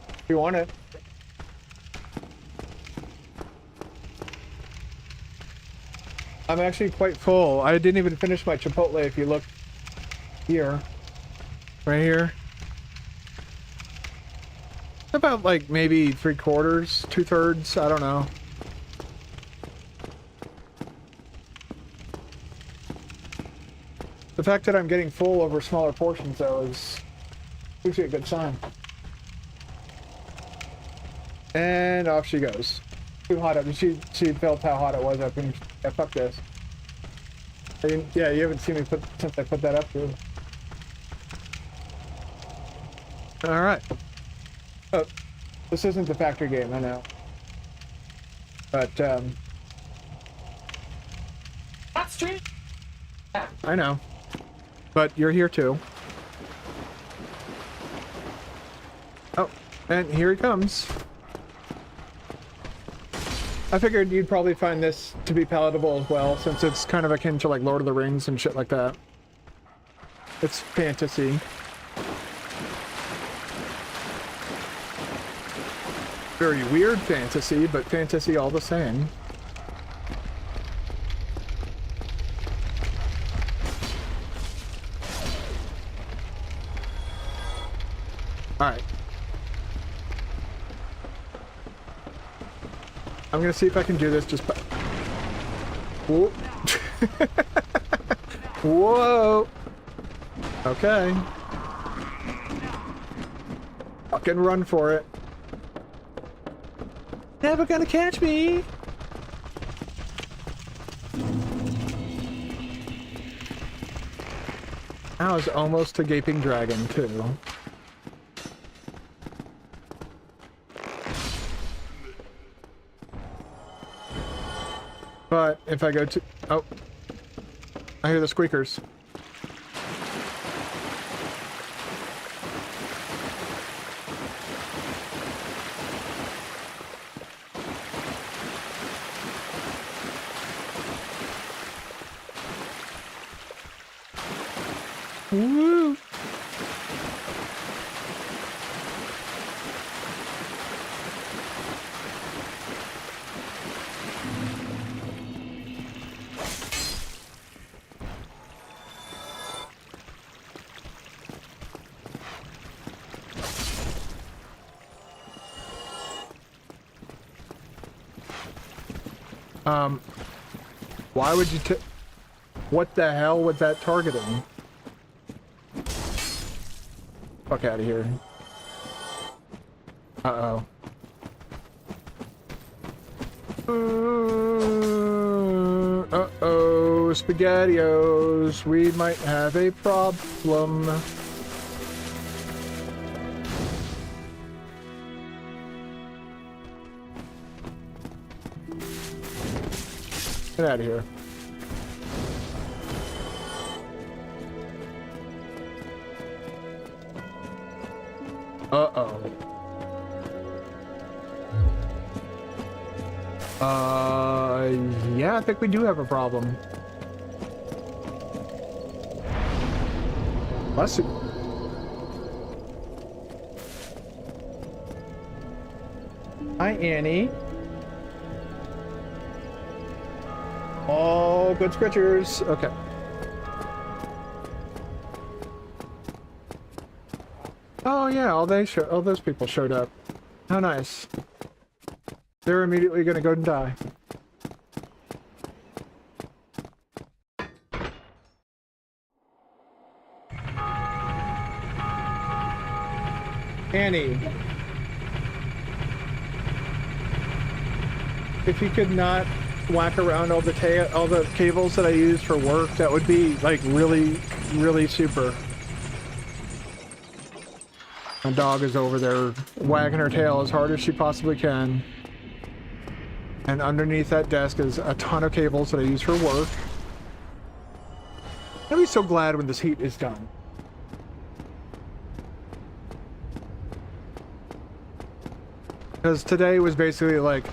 S1: If you want it. I'm actually quite full. I didn't even finish my Chipotle if you look here. Right here. About like maybe 3/4, 2/3, I don't know. The fact that I'm getting full over smaller portions, though, is usually a good sign. And off she goes. Too hot up. She felt how hot it was up and yeah, fuck this. I mean, yeah, you haven't seen me since I put that up here. Alright. Oh, this isn't the factory game, I know. But,
S9: That's true.
S1: I know. But you're here too. Oh, and here he comes. I figured you'd probably find this to be palatable as well, since it's kind of akin to like Lord of the Rings and shit like that. It's fantasy. Very weird fantasy, but fantasy all the same. Alright. I'm gonna see if I can do this just by... Whoa. Whoa! Okay. Fucking run for it. Never gonna catch me! I was almost a gaping dragon, too. But if I go to... Oh. I hear the squeakers. Woo! Why would you what the hell was that targeting? Fuck out of here. Uh-oh. Uh-oh, SpaghettiOs. We might have a problem. Get out of here. Uh-oh. Yeah, I think we do have a problem. Bless you. Hi, Annie. All good scriptures. Okay. Oh yeah, all those people showed up. How nice. They're immediately gonna go and die. Annie. If you could not whack around all the cables that I use for work, that would be like really, really super. My dog is over there wagging her tail as hard as she possibly can. And underneath that desk is a ton of cables that I use for work. I'll be so glad when this heat is done. Because today was basically like,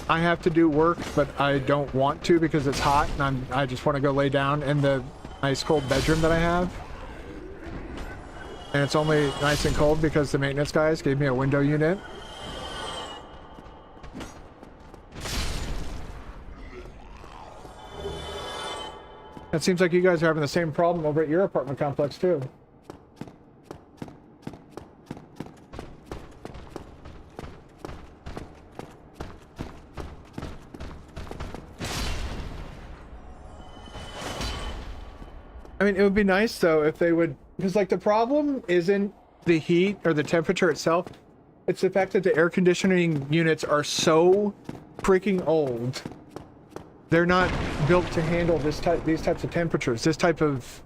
S1: I have to do work, but I don't want to because it's hot, and I just want to go lay down in the nice cold bedroom that I have. And it's only nice and cold because the maintenance guys gave me a window unit. It seems like you guys are having the same problem over at your apartment complex too. I mean, it would be nice though if they would, because like the problem isn't the heat or the temperature itself. It's the fact that the air conditioning units are so freaking old. They're not built to handle these types of temperatures. This type of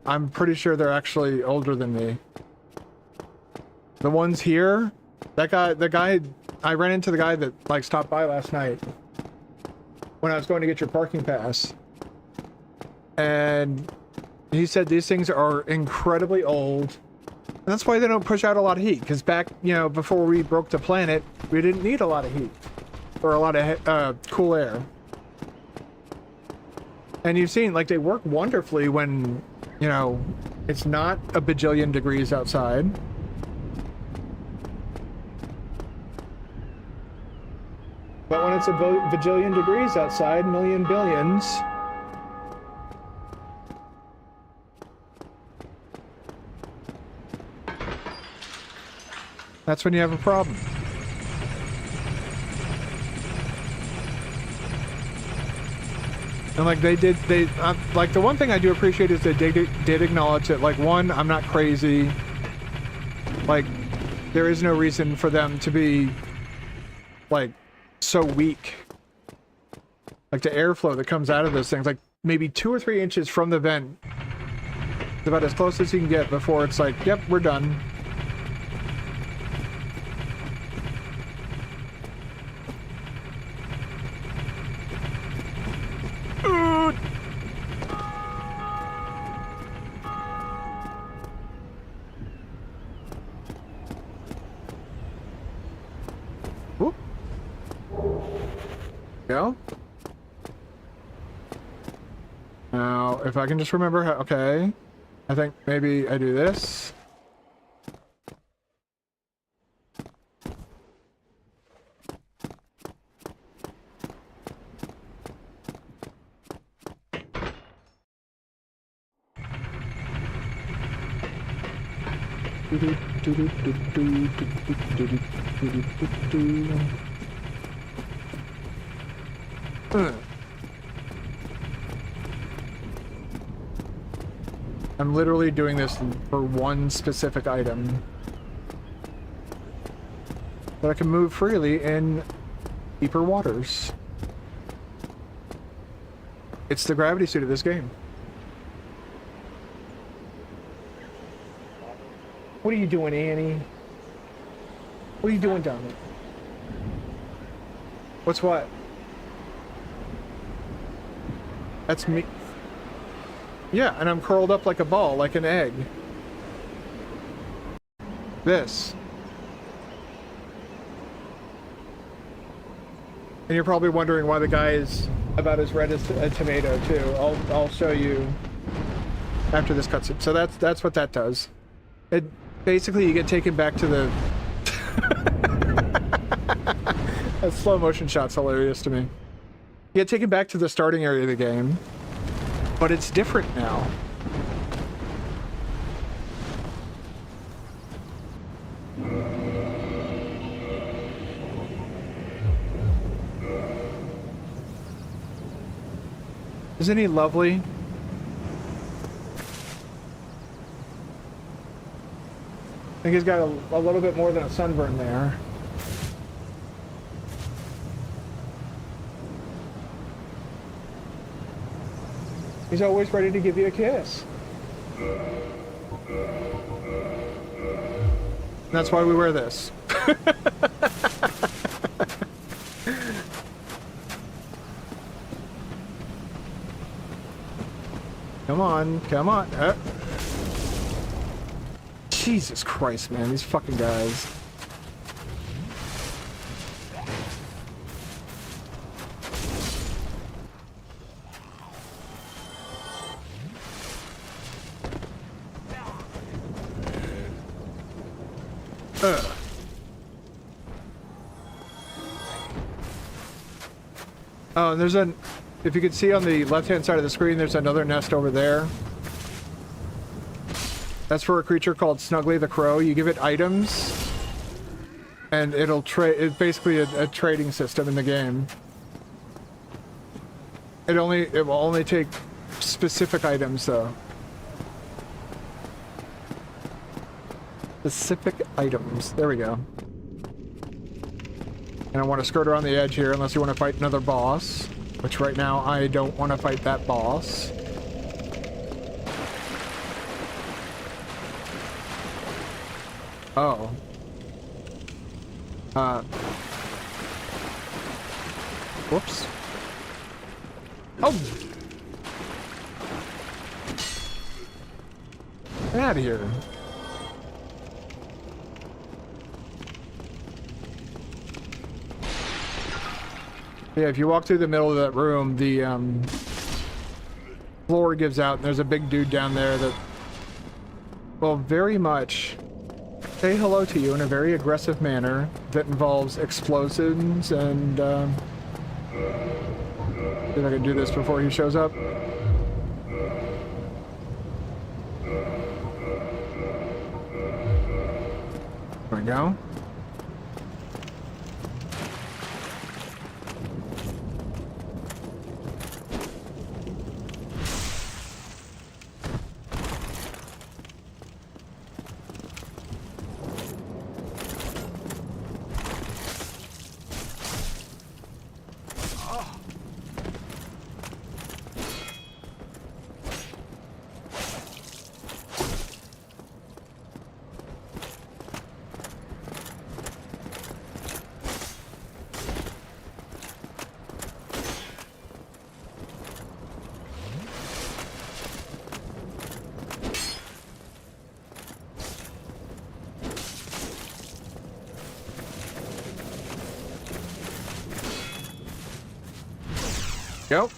S1: I'm pretty sure they're actually older than me. The ones here, the guy, I ran into the guy that like stopped by last night when I was going to get your parking pass. And he said these things are incredibly old. And that's why they don't push out a lot of heat. Because back, you know, before we broke the planet, we didn't need a lot of heat. Or a lot of cool air. And you've seen, like, they work wonderfully when, you know, it's not a bajillion degrees outside. But when it's a bajillion degrees outside, million billions, that's when you have a problem. And like like the one thing I do appreciate is they did acknowledge that, like, one, I'm not crazy. Like, there is no reason for them to be, like, so weak. Like, the airflow that comes out of those things, like, maybe 2 or 3 inches from the vent is about as close as you can get before it's like, yep, we're done. Go. Now, if I can just remember how, okay. I think maybe I do this. I'm literally doing this for one specific item. But I can move freely in deeper waters. It's the gravity suit of this game. What are you doing, Annie? What are you doing down there? What's what? That's me. Yeah, and I'm curled up like a ball, like an egg. This. And you're probably wondering why the guy is about as red as a tomato, too. I'll show you after this cutscene. So that's what that does. It basically, you get taken back to the that slow motion shot's hilarious to me. You get taken back to the starting area of the game, but it's different now. Isn't he lovely? I think he's got a little bit more than a sunburn there. He's always ready to give you a kiss. That's why we wear this. Come on, come on. Jesus Christ, man, these fucking guys. Oh, and there's a... If you can see on the left-hand side of the screen, there's another nest over there. That's for a creature called Snuggly the Crow. You give it items, and it'll trade. It's basically a trading system in the game. It will only take specific items, though. Specific items. There we go. And I want to skirt around the edge here unless you want to fight another boss. Which right now I don't want to fight that boss. Oh. Whoops. Oh! Get out of here. Yeah, if you walk through the middle of that room, the floor gives out, and there's a big dude down there that will very much say hello to you in a very aggressive manner that involves explosions and, see if I can do this before he shows up. There we go. Go.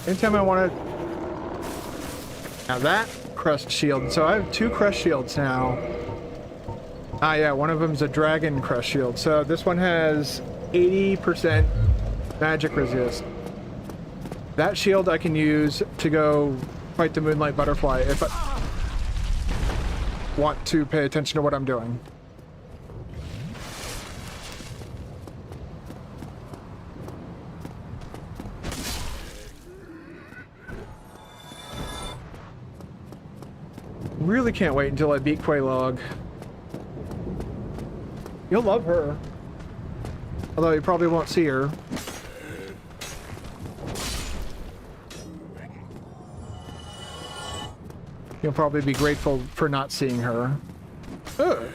S1: Anytime I want to... Now that crushed shield. So I have 2 crushed shields now. Ah, yeah, one of them's a dragon crushed shield. So this one has 80% magic resist. That shield I can use to go fight the Moonlight Butterfly if I want to pay attention to what I'm doing. Really can't wait until I beat Quelaag. You'll love her. Although you probably won't see her. You'll probably be grateful for not seeing her. Ugh.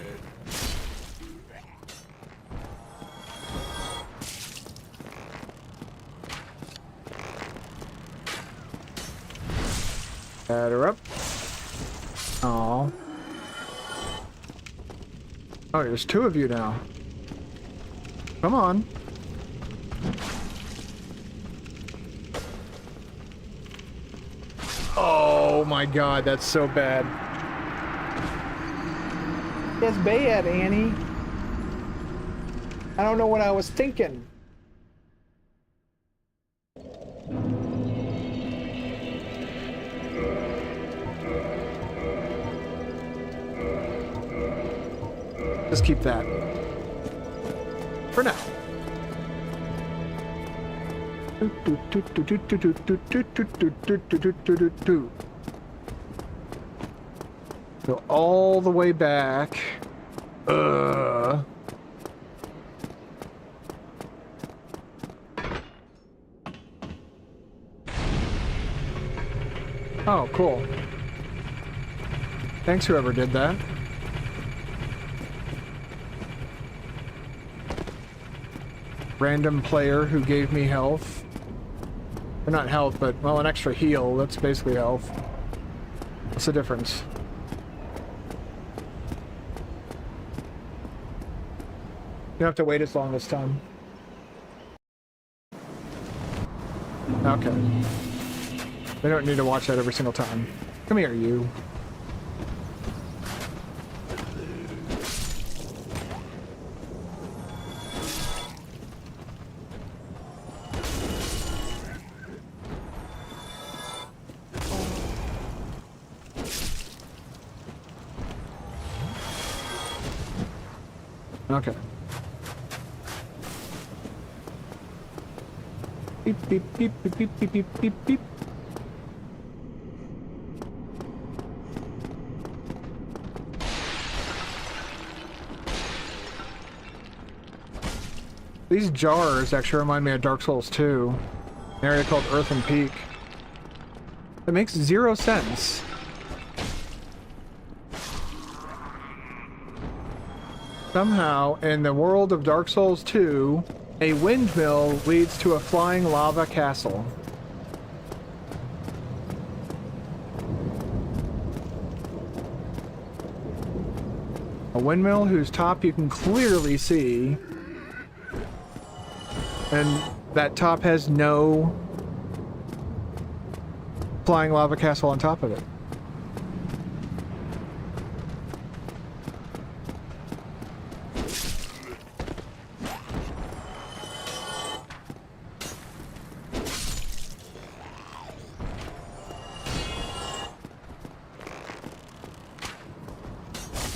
S1: Add her up. Aww. Oh, there's 2 of you now. Come on. Oh my god, that's so bad. That's bad, Annie. I don't know what I was thinking. Just keep that. For now. Go all the way back. Oh, cool. Thanks, whoever did that. Random player who gave me health. Or not health, but, well, an extra heal. That's basically health. What's the difference? You don't have to wait as long this time. Okay. They don't need to watch that every single time. Come here, you. Okay. Beep, beep, beep, beep, beep, beep, beep, beep, beep. These jars actually remind me of Dark Souls 2. An area called Earthen Peak. It makes 0 sense. Somehow, in the world of Dark Souls 2, a windmill leads to a flying lava castle. A windmill whose top you can clearly see. And that top has no flying lava castle on top of it.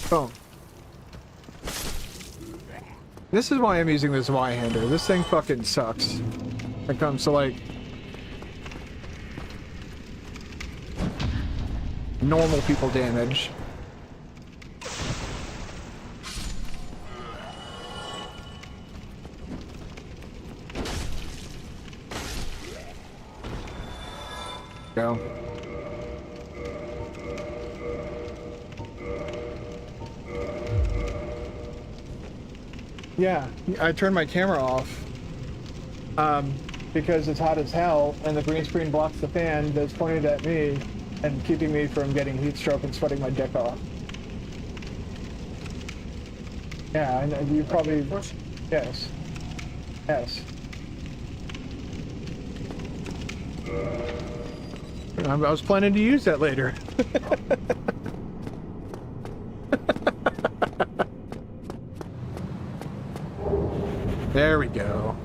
S1: Boom. This is why I'm using this Y-hander. This thing fucking sucks. When it comes to, like, normal people damage. Go. Yeah, I turned my camera off because it's hot as hell and the green screen blocks the fan that's pointed at me and keeping me from getting heat stroke and sweating my dick off. Yeah, and you probably... Yes. Yes. I was planning to use that later. There we go.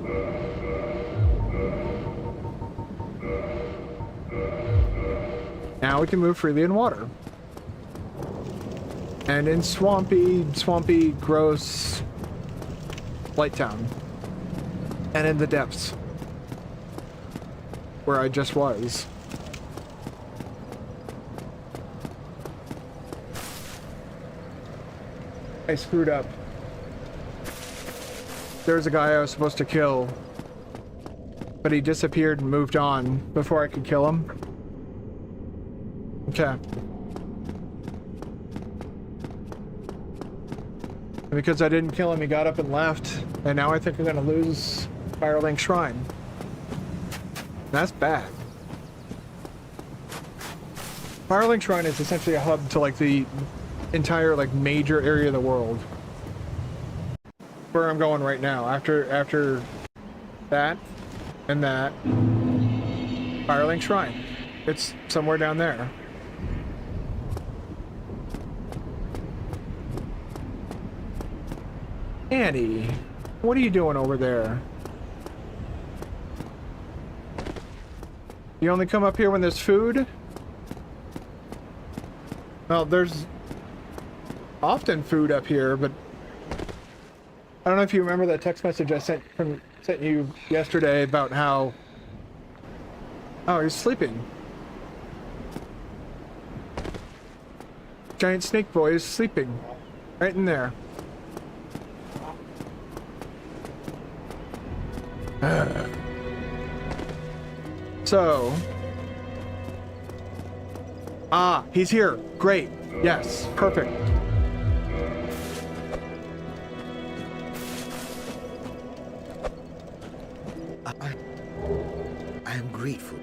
S1: Now we can move freely in water. And in swampy, gross Light Town. And in the depths. Where I just was. I screwed up. There's a guy I was supposed to kill, but he disappeared and moved on before I could kill him. Okay. And because I didn't kill him, he got up and left, and now I think I'm gonna lose Firelink Shrine. That's bad. Firelink Shrine is essentially a hub to, like, the entire, like, major area of the world. Where I'm going right now. After that and that, Firelink Shrine. It's somewhere down there. Annie, what are you doing over there? You only come up here when there's food? Well, there's often food up here, but I don't know if you remember that text message I sent you yesterday about how... Oh, he's sleeping. Giant snake boy is sleeping. Right in there. So... Ah, he's here. Great. Yes, perfect.
S5: I am grateful.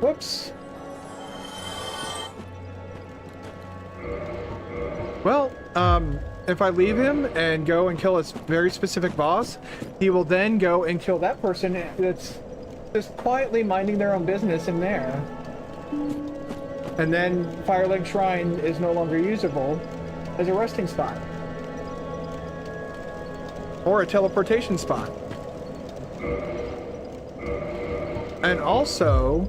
S1: Whoops. Well, if I leave him and go and kill a very specific boss, he will then go and kill that person that's just quietly minding their own business in there. And then Firelink Shrine is no longer usable as a resting spot. Or a teleportation spot. And also,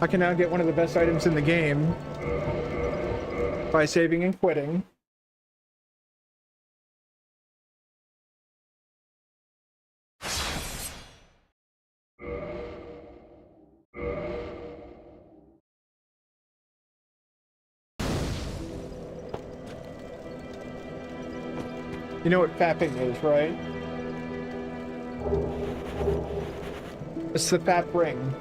S1: I can now get one of the best items in the game by saving and quitting. You know what fapping is, right? It's the fap ring.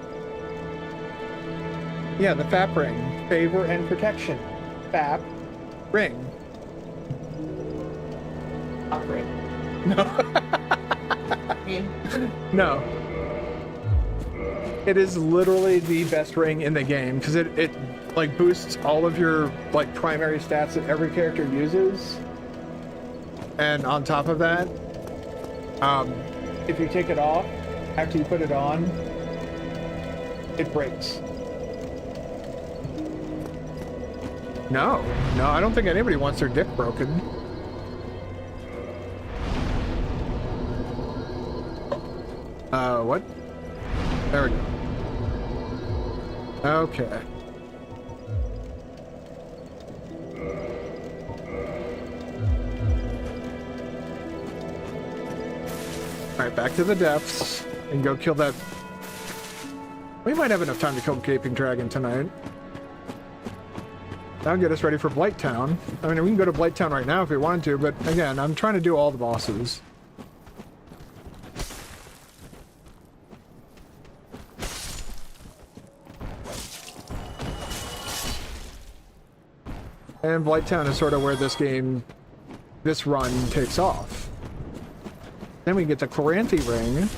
S1: Yeah, the fap ring. Favor and protection. Fap ring.
S9: Not great.
S1: No. It is literally the best ring in the game because it like boosts all of your like primary stats that every character uses. And on top of that, if you take it off after you put it on, it breaks. No, I don't think anybody wants their dick broken. What? There we go. Okay. Alright, back to the depths and go kill that. We might have enough time to kill the Gaping Dragon tonight. That'll get us ready for Blight Town. I mean, we can go to Blight Town right now if we wanted to, but again, I'm trying to do all the bosses. And Blight Town is sort of where this game, this run takes off. Then we get the Chloranthy Ring.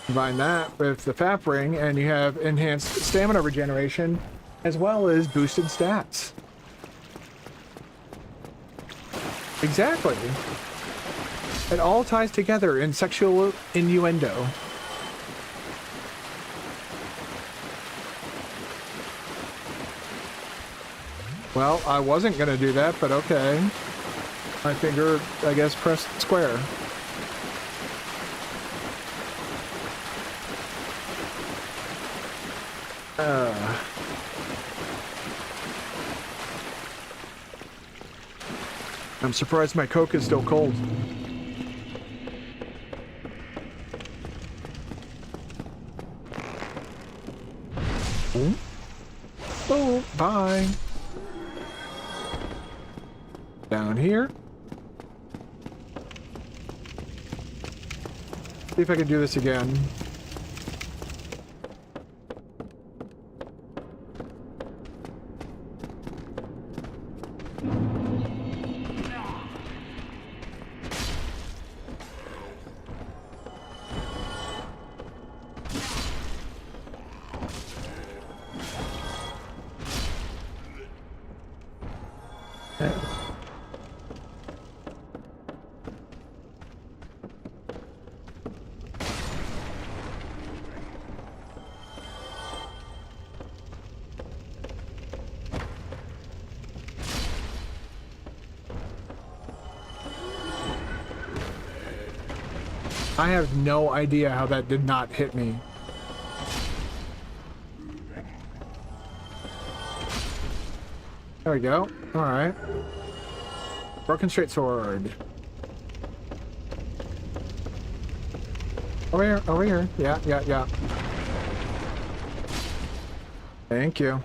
S1: Combine that with the Fap Ring, and you have enhanced stamina regeneration, as well as boosted stats. Exactly. It all ties together in sexual innuendo. Well, I wasn't gonna do that, but okay. My finger, I guess, pressed square. I'm surprised my Coke is still cold. Oh, bye. Down here. See if I can do this again. I have no idea how that did not hit me. There we go. Alright. Broken straight sword. Over here, over here. Yeah. Thank you.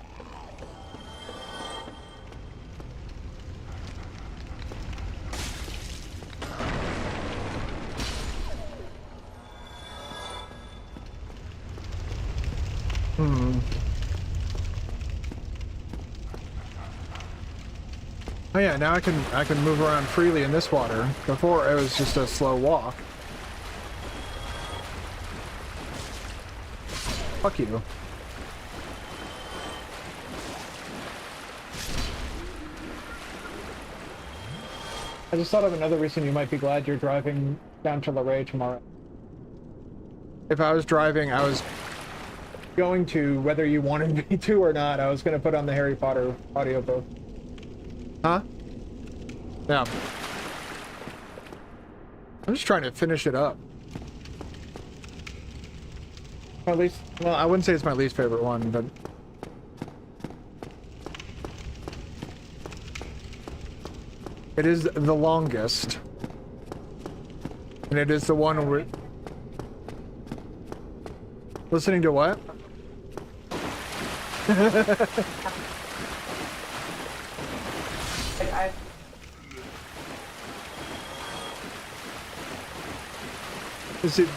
S1: Oh yeah, now I can move around freely in this water. Before it was just a slow walk. Fuck you. I just thought of another reason you might be glad you're driving down to Luray tomorrow. If I was driving, I was going to, whether you wanted me to or not, I was going to put on the Harry Potter audiobook. Huh? Yeah. I'm just trying to finish it up. At least, well, I wouldn't say it's my least favorite one, but it is the longest. And it is the one where... Listening to what? Is it...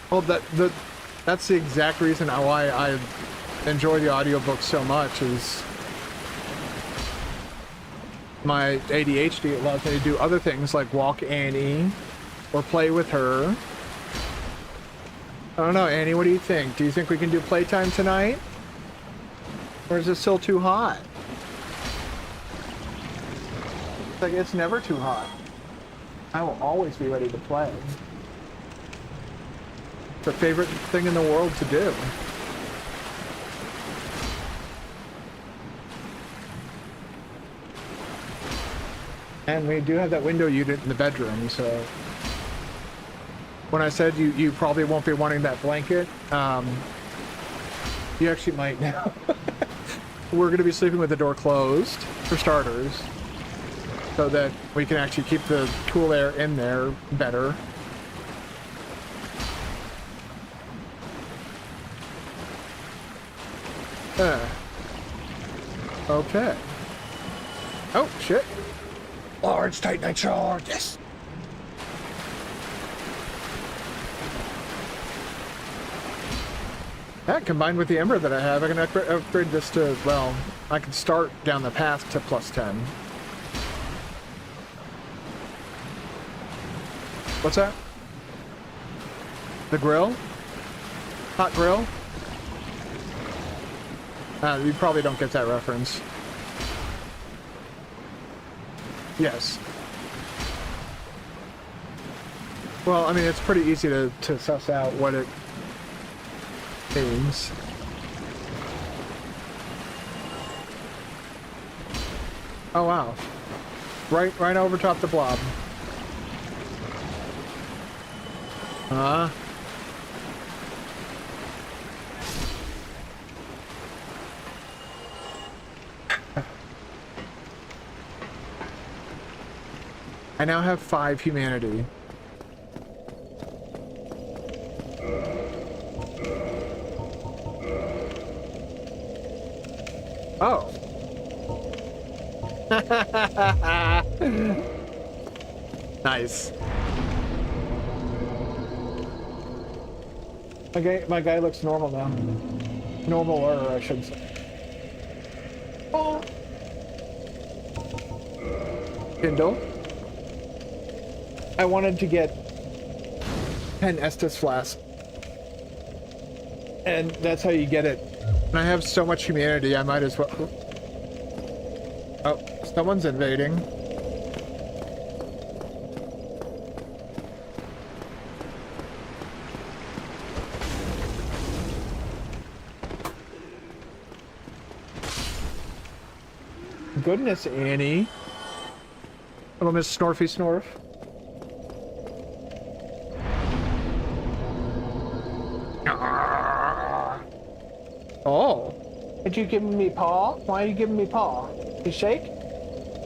S1: Well, that's the exact reason why I enjoy the audiobook so much, is my ADHD allows me to do other things like walk Annie or play with her. I don't know, Annie, what do you think? Do you think we can do playtime tonight? Or is it still too hot? It's like, it's never too hot. I will always be ready to play. It's the favorite thing in the world to do. And we do have that window unit in the bedroom, so... When I said you probably won't be wanting that blanket, you actually might now. We're going to be sleeping with the door closed, for starters, so that we can actually keep the cool air in there better. Okay. Oh, shit. Large Titanite shard, yes! That, combined with the Ember that I have, I can upgrade this to, well, I can start down the path to +10. What's that? The grill? Hot grill? You probably don't get that reference. Yes. Well, I mean, it's pretty easy to suss out what it means. Oh, wow. Right over top the blob. I now have 5 humanity. Oh. Nice. My guy looks normal now. Normaler, I should say. Oh. Kindle. I wanted to get 10 Estus flask. And that's how you get it. And I have so much humanity, I might as well... Oh, someone's invading. Goodness, Annie. Little Miss Snorfy Snorf. Oh. Did you give me paw? Why are you giving me paw? You shake?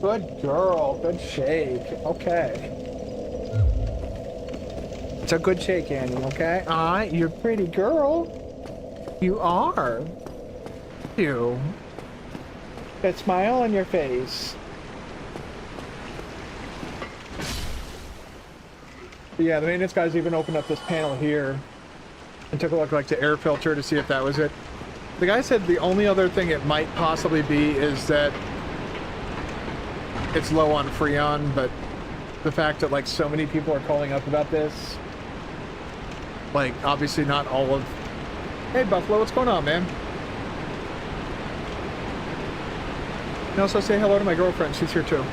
S1: Good girl. Good shake. Okay. It's a good shake, Annie, okay? Alright, you're a pretty girl. You are. You. That smile on your face. But yeah, the maintenance guys even opened up this panel here and took a look like the air filter to see if that was it. The guy said the only other thing it might possibly be is that it's low on Freon, but the fact that like so many people are calling up about this, like obviously not all of... Hey Buffalo, what's going on, man? And also say hello to my girlfriend, she's here too.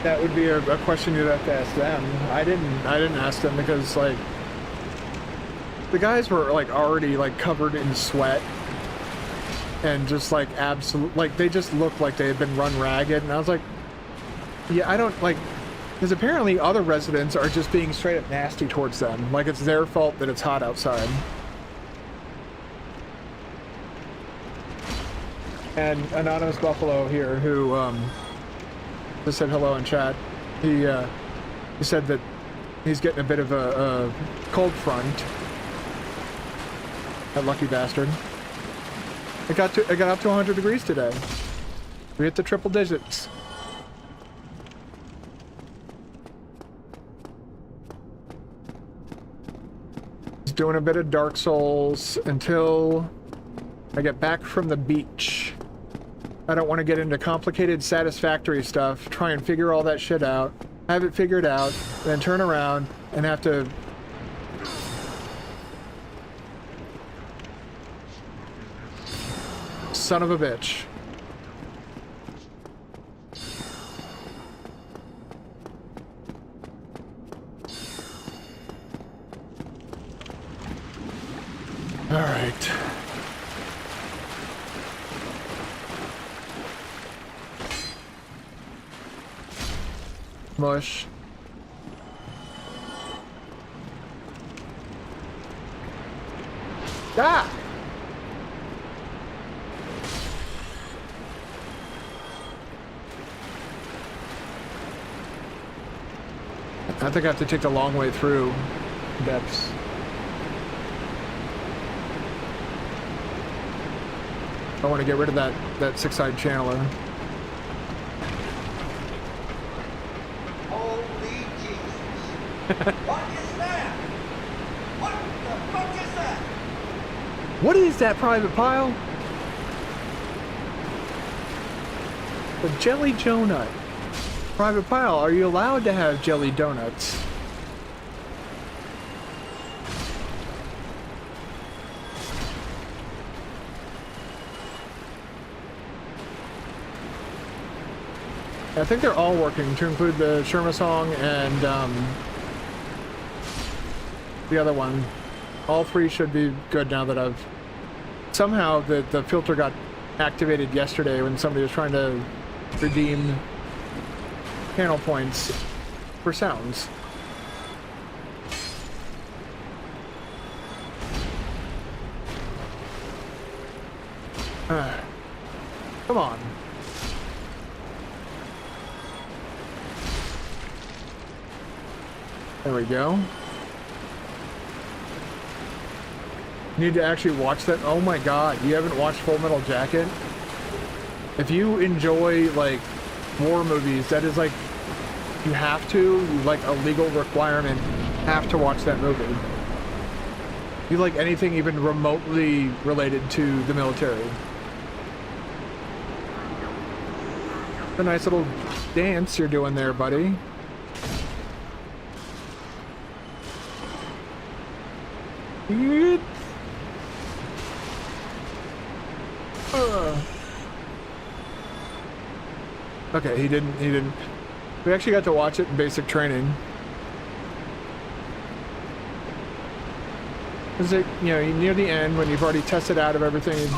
S1: That would be a question you'd have to ask them. I didn't ask them because like the guys were like already like covered in sweat and just like absolute, like they just looked like they had been run ragged, and I was like, yeah, I don't like, because apparently other residents are just being straight up nasty towards them, like it's their fault that it's hot outside. And Anonymous Buffalo here, who just said hello in chat, he said that he's getting a bit of a cold front. That lucky bastard. It got up to 100 degrees today. We hit the triple digits. Just doing a bit of Dark Souls until I get back from the beach. I don't want to get into complicated Satisfactory stuff, try and figure all that shit out, have it figured out, then turn around and have to... Son of a bitch. All right. Mush. Ah! I think I have to take the long way through depths. I want to get rid of that six-eyed channeler.
S7: Holy Jesus. What is that? What the fuck is that?
S1: What is that, Private Pile? The jelly donut. Private Pile, are you allowed to have jelly donuts? I think they're all working, to include the Sherma song and the other one. All three should be good now that I've... Somehow the filter got activated yesterday when somebody was trying to redeem channel points for sounds. Come on. There we go. Need to actually watch that. Oh my god, you haven't watched Full Metal Jacket? If you enjoy like war movies, that is like, you have to, like a legal requirement, have to watch that movie. You like anything even remotely related to the military. A nice little dance you're doing there, buddy. Okay, he didn't. We actually got to watch it in basic training. Is it, you know, near the end when you've already tested out of everything?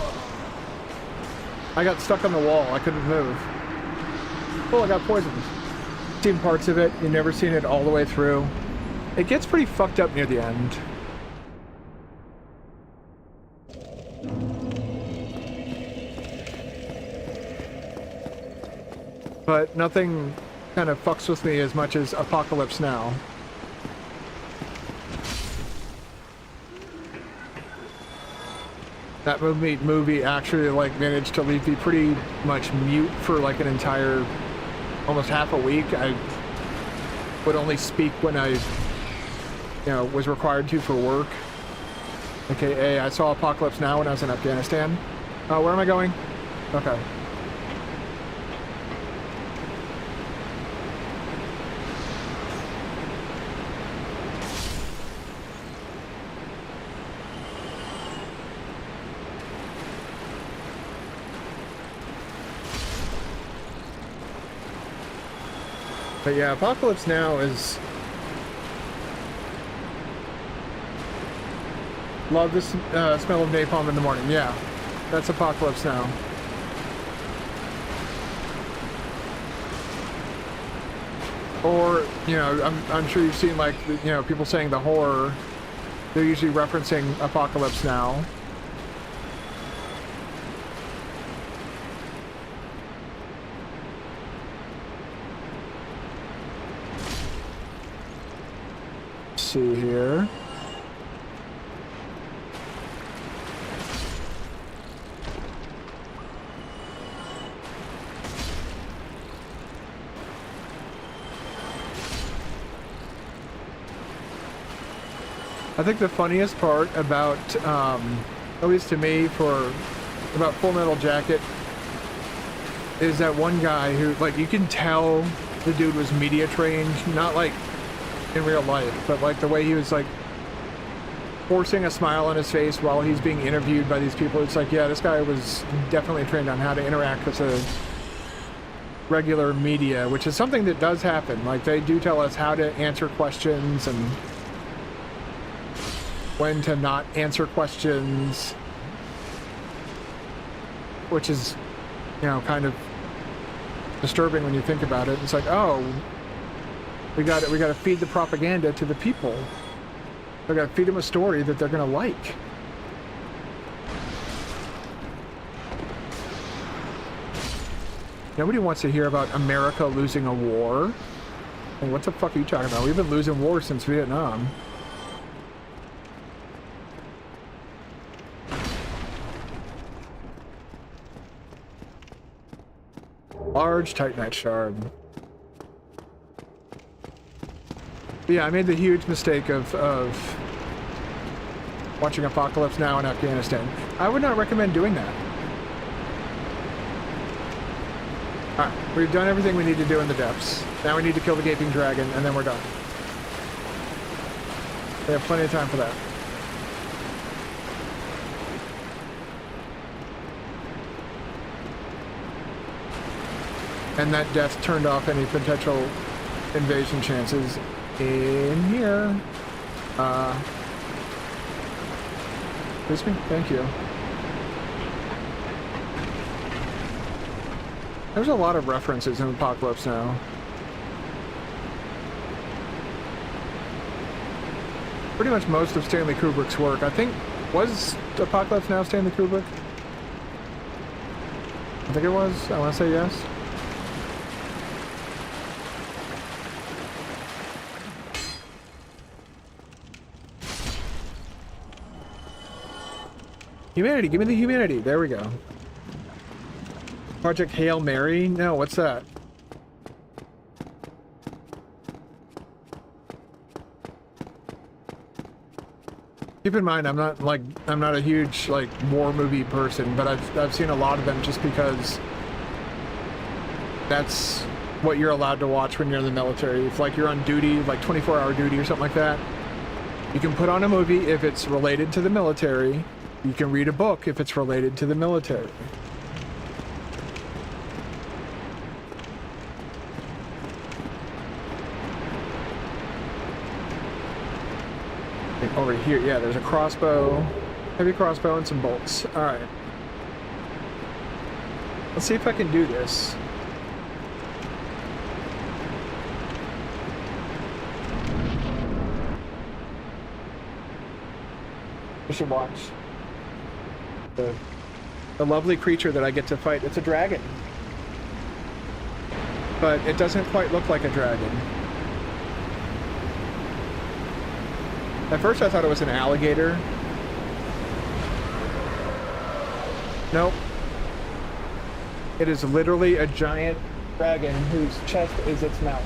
S1: I got stuck on the wall. I couldn't move. Oh, I got poisoned. Seen parts of it. You've never seen it all the way through. It gets pretty fucked up near the end. But nothing kind of fucks with me as much as Apocalypse Now. That movie actually like managed to leave me pretty much mute for like an entire, almost half a week. I would only speak when I, was required to for work. AKA, I saw Apocalypse Now when I was in Afghanistan. Where am I going? Okay. But yeah, Apocalypse Now is... Love this smell of napalm in the morning. Yeah, that's Apocalypse Now. Or, you know, I'm sure you've seen, like, you know, people saying the horror. They're usually referencing Apocalypse Now. Let's see here. I think the funniest part about, at least to me, about Full Metal Jacket, is that one guy who, like, you can tell the dude was media trained, not like in real life, but like the way he was like forcing a smile on his face while he's being interviewed by these people. It's like, yeah, this guy was definitely trained on how to interact with the regular media, which is something that does happen. Like, they do tell us how to answer questions and when to not answer questions, which is, you know, kind of disturbing when you think about it. It's like, oh, we got to feed the propaganda to the people. We got to feed them a story that they're gonna like. Nobody wants to hear about America losing a war. Like, what the fuck are you talking about? We've been losing wars since Vietnam. Large Titanite shard. Yeah, I made the huge mistake of watching Apocalypse Now in Afghanistan. I would not recommend doing that. Alright, we've done everything we need to do in the depths. Now we need to kill the gaping dragon, and then we're done. We have plenty of time for that. And that death turned off any potential invasion chances in here. Excuse me? Thank you. There's a lot of references in Apocalypse Now. Pretty much most of Stanley Kubrick's work, I think, was Apocalypse Now Stanley Kubrick? I think it was. I want to say yes. Humanity, give me the humanity. There we go. Project Hail Mary? No, what's that? Keep in mind, I'm not a huge like war movie person, but I've seen a lot of them just because that's what you're allowed to watch when you're in the military. If like you're on duty, like 24-hour duty or something like that, you can put on a movie if it's related to the military. You can read a book if it's related to the military. And over here, yeah, there's a crossbow, heavy crossbow, and some bolts. All right. Let's see if I can do this. You should watch. The lovely creature that I get to fight. It's a dragon. But it doesn't quite look like a dragon. At first I thought it was an alligator. Nope. It is literally a giant dragon whose chest is its mouth.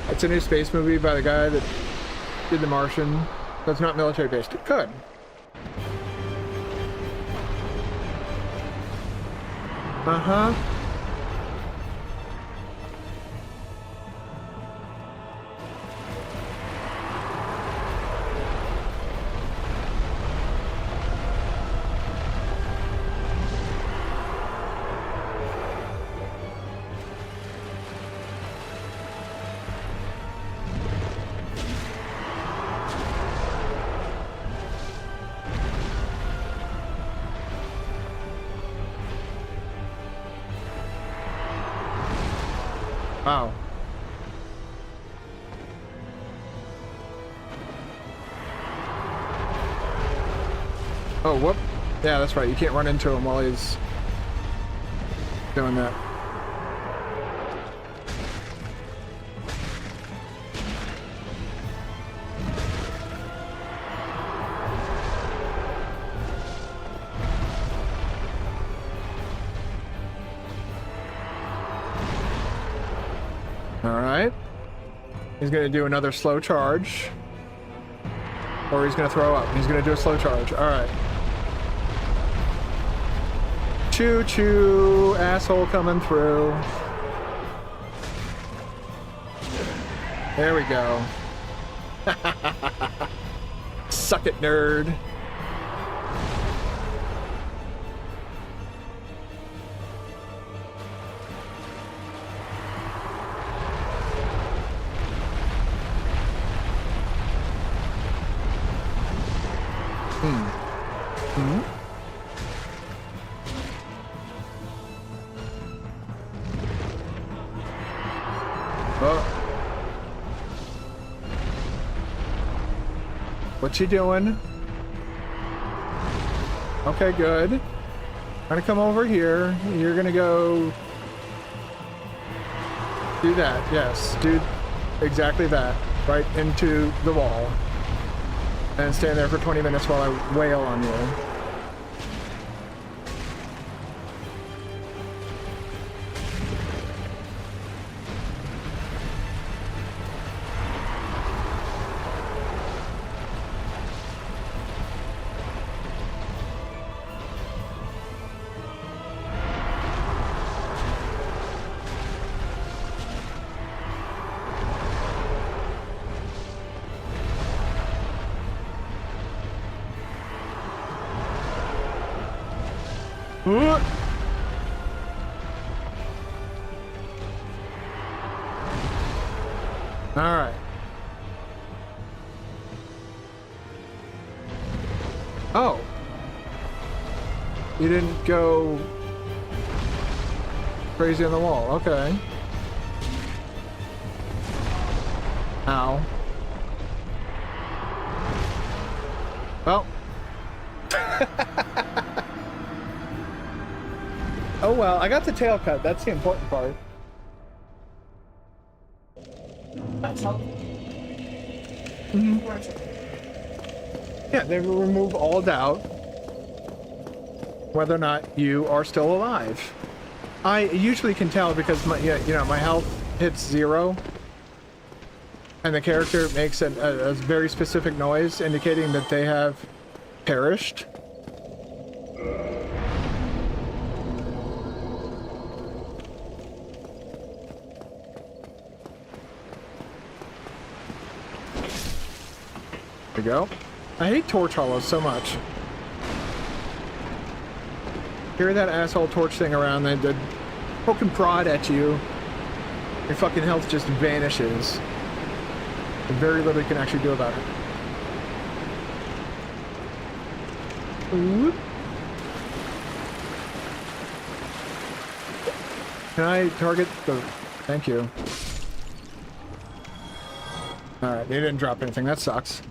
S1: It's a new space movie by the guy that did The Martian. So it's not military based. It could. Uh-huh. Wow. Oh, whoop. Yeah, that's right. You can't run into him while he's doing that. All right. He's going to do another slow charge. Or he's going to throw up. He's going to do a slow charge. All right. Choo-choo, asshole coming through. There we go. Suck it, nerd. What you doing? Okay, good. I'm gonna come over here. You're gonna go do that. Yes, do exactly that. Right into the wall. And stand there for 20 minutes while I wail on you. Alright. Oh. You didn't go crazy on the wall. Okay. Ow. Well. Oh well, I got the tail cut. That's the important part.
S9: That's helpful.
S1: Yeah, they will remove all doubt whether or not you are still alive. I usually can tell because my, my health hits 0, and the character makes a very specific noise indicating that they have perished. There we go. I hate torch hollows so much. Carry that asshole torch thing around, then the poke and prod at you. Your fucking health just vanishes. And very little you can actually do about it. Whoop. Can I target the... Thank you. Alright, they didn't drop anything. That sucks.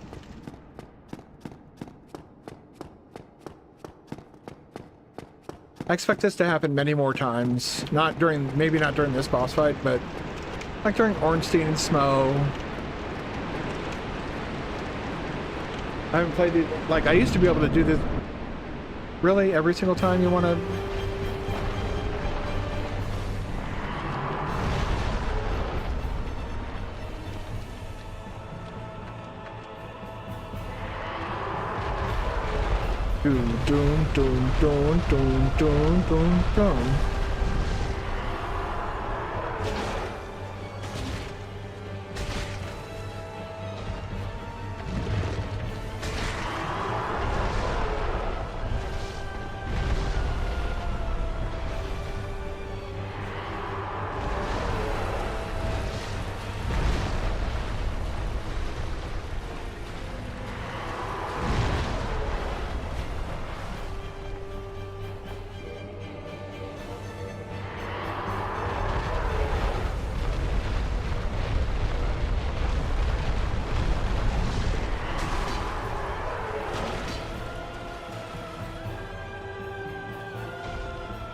S1: I expect this to happen many more times. Maybe not during this boss fight, but like during Ornstein and Smo. I haven't played it, like I used to be able to do this really every single time you want to. Doom, doom, doom, doom, doom, doom, doom, doom.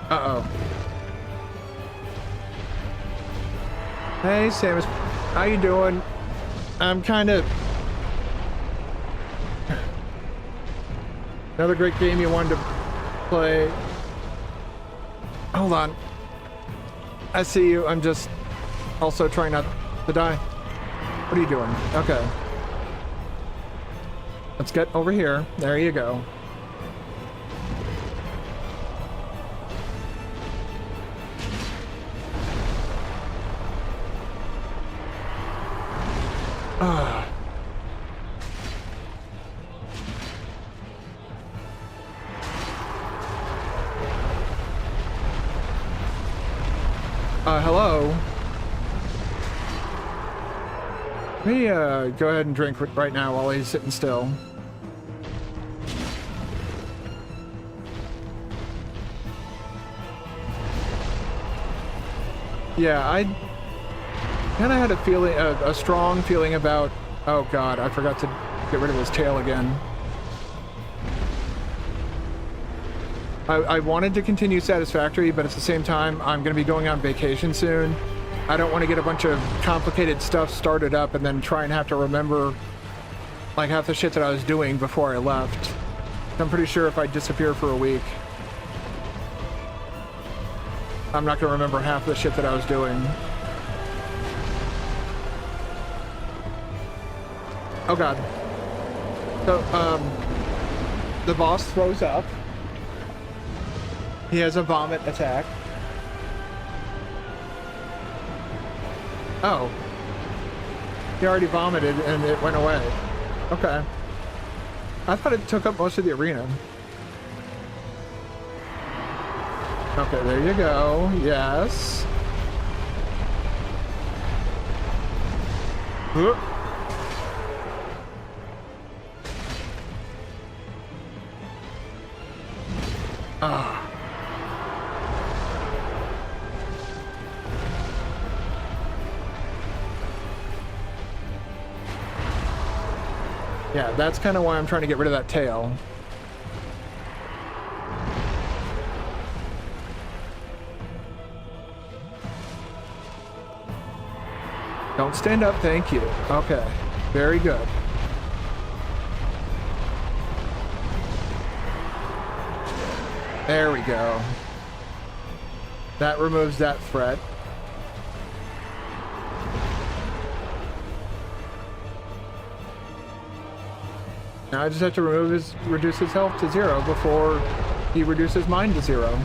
S1: Uh-oh. Hey, Samus. How you doing? I'm kind of... Another great game you wanted to play. Hold on. I see you. I'm just also trying not to die. What are you doing? Okay. Let's get over here. There you go. Hello. Let me go ahead and drink right now while he's sitting still. Yeah, I kind of had a feeling, a strong feeling about... Oh god, I forgot to get rid of his tail again. I wanted to continue Satisfactory, but at the same time, I'm going to be going on vacation soon. I don't want to get a bunch of complicated stuff started up and then try and have to remember like half the shit that I was doing before I left. I'm pretty sure if I disappear for a week, I'm not going to remember half the shit that I was doing. Oh god. So, the boss throws up. He has a vomit attack. Oh. He already vomited and it went away. Okay. I thought it took up most of the arena. Okay, there you go. Yes. Ah. Yeah, that's kind of why I'm trying to get rid of that tail. Don't stand up, thank you. Okay, very good. There we go. That removes that threat. Now I just have to reduce his health to 0 before he reduces mine to 0.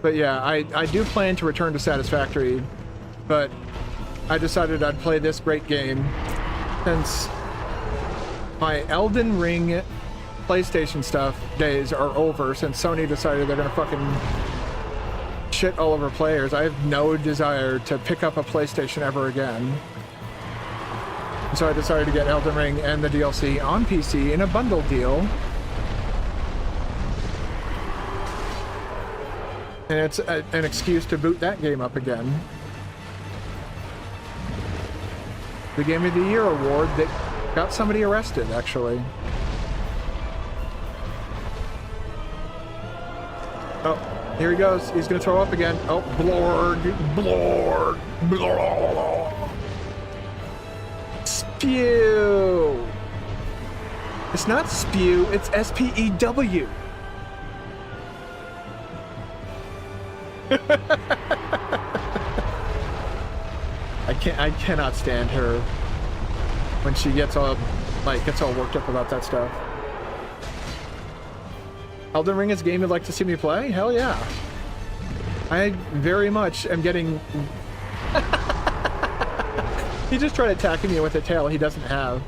S1: But yeah, I do plan to return to Satisfactory, but I decided I'd play this great game since my Elden Ring PlayStation stuff days are over, since Sony decided they're gonna fucking shit all over players. I have no desire to pick up a PlayStation ever again. So I decided to get Elden Ring and the DLC on PC in a bundle deal. And it's an excuse to boot that game up again. The Game of the Year award that got somebody arrested, actually. Oh. Here he goes. He's gonna throw up again. Oh, blorg, blorg, blorg. Spew. It's not spew, it's S-P-E-W. I cannot stand her when she gets all worked up about that stuff. Elden Ring is a game you'd like to see me play? Hell yeah. I very much am getting... He just tried attacking me with a tail he doesn't have.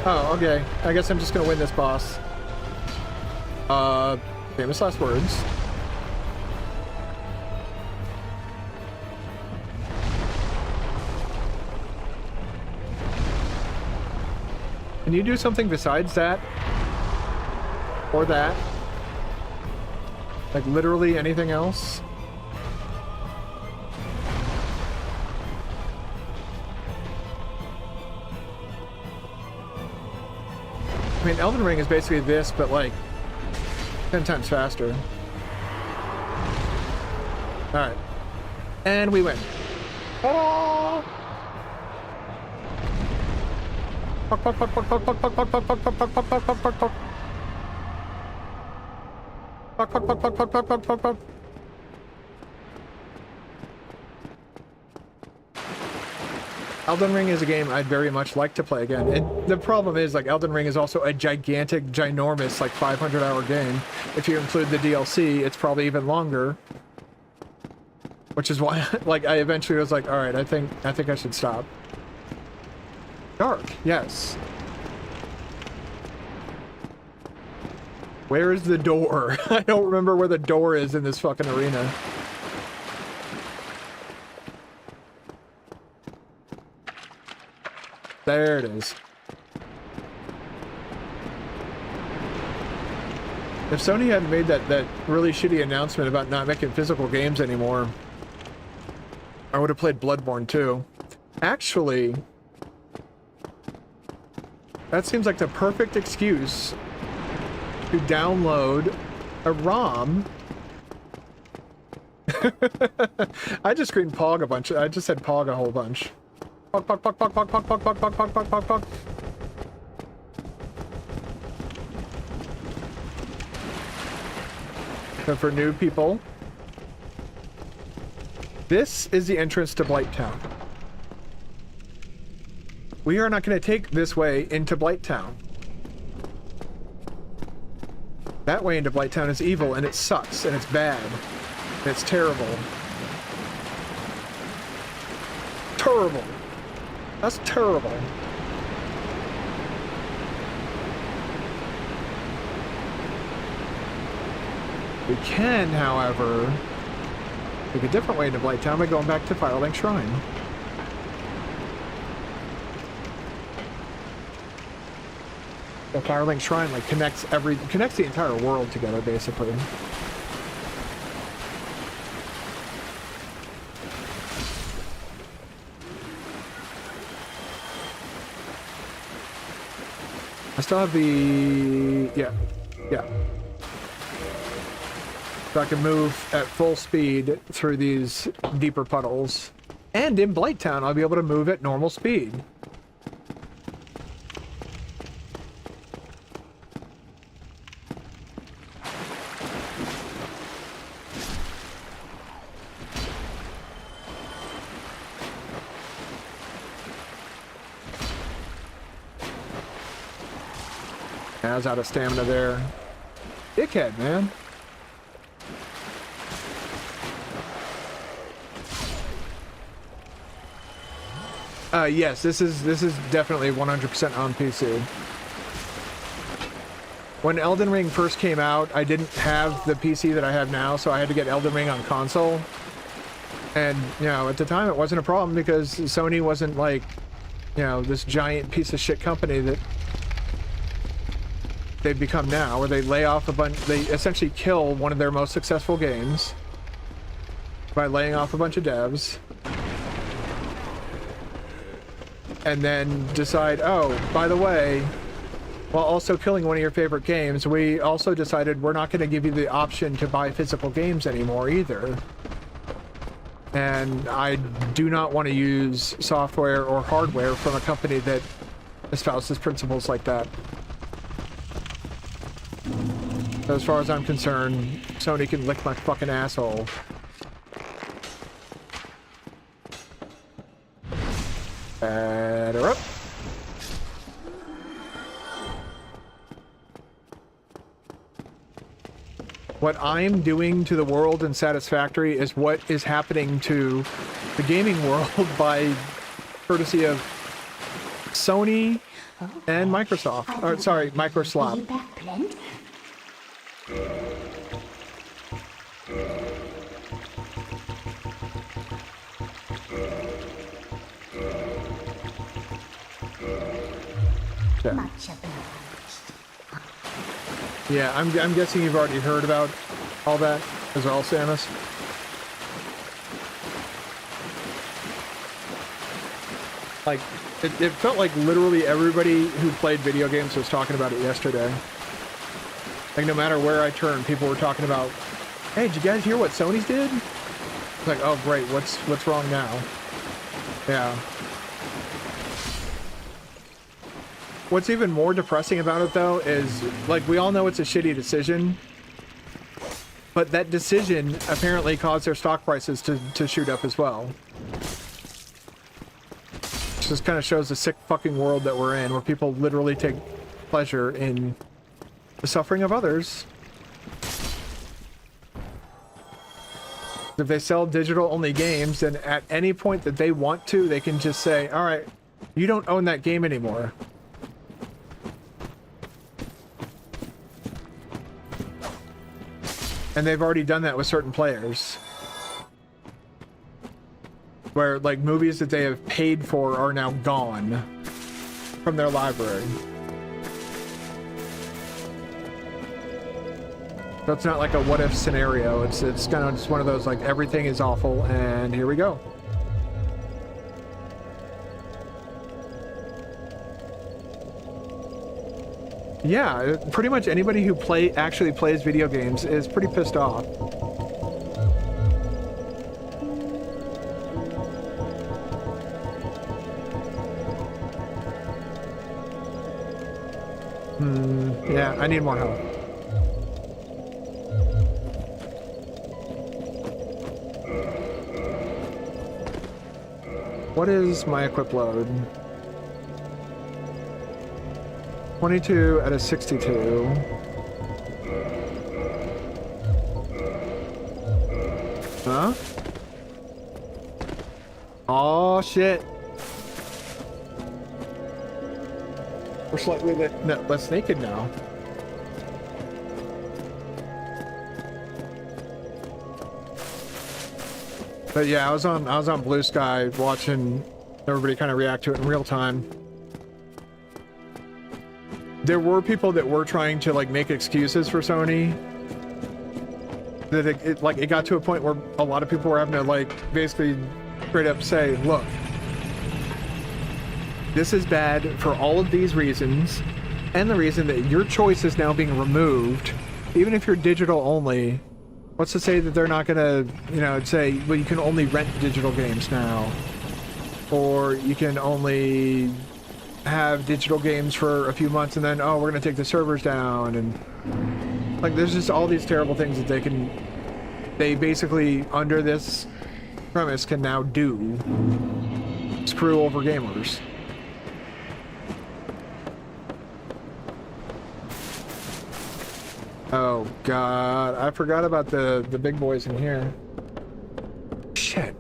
S1: Oh, okay. I guess I'm just gonna win this boss. Famous last words. Can you do something besides that? Or that? Like literally anything else? I mean, Elden Ring is basically this, but like 10 times faster. Alright. And we win. Oh! Puck, puck, puck, puck, puck, puck, puck, puck, puck, puck, puck, puck, puck, puck, puck, puck, puck. Puck, puck, puck, puck, puck, puck, puck, puck, puck. Elden Ring is a game I'd very much like to play again. The problem is, like, Elden Ring is also a gigantic, ginormous, like, 500-hour game. If you include the DLC, it's probably even longer. Which is why, like, I eventually was like, alright, I think I should stop. Dark, yes. Where is the door? I don't remember where the door is in this fucking arena. There it is. If Sony hadn't made that really shitty announcement about not making physical games anymore, I would have played Bloodborne 2. Actually, that seems like the perfect excuse to download a ROM. I just screamed Pog a bunch. I just said Pog a whole bunch. Pog, pog, pog, pog, pog, pog, pog, pog, pog, pog, pog, pog, pog. So for new people, this is the entrance to Blighttown. We are not going to take this way into Blighttown. That way into Blighttown is evil, and it sucks, and it's bad, and it's terrible. Terrible. That's terrible. We can, however, take a different way into Blighttown by going back to Firelink Shrine. The Firelink Shrine like connects the entire world together, basically. I still have the... yeah. So I can move at full speed through these deeper puddles. And in Blighttown, I'll be able to move at normal speed. I was out of stamina there. Dickhead, man. Yes, this is definitely 100% on PC. When Elden Ring first came out, I didn't have the PC that I have now, so I had to get Elden Ring on console. And, you know, at the time it wasn't a problem because Sony wasn't like, you know, this giant piece of shit company that they've become now, where they lay off a bunch, they essentially kill one of their most successful games by laying off a bunch of devs. And then decide, oh, by the way, while also killing one of your favorite games, we also decided we're not going to give you the option to buy physical games anymore either. And I do not want to use software or hardware from a company that espouses principles like that. So as far as I'm concerned, Sony can lick my fucking asshole. Batter up. What I'm doing to the world in Satisfactory is what is happening to the gaming world by courtesy of Sony and Microsoft. Or, sorry, Microslop. Yeah, I'm guessing you've already heard about all that as well, Samus. Like, it felt like literally everybody who played video games was talking about it yesterday. Like, no matter where I turned, people were talking about, hey, did you guys hear what Sony's did? It's like, oh, great, what's wrong now? Yeah. What's even more depressing about it, though, is, like, we all know it's a shitty decision, but that decision apparently caused their stock prices to shoot up as well. It just kind of shows the sick fucking world that we're in, where people literally take pleasure in the suffering of others. If they sell digital-only games, then at any point that they want to, they can just say, all right, you don't own that game anymore. And they've already done that with certain players. Where, like, movies that they have paid for are now gone from their library. So it's not like a what-if scenario. It's kind of just one of those, like, everything is awful, and here we go. Yeah, pretty much anybody who actually plays video games is pretty pissed off. Yeah, I need more help. What is my equip load? 22 out of 62. Huh? Oh shit. We're slightly less naked now. But yeah, I was on Blue Sky watching everybody kind of react to it in real time. There were people that were trying to like make excuses for Sony. That it got to a point where a lot of people were having to like basically straight up say, look, this is bad for all of these reasons, and the reason that your choice is now being removed, even if you're digital only. What's to say that they're not gonna, you know, say, well, you can only rent digital games now, or you can only have digital games for a few months and then, oh, we're gonna take the servers down, and like there's just all these terrible things that they basically under this premise can now do. Screw over gamers. Oh god, I forgot about the big boys in here. Shit.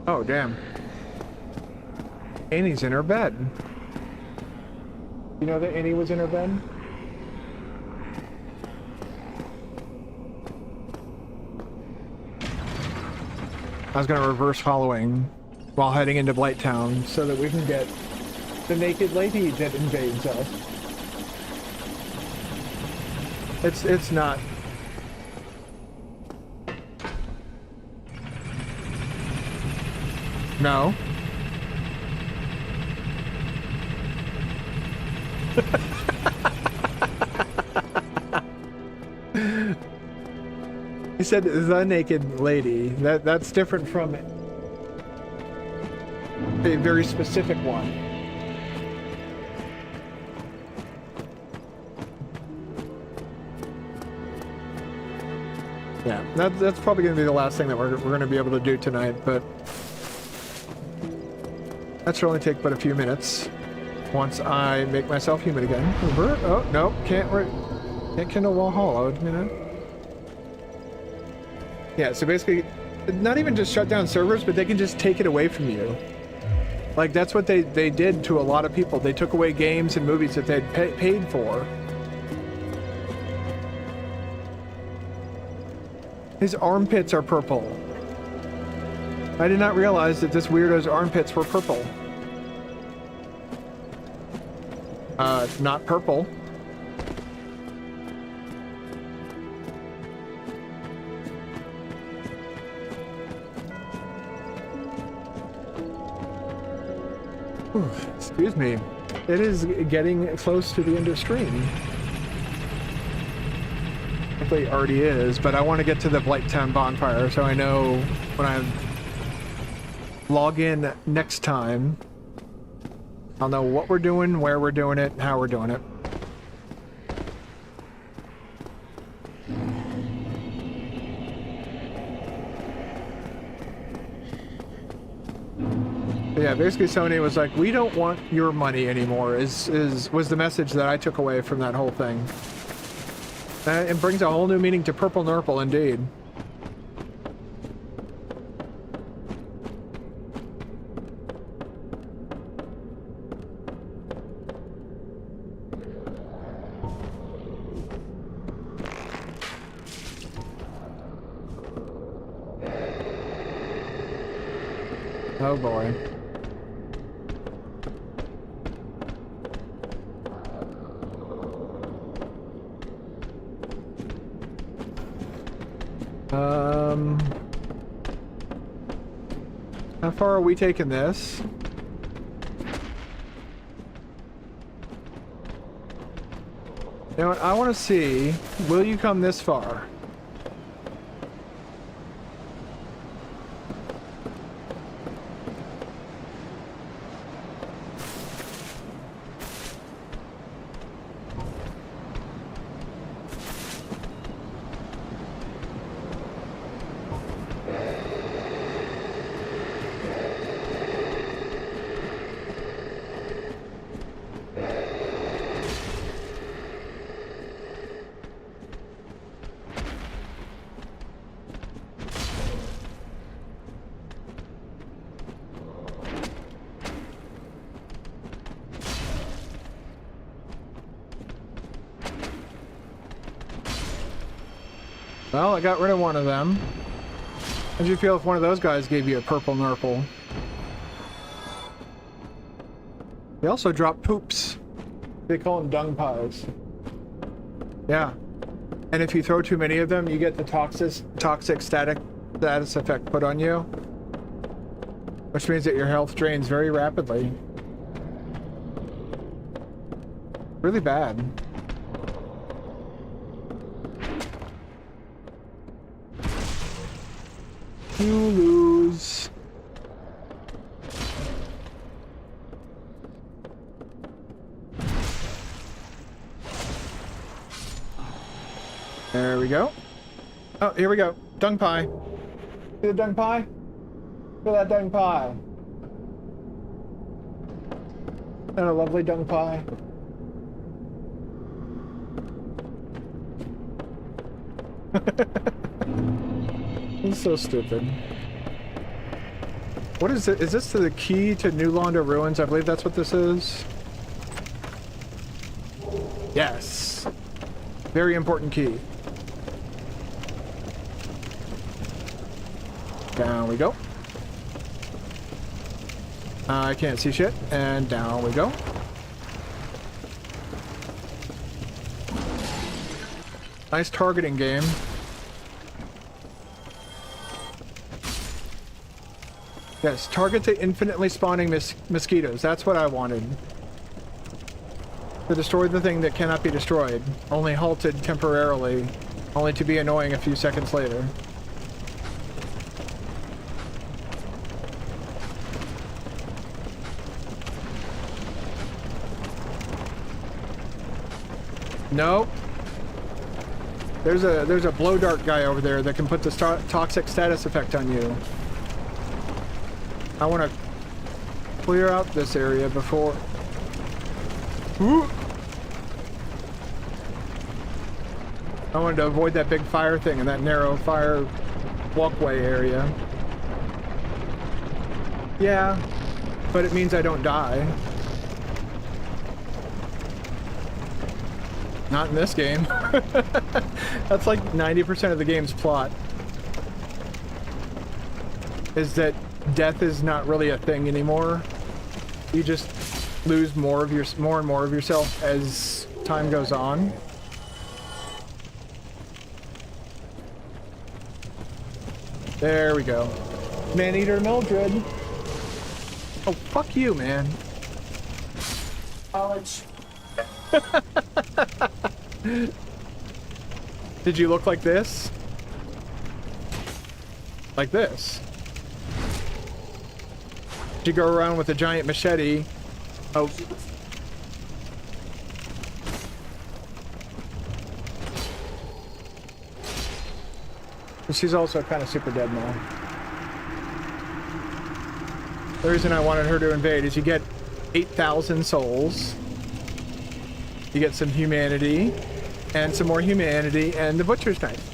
S1: Oh, damn. Annie's in her bed. You know that Annie was in her bed? I was gonna reverse following while heading into Blighttown so that we can get the naked lady that invades us. It's not. No. He said the naked lady. That's different from a very specific one. Yeah, that's probably going to be the last thing that we're going to be able to do tonight, but that should only take but a few minutes once I make myself human again. Oh, no, can't kindle while hollowed, you know? Yeah, so basically, not even just shut down servers, but they can just take it away from you. Like, that's what they did to a lot of people. They took away games and movies that they'd paid for. His armpits are purple. I did not realize that this weirdo's armpits were purple. Not purple. Excuse me. It is getting close to the end of stream. Hopefully it already is, but I want to get to the Blighttown bonfire so I know when I log in next time, I'll know what we're doing, where we're doing it, how we're doing it. Yeah, basically Sony was like, we don't want your money anymore, was the message that I took away from that whole thing. And it brings a whole new meaning to Purple Nurple, indeed. Oh boy. How far are we taking this? You know what, I want to see, will you come this far? Well, I got rid of one of them. How'd you feel if one of those guys gave you a purple nurple? They also drop poops. They call them dung pies. Yeah. And if you throw too many of them, you get the toxic status effect put on you. Which means that your health drains very rapidly. Really bad. You lose. There we go. Oh, here we go. Dung pie. See the dung pie? Look at that dung pie. Isn't that a lovely dung pie? It's so stupid. What is it? Is this the key to New Londo Ruins? I believe that's what this is. Yes. Very important key. Down we go. I can't see shit. And down we go. Nice targeting game. Yes, target the infinitely spawning mosquitoes. That's what I wanted. To destroy the thing that cannot be destroyed. Only halted temporarily. Only to be annoying a few seconds later. Nope. There's a blow dart guy over there that can put the toxic status effect on you. I want to clear out this area before... Ooh. I wanted to avoid that big fire thing and that narrow fire walkway area. Yeah, but it means I don't die. Not in this game. That's like 90% of the game's plot. Is that death is not really a thing anymore. You just lose more and more of yourself as time goes on. There we go. Man-eater Mildred. Oh, fuck you, man.
S9: College.
S1: Did you look like this? Like this? Did you go around with a giant machete? Oh. She's also kind of super dead now. The reason I wanted her to invade is you get 8,000 souls. You get some humanity, and some more humanity, and the butcher's knife.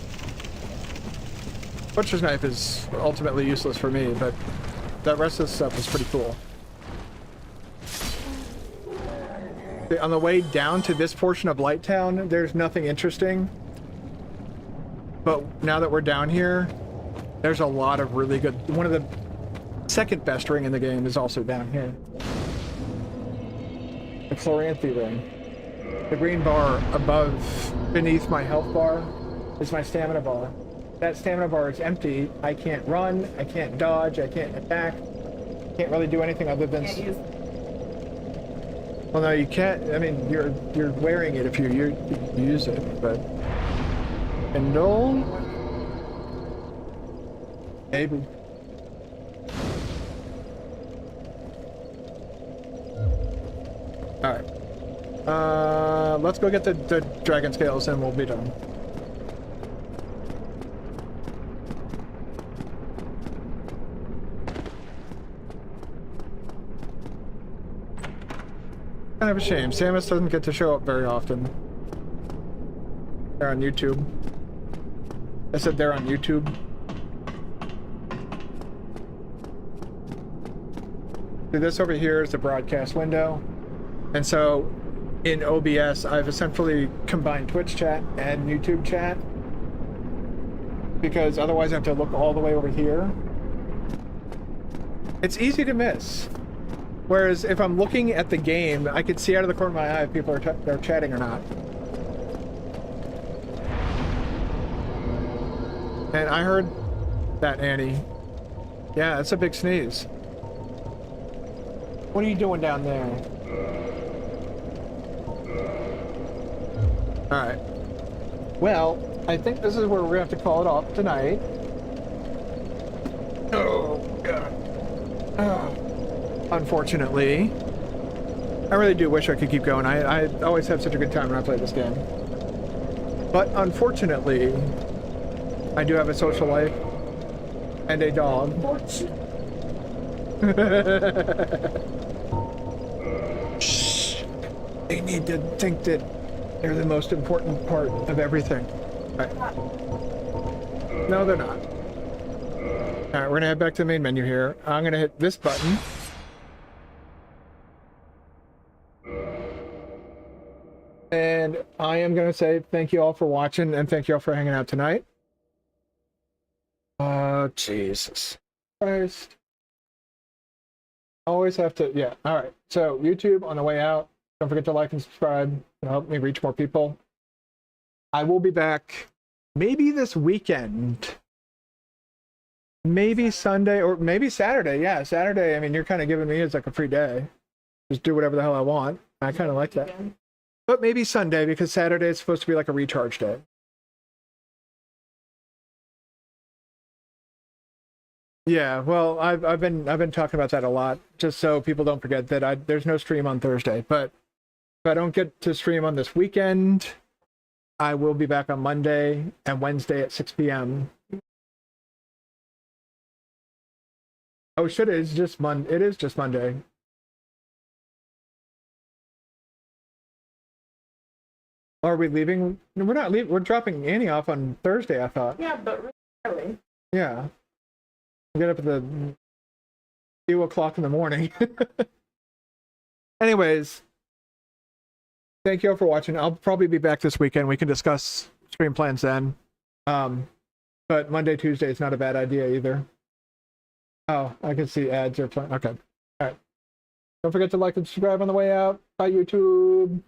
S1: Butcher's knife is ultimately useless for me, but the rest of the stuff is pretty cool. On the way down to this portion of Lighttown, there's nothing interesting. But now that we're down here, there's a lot of really good... One of the second best ring in the game is also down here. The Chloranthy ring. The green bar above, beneath my health bar, is my stamina bar. That stamina bar is empty. I can't run, I can't dodge, I can't attack. Can't really do anything other than... Well, no, you can't. I mean, you're wearing it if you use it, but... Kindle? Maybe. Alright. Let's go get the dragon scales and we'll be done. Kind of a shame. Samus doesn't get to show up very often. They're on YouTube. I said they're on YouTube. So this over here is the broadcast window. And so in OBS, I've essentially combined Twitch chat and YouTube chat. Because otherwise I have to look all the way over here. It's easy to miss. Whereas if I'm looking at the game, I can see out of the corner of my eye if people are chatting or not. And I heard that, Annie. Yeah, it's a big sneeze. What are you doing down there? Alright. Well, I think this is where we're going to have to call it off tonight. Oh, God. Unfortunately. I really do wish I could keep going. I always have such a good time when I play this game. But unfortunately, I do have a social life and a dog. Shh. They need to think that they're the most important part of everything. Right. No, they're not. Alright, we're gonna head back to the main menu here. I'm gonna hit this button. And I am gonna say thank you all for watching and thank you all for hanging out tonight. Jesus Christ. Always have to, yeah, alright. So, YouTube on the way out. Don't forget to like and subscribe. It'll help me reach more people. I will be back maybe this weekend. Maybe Sunday or maybe Saturday. Yeah, Saturday. I mean, you're kind of giving me as like a free day. Just do whatever the hell I want. I kind of like that. But maybe Sunday because Saturday is supposed to be like a recharge day. Yeah, well, I've been talking about that a lot, just so people don't forget that there's no stream on Thursday. But if I don't get to stream on this weekend, I will be back on Monday and Wednesday at 6 p.m. Oh shit! It is just Monday. Are we leaving? No, we're not leaving. We're dropping Annie off on Thursday, I thought.
S9: Yeah, but really early.
S1: Yeah. Get up at the 2 o'clock in the morning. Anyways, thank you all for watching. I'll probably be back this weekend. We can discuss stream plans then. But Monday, Tuesday is not a bad idea either. Oh, I can see ads are playing. Okay. All right. Don't forget to like and subscribe on the way out. Bye, YouTube.